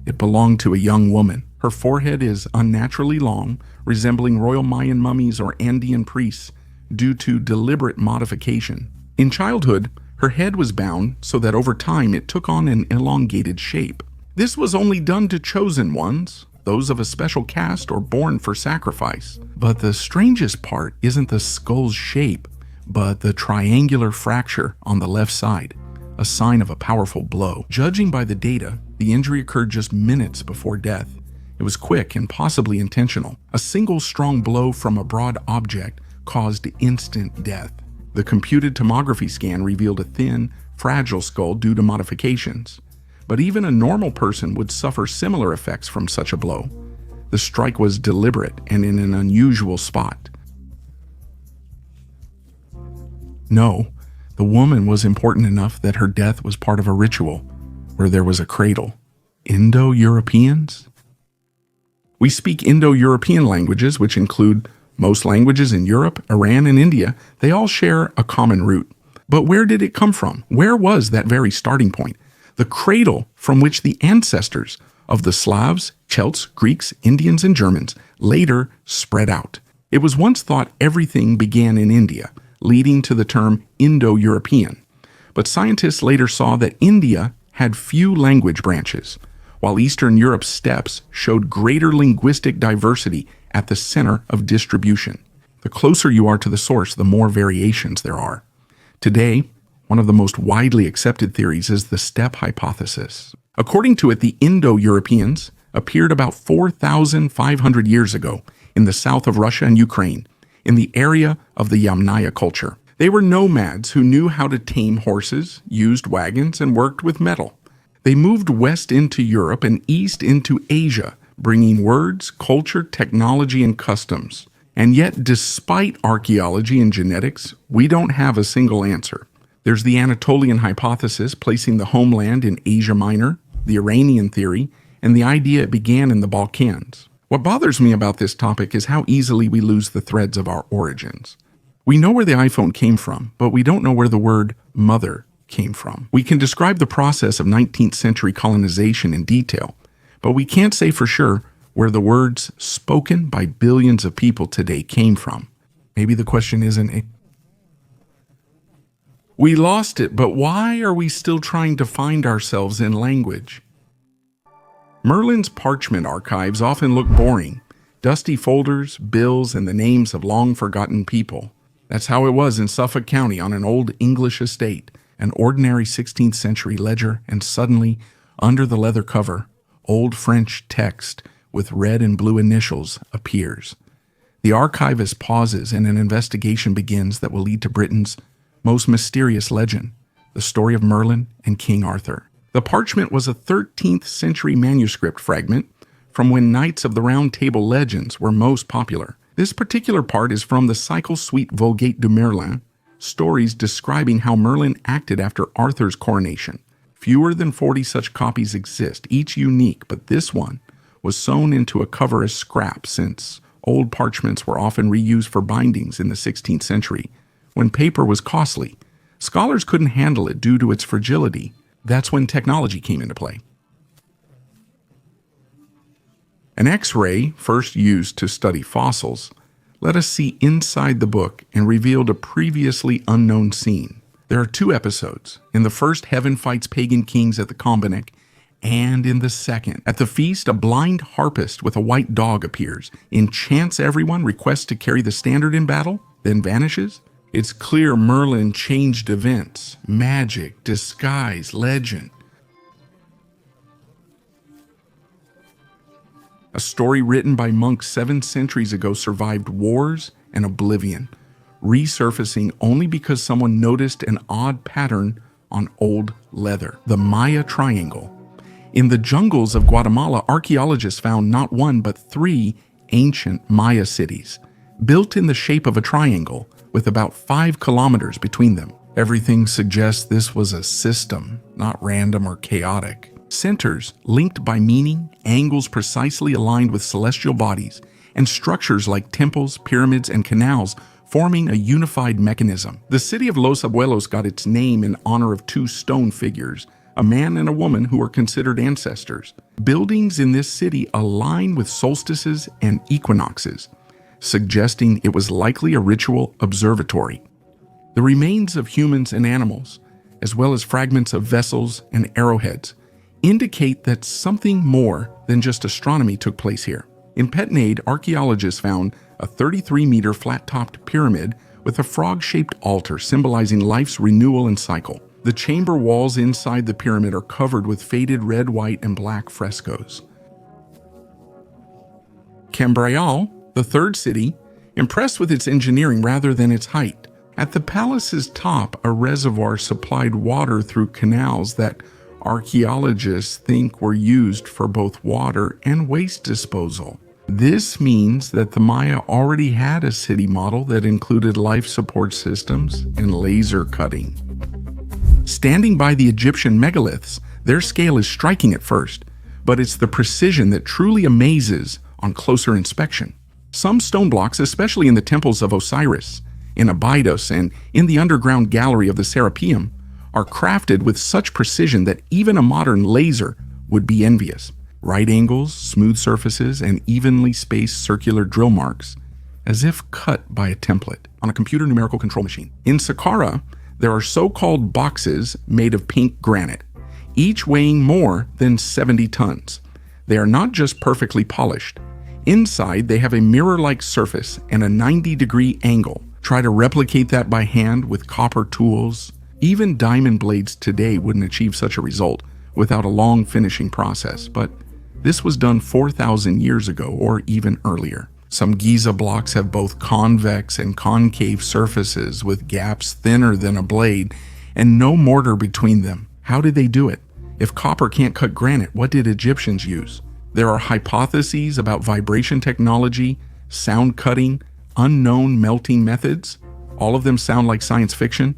It belonged to a young woman. Her forehead is unnaturally long, resembling royal Mayan mummies or Andean priests, due to deliberate modification. In childhood, her head was bound so that over time it took on an elongated shape. This was only done to chosen ones, those of a special caste or born for sacrifice. But the strangest part isn't the skull's shape, but the triangular fracture on the left side, a sign of a powerful blow. Judging by the data, the injury occurred just minutes before death. It was quick and possibly intentional. A single strong blow from a broad object caused instant death. The computed tomography scan revealed a thin, fragile skull due to modifications. But even a normal person would suffer similar effects from such a blow. The strike was deliberate and in an unusual spot. No, the woman was important enough that her death was part of a ritual where there was a cradle. Indo-Europeans? We speak Indo-European languages, which include most languages in Europe, Iran, and India. They all share a common root. But where did it come from? Where was that very starting point? The cradle from which the ancestors of the Slavs, Celts, Greeks, Indians, and Germans later spread out. It was once thought everything began in India, leading to the term Indo-European. But scientists later saw that India had few language branches, while Eastern Europe's steppes showed greater linguistic diversity at the center of distribution. The closer you are to the source, the more variations there are. Today, one of the most widely accepted theories is the steppe hypothesis. According to it, the Indo-Europeans appeared about 4,500 years ago in the south of Russia and Ukraine, in the area of the Yamnaya culture. They were nomads who knew how to tame horses, used wagons, and worked with metal. They moved west into Europe and east into Asia, bringing words, culture, technology, and customs. And yet, despite archaeology and genetics, we don't have a single answer. There's the Anatolian hypothesis, placing the homeland in Asia Minor, the Iranian theory, and the idea it began in the Balkans. What bothers me about this topic is how easily we lose the threads of our origins. We know where the iPhone came from, but we don't know where the word mother came from. We can describe the process of 19th century colonization in detail, but we can't say for sure where the words spoken by billions of people today came from. Maybe the question isn't, we lost it, but why are we still trying to find ourselves in language? Merlin's parchment archives often look boring. Dusty folders, bills, and the names of long-forgotten people. That's how it was in Suffolk County on an old English estate, an ordinary 16th century ledger, and suddenly, under the leather cover, Old French text with red and blue initials appears. The archivist pauses and an investigation begins that will lead to Britain's most mysterious legend, the story of Merlin and King Arthur. The parchment was a 13th century manuscript fragment from when Knights of the Round Table legends were most popular. This particular part is from the Cycle Suite Vulgate du Merlin, stories describing how Merlin acted after Arthur's coronation. Fewer than 40 such copies exist, each unique, but this one was sewn into a cover as scrap since old parchments were often reused for bindings in the 16th century, when paper was costly. Scholars couldn't handle it due to its fragility. That's when technology came into play. An X-ray, first used to study fossils, let us see inside the book and revealed a previously unknown scene. There are 2 episodes. In the first, heaven fights pagan kings at the Combinec, and in the second, at the feast, a blind harpist with a white dog appears, enchants everyone, requests to carry the standard in battle, then vanishes. It's clear Merlin changed events, magic, disguise, legend. A story written by monks 7 centuries ago survived wars and oblivion, resurfacing only because someone noticed an odd pattern on old leather, the Maya Triangle. In the jungles of Guatemala, archaeologists found not 1 but 3 ancient Maya cities, built in the shape of a triangle with about 5 kilometers between them. Everything suggests this was a system, not random or chaotic. Centers linked by meaning, angles precisely aligned with celestial bodies, and structures like temples, pyramids, and canals forming a unified mechanism. The city of Los Abuelos got its name in honor of 2 stone figures, a man and a woman who are considered ancestors. Buildings in this city align with solstices and equinoxes, suggesting it was likely a ritual observatory. The remains of humans and animals, as well as fragments of vessels and arrowheads, indicate that something more than just astronomy took place here. In Petnade, archaeologists found a 33-meter flat-topped pyramid with a frog-shaped altar symbolizing life's renewal and cycle. The chamber walls inside the pyramid are covered with faded red, white, and black frescoes. Cambrayal, the 3rd city, impressed with its engineering rather than its height. At the palace's top, a reservoir supplied water through canals that archaeologists think were used for both water and waste disposal. This means that the Maya already had a city model that included life support systems and laser cutting. Standing by the Egyptian megaliths, their scale is striking at first, but it's the precision that truly amazes on closer inspection. Some stone blocks, especially in the temples of Osiris, in Abydos, and in the underground gallery of the Serapeum, are crafted with such precision that even a modern laser would be envious. Right angles, smooth surfaces, and evenly spaced circular drill marks, as if cut by a template on a computer numerical control machine. In Saqqara, there are so-called boxes made of pink granite, each weighing more than 70 tons. They are not just perfectly polished. Inside, they have a mirror-like surface and a 90-degree angle. Try to replicate that by hand with copper tools. Even diamond blades today wouldn't achieve such a result without a long finishing process, but this was done 4,000 years ago or even earlier. Some Giza blocks have both convex and concave surfaces with gaps thinner than a blade and no mortar between them. How did they do it? If copper can't cut granite, what did Egyptians use? There are hypotheses about vibration technology, sound cutting, unknown melting methods. All of them sound like science fiction,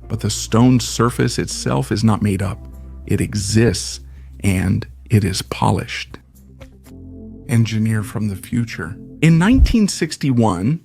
but the stone surface itself is not made up. It exists, and it is polished. Engineer from the future. In 1961,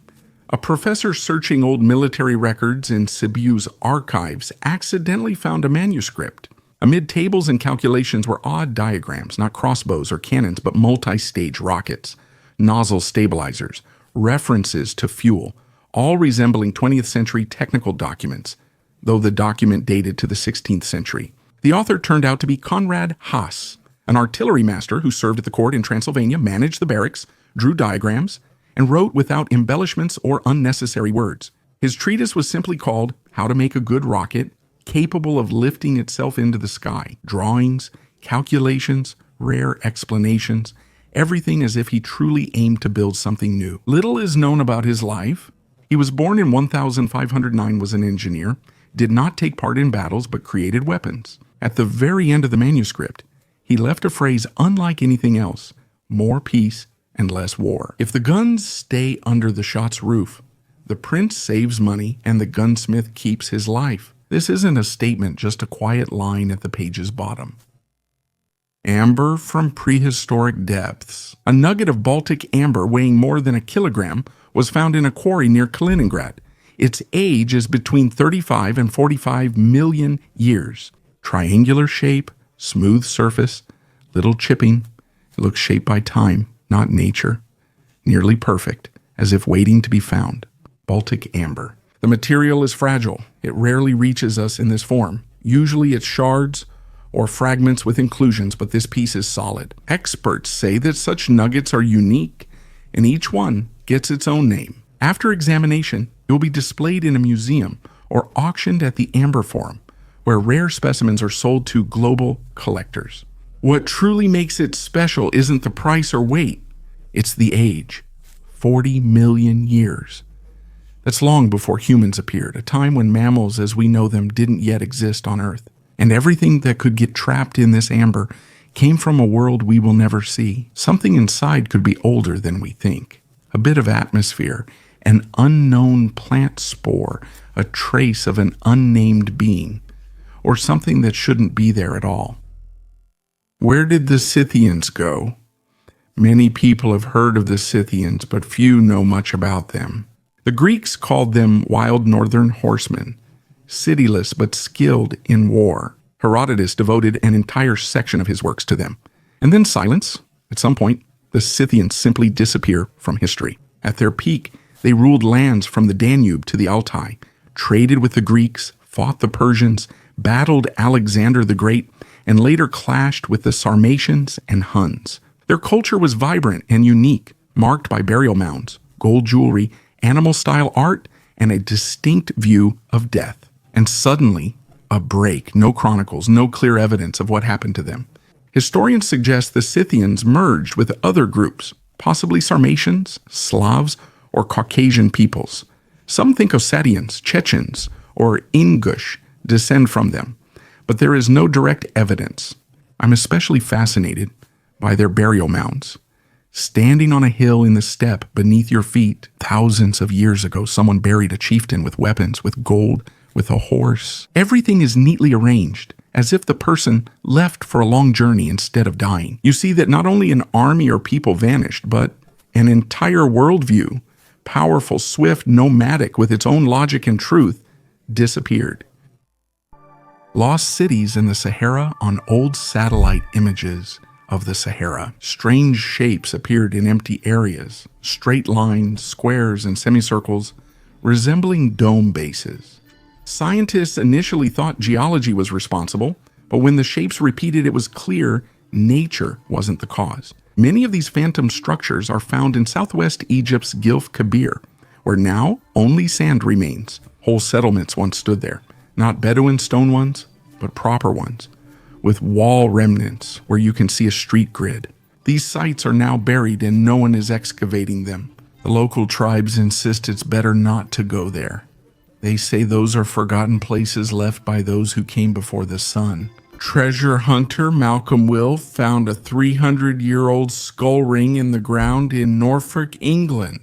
a professor searching old military records in Sibiu's archives accidentally found a manuscript. Amid tables and calculations were odd diagrams, not crossbows or cannons, but multi-stage rockets, nozzle stabilizers, references to fuel, all resembling 20th century technical documents, though the document dated to the 16th century. The author turned out to be Conrad Haas, an artillery master who served at the court in Transylvania, managed the barracks, drew diagrams, and wrote without embellishments or unnecessary words. His treatise was simply called How to Make a Good Rocket, capable of lifting itself into the sky. Drawings, calculations, rare explanations, everything as if he truly aimed to build something new. Little is known about his life. He was born in 1509, was an engineer, did not take part in battles but created weapons. At the very end of the manuscript, he left a phrase unlike anything else: more peace and less war. If the guns stay under the shot's roof, the prince saves money and the gunsmith keeps his life. This isn't a statement, just a quiet line at the page's bottom. Amber from prehistoric depths. A nugget of Baltic amber weighing more than a kilogram was found in a quarry near Kaliningrad. Its age is between 35 and 45 million years. Triangular shape, smooth surface, little chipping. It looks shaped by time, not nature. Nearly perfect, as if waiting to be found. Baltic amber. The material is fragile. It rarely reaches us in this form. Usually it's shards or fragments with inclusions, but this piece is solid. Experts say that such nuggets are unique, and each one gets its own name. After examination, it will be displayed in a museum or auctioned at the Amber Forum, where rare specimens are sold to global collectors. What truly makes it special isn't the price or weight, it's the age. 40 million years. That's long before humans appeared, a time when mammals as we know them didn't yet exist on Earth. And everything that could get trapped in this amber came from a world we will never see. Something inside could be older than we think. A bit of atmosphere, an unknown plant spore, a trace of an unnamed being, or something that shouldn't be there at all. Where did the Scythians go? Many people have heard of the Scythians, but few know much about them. The Greeks called them wild northern horsemen, cityless but skilled in war. Herodotus devoted an entire section of his works to them. And then silence. At some point, the Scythians simply disappear from history. At their peak, they ruled lands from the Danube to the Altai, traded with the Greeks, fought the Persians, battled Alexander the Great, and later clashed with the Sarmatians and Huns. Their culture was vibrant and unique, marked by burial mounds, gold jewelry, animal-style art, and a distinct view of death. And suddenly, a break. No chronicles, no clear evidence of what happened to them. Historians suggest the Scythians merged with other groups, possibly Sarmatians, Slavs, or Caucasian peoples. Some think Ossetians, Chechens, or Ingush descend from them, but there is no direct evidence. I'm especially fascinated by their burial mounds. Standing on a hill in the steppe beneath your feet, thousands of years ago, someone buried a chieftain with weapons, with gold, with a horse. Everything is neatly arranged, as if the person left for a long journey instead of dying. You see that not only an army or people vanished, but an entire worldview, powerful, swift, nomadic, with its own logic and truth, disappeared. Lost cities in the Sahara on old satellite images of the Sahara. Strange shapes appeared in empty areas, straight lines, squares, and semicircles, resembling dome bases. Scientists initially thought geology was responsible, but when the shapes repeated, it was clear nature wasn't the cause. Many of these phantom structures are found in southwest Egypt's Gilf Kabir, where now only sand remains. Whole settlements once stood there, not Bedouin stone ones, but proper ones, with wall remnants where you can see a street grid. These sites are now buried and no one is excavating them. The local tribes insist it's better not to go there. They say those are forgotten places left by those who came before the sun. Treasure hunter Malcolm Will found a 300-year-old skull ring in the ground in Norfolk, England.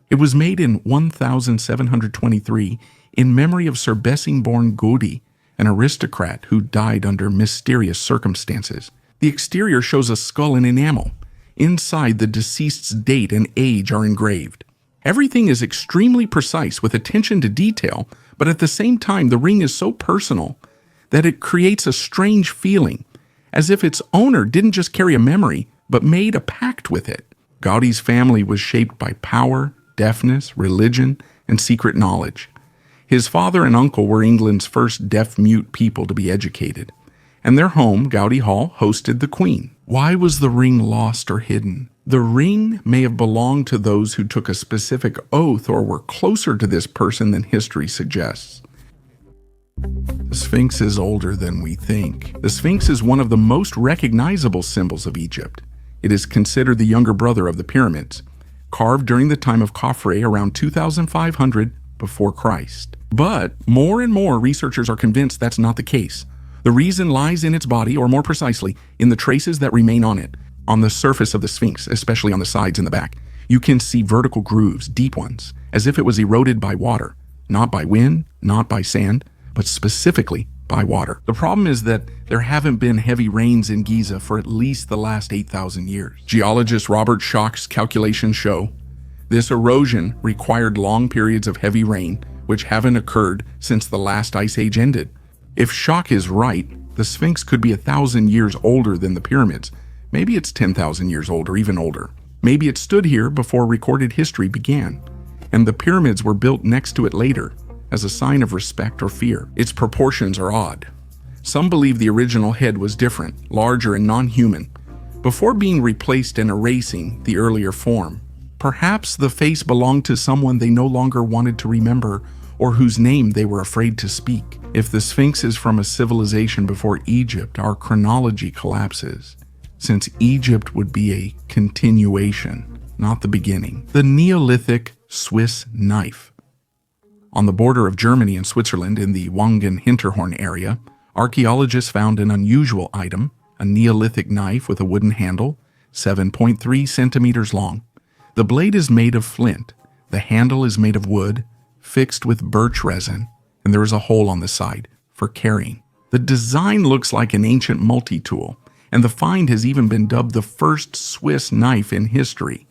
It was made in 1723 in memory of Sir Bessingbourne Godey, an aristocrat who died under mysterious circumstances. The exterior shows a skull in enamel. Inside, the deceased's date and age are engraved. Everything is extremely precise with attention to detail, but at the same time, the ring is so personal that it creates a strange feeling, as if its owner didn't just carry a memory, but made a pact with it. Gaudí's family was shaped by power, deafness, religion, and secret knowledge. His father and uncle were England's first deaf-mute people to be educated, and their home, Gaudí Hall, hosted the Queen. Why was the ring lost or hidden? The ring may have belonged to those who took a specific oath or were closer to this person than history suggests. The Sphinx is older than we think. The Sphinx is one of the most recognizable symbols of Egypt. It is considered the younger brother of the pyramids, carved during the time of Khafre around 2500 before Christ. But more and more researchers are convinced that's not the case. The reason lies in its body, or more precisely, in the traces that remain on it. On the surface of the Sphinx, especially on the sides and the back, you can see vertical grooves, deep ones, as if it was eroded by water. Not by wind, not by sand, but specifically by water. The problem is that there haven't been heavy rains in Giza for at least the last 8,000 years. Geologist Robert Schoch's calculations show this erosion required long periods of heavy rain, which haven't occurred since the last ice age ended. If Schoch is right, the Sphinx could be 1,000 years older than the pyramids. Maybe it's 10,000 years old or even older. Maybe it stood here before recorded history began, and the pyramids were built next to it later, as a sign of respect or fear. Its proportions are odd. Some believe the original head was different, larger and non-human, before being replaced and erasing the earlier form. Perhaps the face belonged to someone they no longer wanted to remember or whose name they were afraid to speak. If the Sphinx is from a civilization before Egypt, our chronology collapses, since Egypt would be a continuation, not the beginning. The Neolithic Swiss knife. On the border of Germany and Switzerland in the Wangen-Hinterhorn area, archaeologists found an unusual item, a Neolithic knife with a wooden handle, 7.3 centimeters long. The blade is made of flint, the handle is made of wood, fixed with birch resin, and there is a hole on the side for carrying. The design looks like an ancient multi-tool, and the find has even been dubbed the first Swiss knife in history.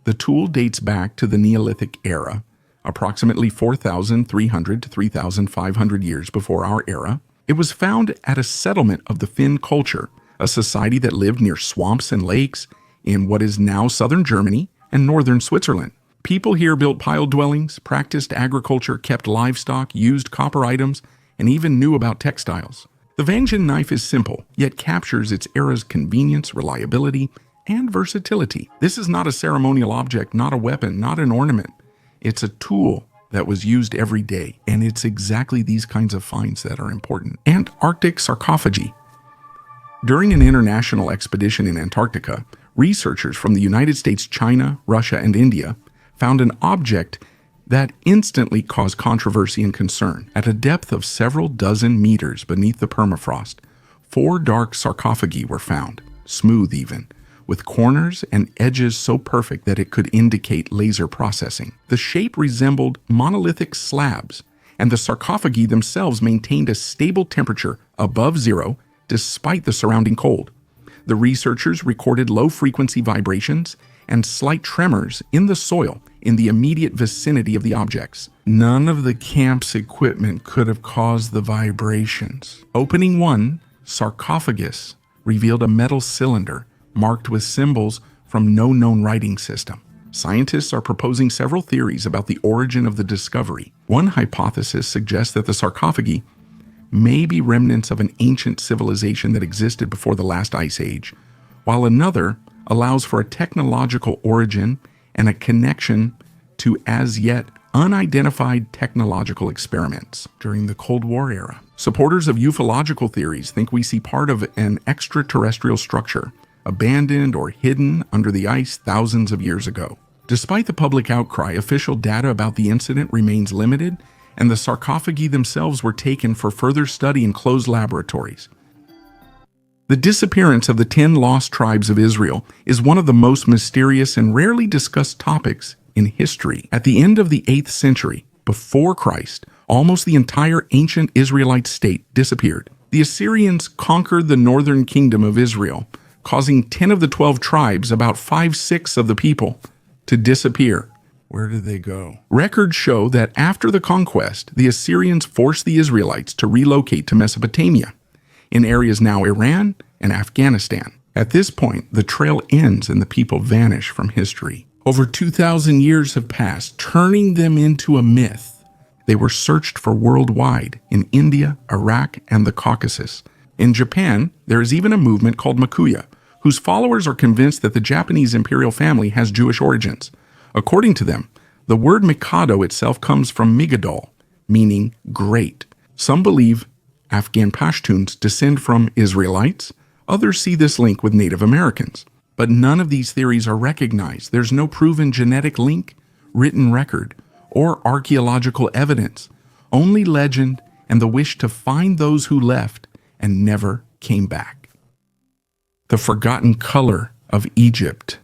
The tool dates back to the Neolithic era, approximately 4,300 to 3,500 years before our era. It was found at a settlement of the Finn culture, a society that lived near swamps and lakes in what is now southern Germany and northern Switzerland. People here built pile dwellings, practiced agriculture, kept livestock, used copper items, and even knew about textiles. The Wangen knife is simple, yet captures its era's convenience, reliability, and versatility. This is not a ceremonial object, not a weapon, not an ornament. It's a tool that was used every day, and it's exactly these kinds of finds that are important. Antarctic sarcophagi. During an international expedition in Antarctica, researchers from the United States, China, Russia, and India found an object that instantly caused controversy and concern. At a depth of several dozen meters beneath the permafrost, 4 dark sarcophagi were found, smooth even, with corners and edges so perfect that it could indicate laser processing. The shape resembled monolithic slabs, and the sarcophagi themselves maintained a stable temperature above zero despite the surrounding cold. The researchers recorded low-frequency vibrations and slight tremors in the soil in the immediate vicinity of the objects. None of the camp's equipment could have caused the vibrations. Opening one sarcophagus revealed a metal cylinder marked with symbols from no known writing system. Scientists are proposing several theories about the origin of the discovery. One hypothesis suggests that the sarcophagi may be remnants of an ancient civilization that existed before the last ice age, while another allows for a technological origin and a connection to as yet unidentified technological experiments during the Cold War era. Supporters of ufological theories think we see part of an extraterrestrial structure, abandoned or hidden under the ice thousands of years ago. Despite the public outcry, official data about the incident remains limited, and the sarcophagi themselves were taken for further study in closed laboratories. The disappearance of the 10 lost tribes of Israel is one of the most mysterious and rarely discussed topics in history. At the end of the 8th century, before Christ, almost the entire ancient Israelite state disappeared. The Assyrians conquered the northern kingdom of Israel, causing 10 of the 12 tribes, about 5/6 of the people, to disappear. Where did they go? Records show that after the conquest, the Assyrians forced the Israelites to relocate to Mesopotamia, in areas now Iran and Afghanistan. At this point, the trail ends and the people vanish from history. Over 2,000 years have passed, turning them into a myth. They were searched for worldwide in India, Iraq, and the Caucasus. In Japan, there is even a movement called Makuya, whose followers are convinced that the Japanese imperial family has Jewish origins. According to them, the word Mikado itself comes from Migadol, meaning great. Some believe Afghan Pashtuns descend from Israelites. Others see this link with Native Americans. But none of these theories are recognized. There's no proven genetic link, written record, or archaeological evidence. Only legend and the wish to find those who left and never came back. The forgotten color of Egypt.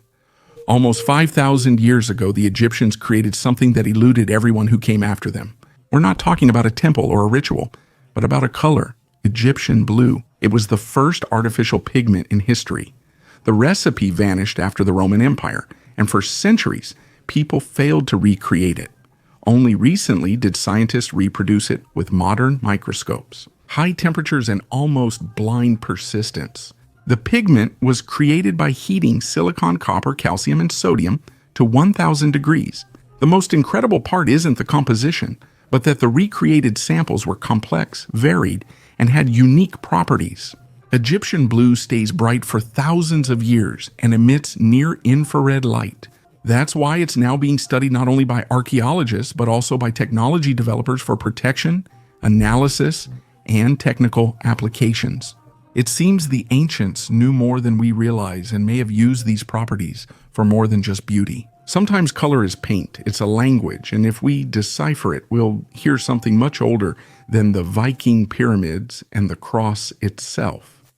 Almost 5,000 years ago, the Egyptians created something that eluded everyone who came after them. We're not talking about a temple or a ritual, but about a color, Egyptian blue. It was the first artificial pigment in history. The recipe vanished after the Roman Empire, and for centuries, people failed to recreate it. Only recently did scientists reproduce it with modern microscopes. High temperatures and almost blind persistence. The pigment was created by heating silicon, copper, calcium, and sodium to 1,000 degrees. The most incredible part isn't the composition, but that the recreated samples were complex, varied, and had unique properties. Egyptian blue stays bright for thousands of years and emits near-infrared light. That's why it's now being studied not only by archaeologists, but also by technology developers for protection, analysis, and technical applications. It seems the ancients knew more than we realize and may have used these properties for more than just beauty. Sometimes color is paint, it's a language, and if we decipher it, we'll hear something much older than the Viking pyramids and the cross itself.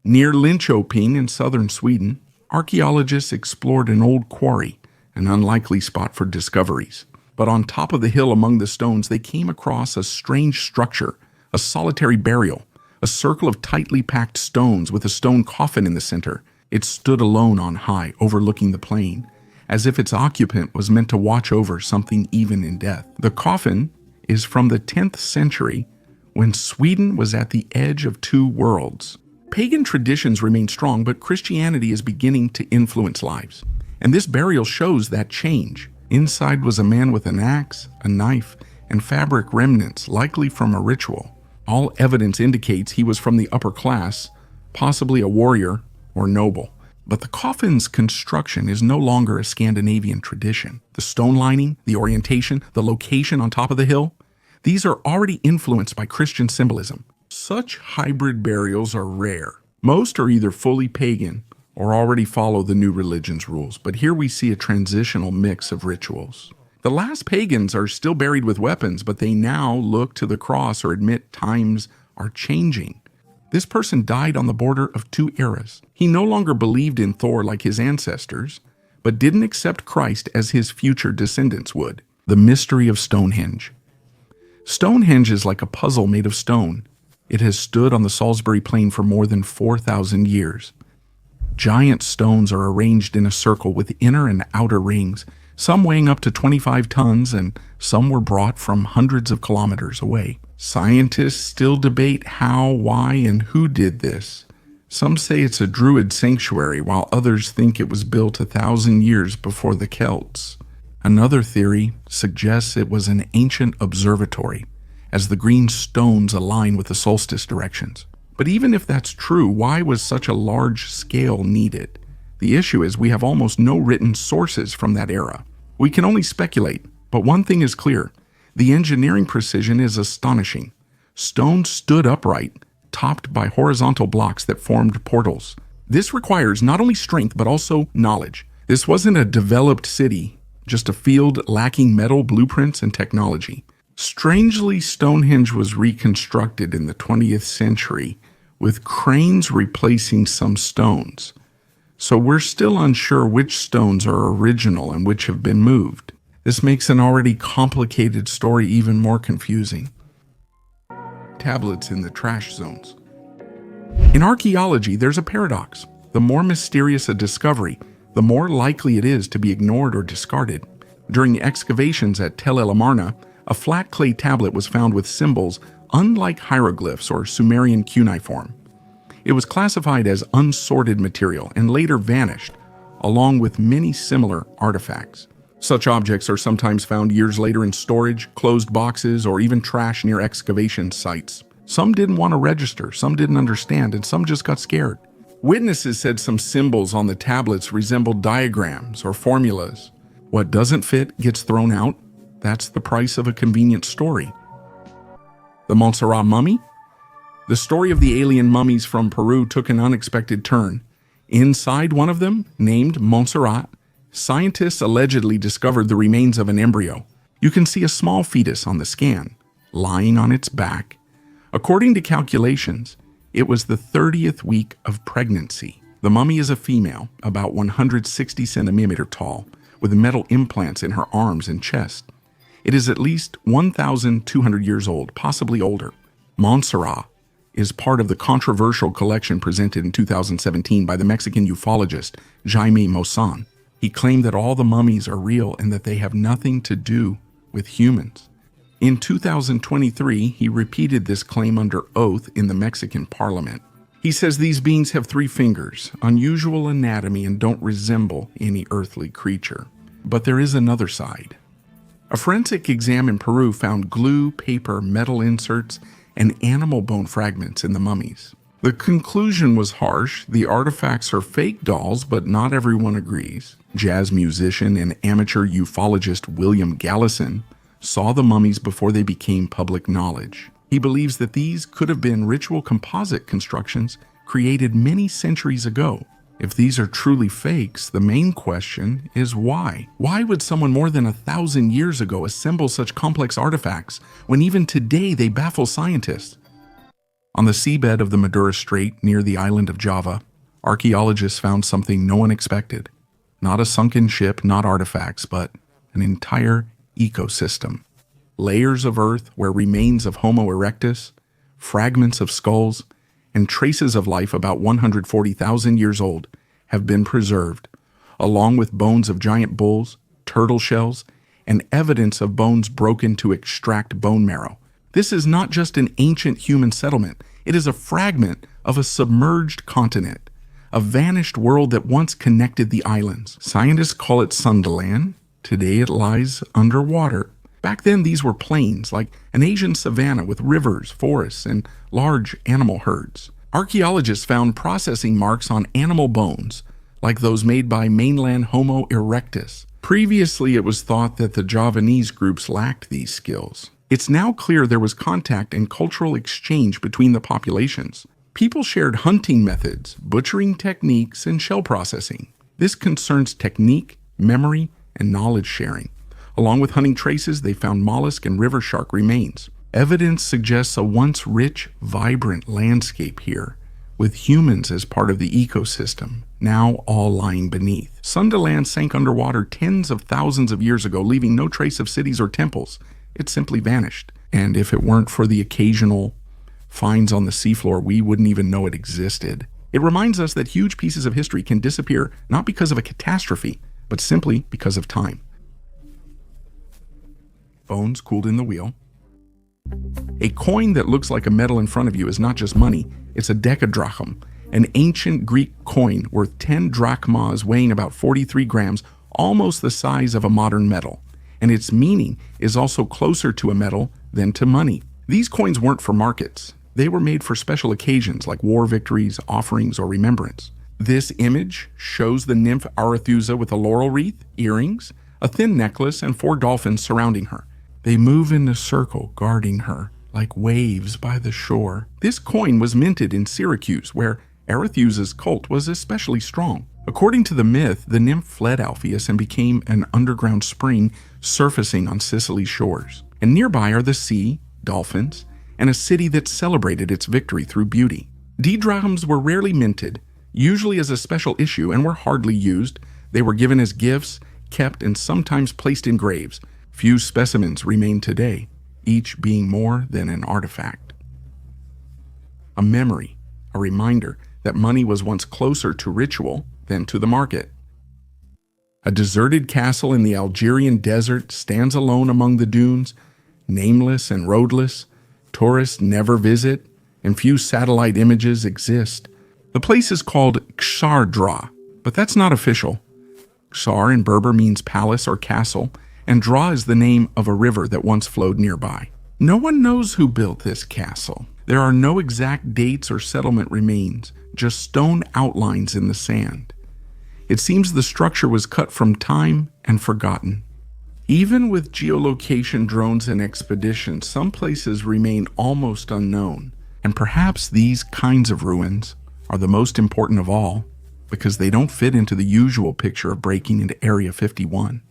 Near Linköping in southern Sweden, archaeologists explored an old quarry, an unlikely spot for discoveries. But on top of the hill among the stones, they came across a strange structure, a solitary burial, a circle of tightly packed stones with a stone coffin in the center. It stood alone on high, overlooking the plain, as if its occupant was meant to watch over something even in death. The coffin is from the 10th century, when Sweden was at the edge of two worlds. Pagan traditions remain strong, but Christianity is beginning to influence lives. And this burial shows that change. Inside was a man with an axe, a knife, and fabric remnants, likely from a ritual. All evidence indicates he was from the upper class, possibly a warrior or noble. But the coffin's construction is no longer a Scandinavian tradition. The stone lining, the orientation, the location on top of the hill, these are already influenced by Christian symbolism. Such hybrid burials are rare. Most are either fully pagan or already follow the new religion's rules, but here we see a transitional mix of rituals. The last pagans are still buried with weapons, but they now look to the cross or admit times are changing. This person died on the border of two eras. He no longer believed in Thor like his ancestors, but didn't accept Christ as his future descendants would. The mystery of Stonehenge. Stonehenge is like a puzzle made of stone. It has stood on the Salisbury Plain for more than 4,000 years. Giant stones are arranged in a circle with inner and outer rings, some weighing up to 25 tons, and some were brought from hundreds of kilometers away. Scientists still debate how, why, and who did this. Some say it's a Druid sanctuary, while others think it was built 1,000 years before the Celts. Another theory suggests it was an ancient observatory, as the green stones align with the solstice directions. But even if that's true, why was such a large scale needed? The issue is we have almost no written sources from that era. We can only speculate, but one thing is clear. The engineering precision is astonishing. Stone stood upright, topped by horizontal blocks that formed portals. This requires not only strength, but also knowledge. This wasn't a developed city, just a field lacking metal blueprints and technology. Strangely, Stonehenge was reconstructed in the 20th century, with cranes replacing some stones. So we're still unsure which stones are original and which have been moved. This makes an already complicated story even more confusing. Tablets in the trash zones. In archaeology, there's a paradox. The more mysterious a discovery, the more likely it is to be ignored or discarded. During excavations at Tel El Amarna, a flat clay tablet was found with symbols unlike hieroglyphs or Sumerian cuneiform. It was classified as unsorted material and later vanished, along with many similar artifacts. Such objects are sometimes found years later in storage, closed boxes, or even trash near excavation sites. Some didn't want to register, some didn't understand, and some just got scared. Witnesses said some symbols on the tablets resembled diagrams or formulas. What doesn't fit gets thrown out. That's the price of a convenient story. The Montserrat mummy? The story of the alien mummies from Peru took an unexpected turn. Inside one of them, named Montserrat, scientists allegedly discovered the remains of an embryo. You can see a small fetus on the scan, lying on its back. According to calculations, it was the 30th week of pregnancy. The mummy is a female, about 160 centimeters tall, with metal implants in her arms and chest. It is at least 1,200 years old, possibly older. Montserrat is part of the controversial collection presented in 2017 by the Mexican ufologist Jaime Maussan. He claimed that all the mummies are real and that they have nothing to do with humans. In 2023, he repeated this claim under oath in the Mexican parliament. He says these beings have 3 fingers, unusual anatomy, and don't resemble any earthly creature. But there is another side. A forensic exam in Peru found glue, paper, metal inserts, and animal bone fragments in the mummies. The conclusion was harsh. The artifacts are fake dolls, but not everyone agrees. Jazz musician and amateur ufologist William Gallison saw the mummies before they became public knowledge. He believes that these could have been ritual composite constructions created many centuries ago. If these are truly fakes, the main question is why? Why would someone more than 1,000 years ago assemble such complex artifacts when even today they baffle scientists? On the seabed of the Madura Strait near the island of Java, archaeologists found something no one expected. Not a sunken ship, not artifacts, but an entire ecosystem. Layers of earth where remains of Homo erectus, fragments of skulls, and traces of life about 140,000 years old have been preserved, along with bones of giant bulls, turtle shells, and evidence of bones broken to extract bone marrow. This is not just an ancient human settlement. It is a fragment of a submerged continent, a vanished world that once connected the islands. Scientists call it Sundaland. Today it lies underwater. Back then, these were plains, like an Asian savanna with rivers, forests, and large animal herds. Archaeologists found processing marks on animal bones, like those made by mainland Homo erectus. Previously, it was thought that the Javanese groups lacked these skills. It's now clear there was contact and cultural exchange between the populations. People shared hunting methods, butchering techniques, and shell processing. This concerns technique, memory, and knowledge sharing. Along with hunting traces, they found mollusk and river shark remains. Evidence suggests a once rich, vibrant landscape here, with humans as part of the ecosystem, now all lying beneath. Sundaland sank underwater tens of thousands of years ago, leaving no trace of cities or temples. It simply vanished. And if it weren't for the occasional finds on the seafloor, we wouldn't even know it existed. It reminds us that huge pieces of history can disappear not because of a catastrophe, but simply because of time. Bones cooled in the wheel. A coin that looks like a medal in front of you is not just money, it's a decadrachm, an ancient Greek coin worth 10 drachmas weighing about 43 grams, almost the size of a modern medal. And its meaning is also closer to a medal than to money. These coins weren't for markets. They were made for special occasions like war victories, offerings, or remembrance. This image shows the nymph Arethusa with a laurel wreath, earrings, a thin necklace, and 4 dolphins surrounding her. They move in a circle, guarding her, like waves by the shore. This coin was minted in Syracuse, where Arethusa's cult was especially strong. According to the myth, the nymph fled Alpheus and became an underground spring surfacing on Sicily's shores. And nearby are the sea, dolphins, and a city that celebrated its victory through beauty. D-drachms were rarely minted, usually as a special issue, and were hardly used. They were given as gifts, kept, and sometimes placed in graves. Few specimens remain today, each being more than an artifact. A memory, a reminder that money was once closer to ritual than to the market. A deserted castle in the Algerian desert stands alone among the dunes, nameless and roadless. Tourists never visit, and few satellite images exist. The place is called Xardra, but that's not official. Xar in Berber means palace or castle, and Dra is the name of a river that once flowed nearby. No one knows who built this castle. There are no exact dates or settlement remains, just stone outlines in the sand. It seems the structure was cut from time and forgotten. Even with geolocation drones and expeditions, some places remain almost unknown. And perhaps these kinds of ruins are the most important of all because they don't fit into the usual picture of breaking into Area 51.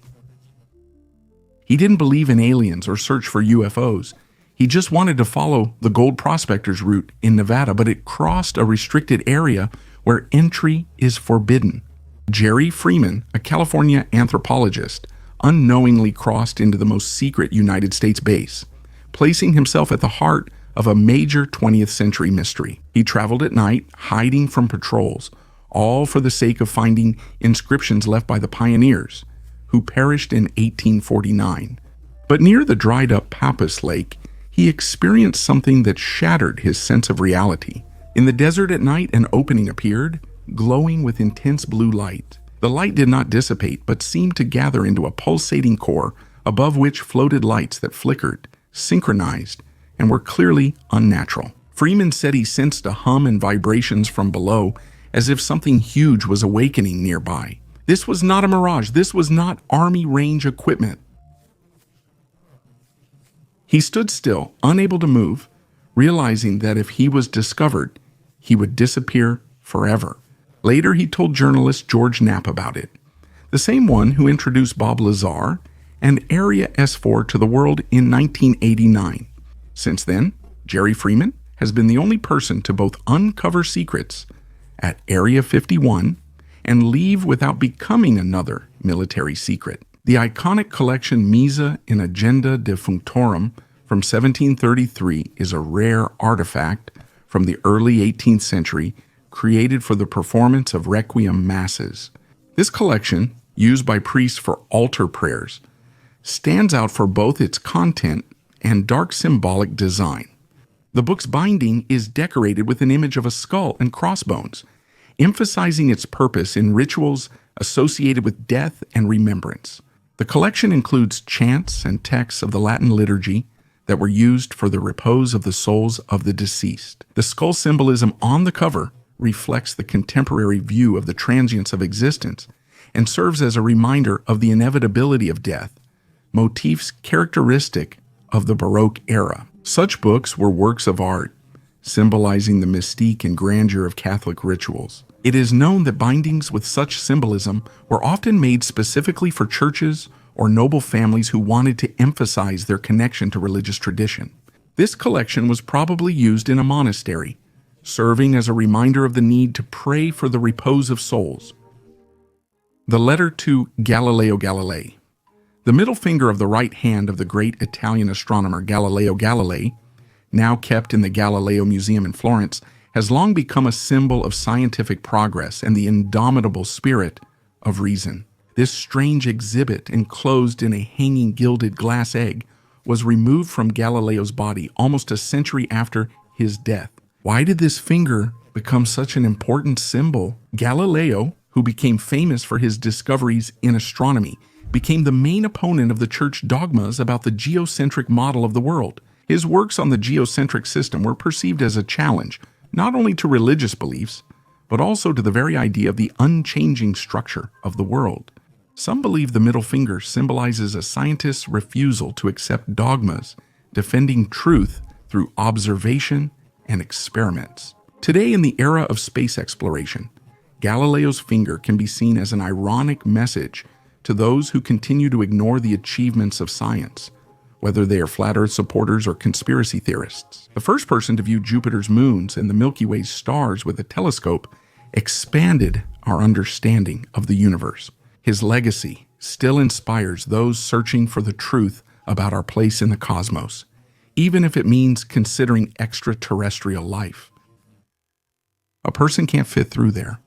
He didn't believe in aliens or search for UFOs. He just wanted to follow the gold prospectors route in Nevada, but it crossed a restricted area where entry is forbidden. Jerry Freeman, a California anthropologist, unknowingly crossed into the most secret United States base, placing himself at the heart of a major 20th century mystery. He traveled at night, hiding from patrols, all for the sake of finding inscriptions left by the pioneers, who perished in 1849. But near the dried-up Pappas Lake, he experienced something that shattered his sense of reality. In the desert at night, an opening appeared, glowing with intense blue light. The light did not dissipate, but seemed to gather into a pulsating core, above which floated lights that flickered, synchronized, and were clearly unnatural. Freeman said he sensed a hum and vibrations from below, as if something huge was awakening nearby. This was not a mirage. This was not Army range equipment. He stood still, unable to move, realizing that if he was discovered, he would disappear forever. Later, he told journalist George Knapp about it, the same one who introduced Bob Lazar and Area S4 to the world in 1989. Since then, Jerry Freeman has been the only person to both uncover secrets at Area 51 and leave without becoming another military secret. The iconic collection Misa in Agenda Defunctorum from 1733 is a rare artifact from the early 18th century created for the performance of requiem masses. This collection, used by priests for altar prayers, stands out for both its content and dark symbolic design. The book's binding is decorated with an image of a skull and crossbones, emphasizing its purpose in rituals associated with death and remembrance. The collection includes chants and texts of the Latin liturgy that were used for the repose of the souls of the deceased. The skull symbolism on the cover reflects the contemporary view of the transience of existence and serves as a reminder of the inevitability of death, motifs characteristic of the Baroque era. Such books were works of art, symbolizing the mystique and grandeur of Catholic rituals. It is known that bindings with such symbolism were often made specifically for churches or noble families who wanted to emphasize their connection to religious tradition. This collection was probably used in a monastery, serving as a reminder of the need to pray for the repose of souls. The letter to Galileo Galilei. The middle finger of the right hand of the great Italian astronomer Galileo Galilei, now kept in the Galileo Museum in Florence, has long become a symbol of scientific progress and the indomitable spirit of reason. This strange exhibit, enclosed in a hanging gilded glass egg, was removed from Galileo's body almost a century after his death. Why did this finger become such an important symbol? Galileo, who became famous for his discoveries in astronomy, became the main opponent of the church dogmas about the geocentric model of the world. His works on the geocentric system were perceived as a challenge, not only to religious beliefs, but also to the very idea of the unchanging structure of the world. Some believe the middle finger symbolizes a scientist's refusal to accept dogmas, defending truth through observation and experiments. Today, in the era of space exploration, Galileo's finger can be seen as an ironic message to those who continue to ignore the achievements of science, whether they are flat Earth supporters or conspiracy theorists. The first person to view Jupiter's moons and the Milky Way's stars with a telescope expanded our understanding of the universe. His legacy still inspires those searching for the truth about our place in the cosmos, even if it means considering extraterrestrial life. A person can't fit through there.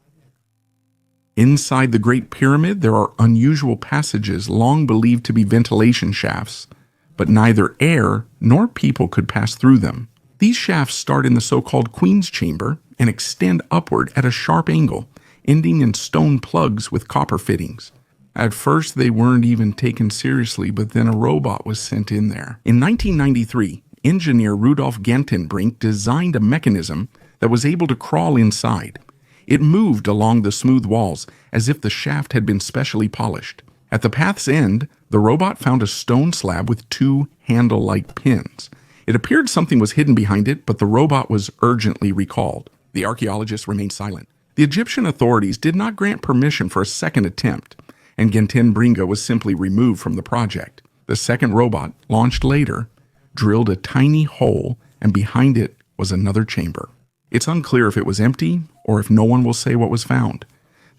Inside the Great Pyramid, there are unusual passages long believed to be ventilation shafts, but neither air nor people could pass through them. These shafts start in the so-called Queen's Chamber and extend upward at a sharp angle, ending in stone plugs with copper fittings. At first, they weren't even taken seriously, but then a robot was sent in there. In 1993, engineer Rudolf Gantenbrink designed a mechanism that was able to crawl inside. It moved along the smooth walls as if the shaft had been specially polished. At the path's end, The robot found a stone slab with two handle-like pins. It appeared something was hidden behind it, but the robot was urgently recalled. The archaeologists remained silent. The Egyptian authorities did not grant permission for a second attempt, and Gentin Bringa was simply removed from the project. The second robot, launched later, drilled a tiny hole, and behind it was another chamber. It's unclear if it was empty or if no one will say what was found.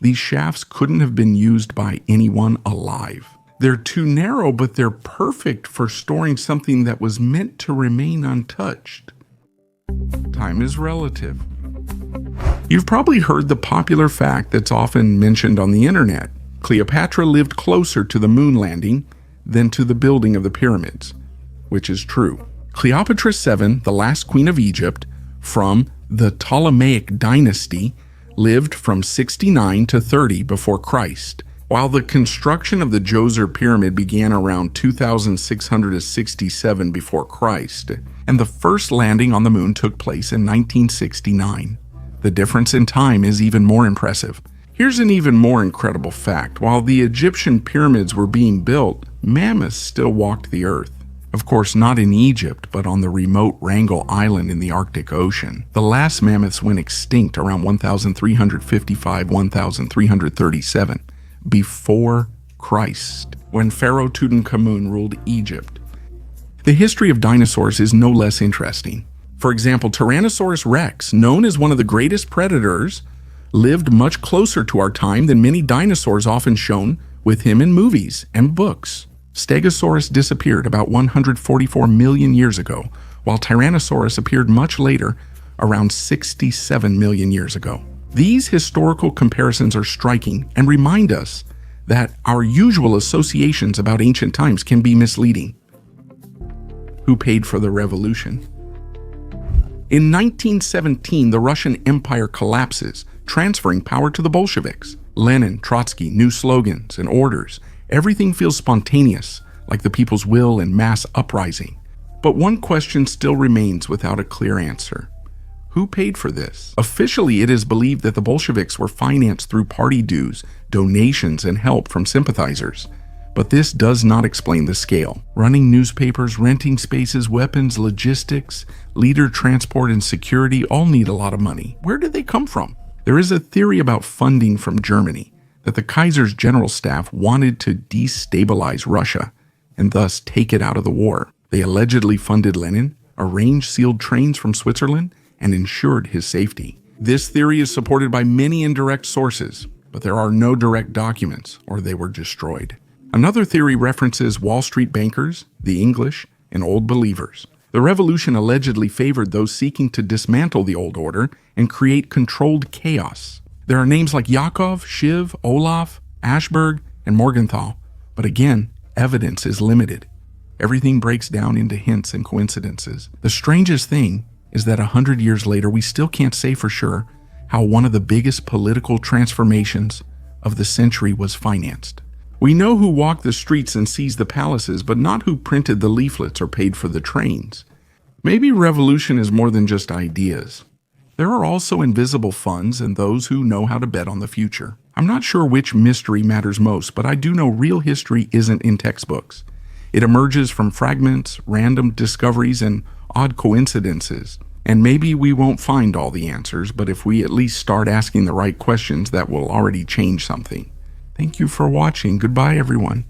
These shafts couldn't have been used by anyone alive. They're too narrow, but they're perfect for storing something that was meant to remain untouched. Time is relative. You've probably heard the popular fact that's often mentioned on the internet. Cleopatra lived closer to the moon landing than to the building of the pyramids, which is true. Cleopatra VII, the last queen of Egypt, from the Ptolemaic dynasty, lived from 69 to 30 before Christ. While the construction of the Djoser pyramid began around 2667 before Christ, and the first landing on the moon took place in 1969. The difference in time is even more impressive. Here's an even more incredible fact. While the Egyptian pyramids were being built, mammoths still walked the earth. Of course, not in Egypt, but on the remote Wrangel Island in the Arctic Ocean. The last mammoths went extinct around 1355-1337. Before Christ, when Pharaoh Tutankhamun ruled Egypt. The history of dinosaurs is no less interesting. For example, Tyrannosaurus rex, known as one of the greatest predators, lived much closer to our time than many dinosaurs often shown with him in movies and books. Stegosaurus disappeared about 144 million years ago, while Tyrannosaurus appeared much later, around 67 million years ago. These historical comparisons are striking and remind us that our usual associations about ancient times can be misleading. Who paid for the revolution? In 1917, the Russian Empire collapses, transferring power to the Bolsheviks. Lenin, Trotsky, new slogans and orders. Everything feels spontaneous, like the people's will and mass uprising. But one question still remains without a clear answer. Who paid for this? Officially, it is believed that the Bolsheviks were financed through party dues, donations, and help from sympathizers. But this does not explain the scale. Running newspapers, renting spaces, weapons, logistics, leader transport, and security all need a lot of money. Where did they come from? There is a theory about funding from Germany, that the Kaiser's general staff wanted to destabilize Russia and thus take it out of the war. They allegedly funded Lenin, arranged sealed trains from Switzerland, and ensured his safety. This theory is supported by many indirect sources, but there are no direct documents, or they were destroyed. Another theory references Wall Street bankers, the English, and Old Believers. The revolution allegedly favored those seeking to dismantle the old order and create controlled chaos. There are names like Yakov, Shiv, Olaf, Ashberg, and Morgenthau, but again, evidence is limited. Everything breaks down into hints and coincidences. The strangest thing is that 100 years later, we still can't say for sure how one of the biggest political transformations of the century was financed. We know who walked the streets and seized the palaces, but not who printed the leaflets or paid for the trains. Maybe revolution is more than just ideas. There are also invisible funds and those who know how to bet on the future. I'm not sure which mystery matters most, but I do know real history isn't in textbooks. It emerges from fragments, random discoveries, and odd coincidences. And maybe we won't find all the answers, but if we at least start asking the right questions, that will already change something. Thank you for watching. Goodbye, everyone.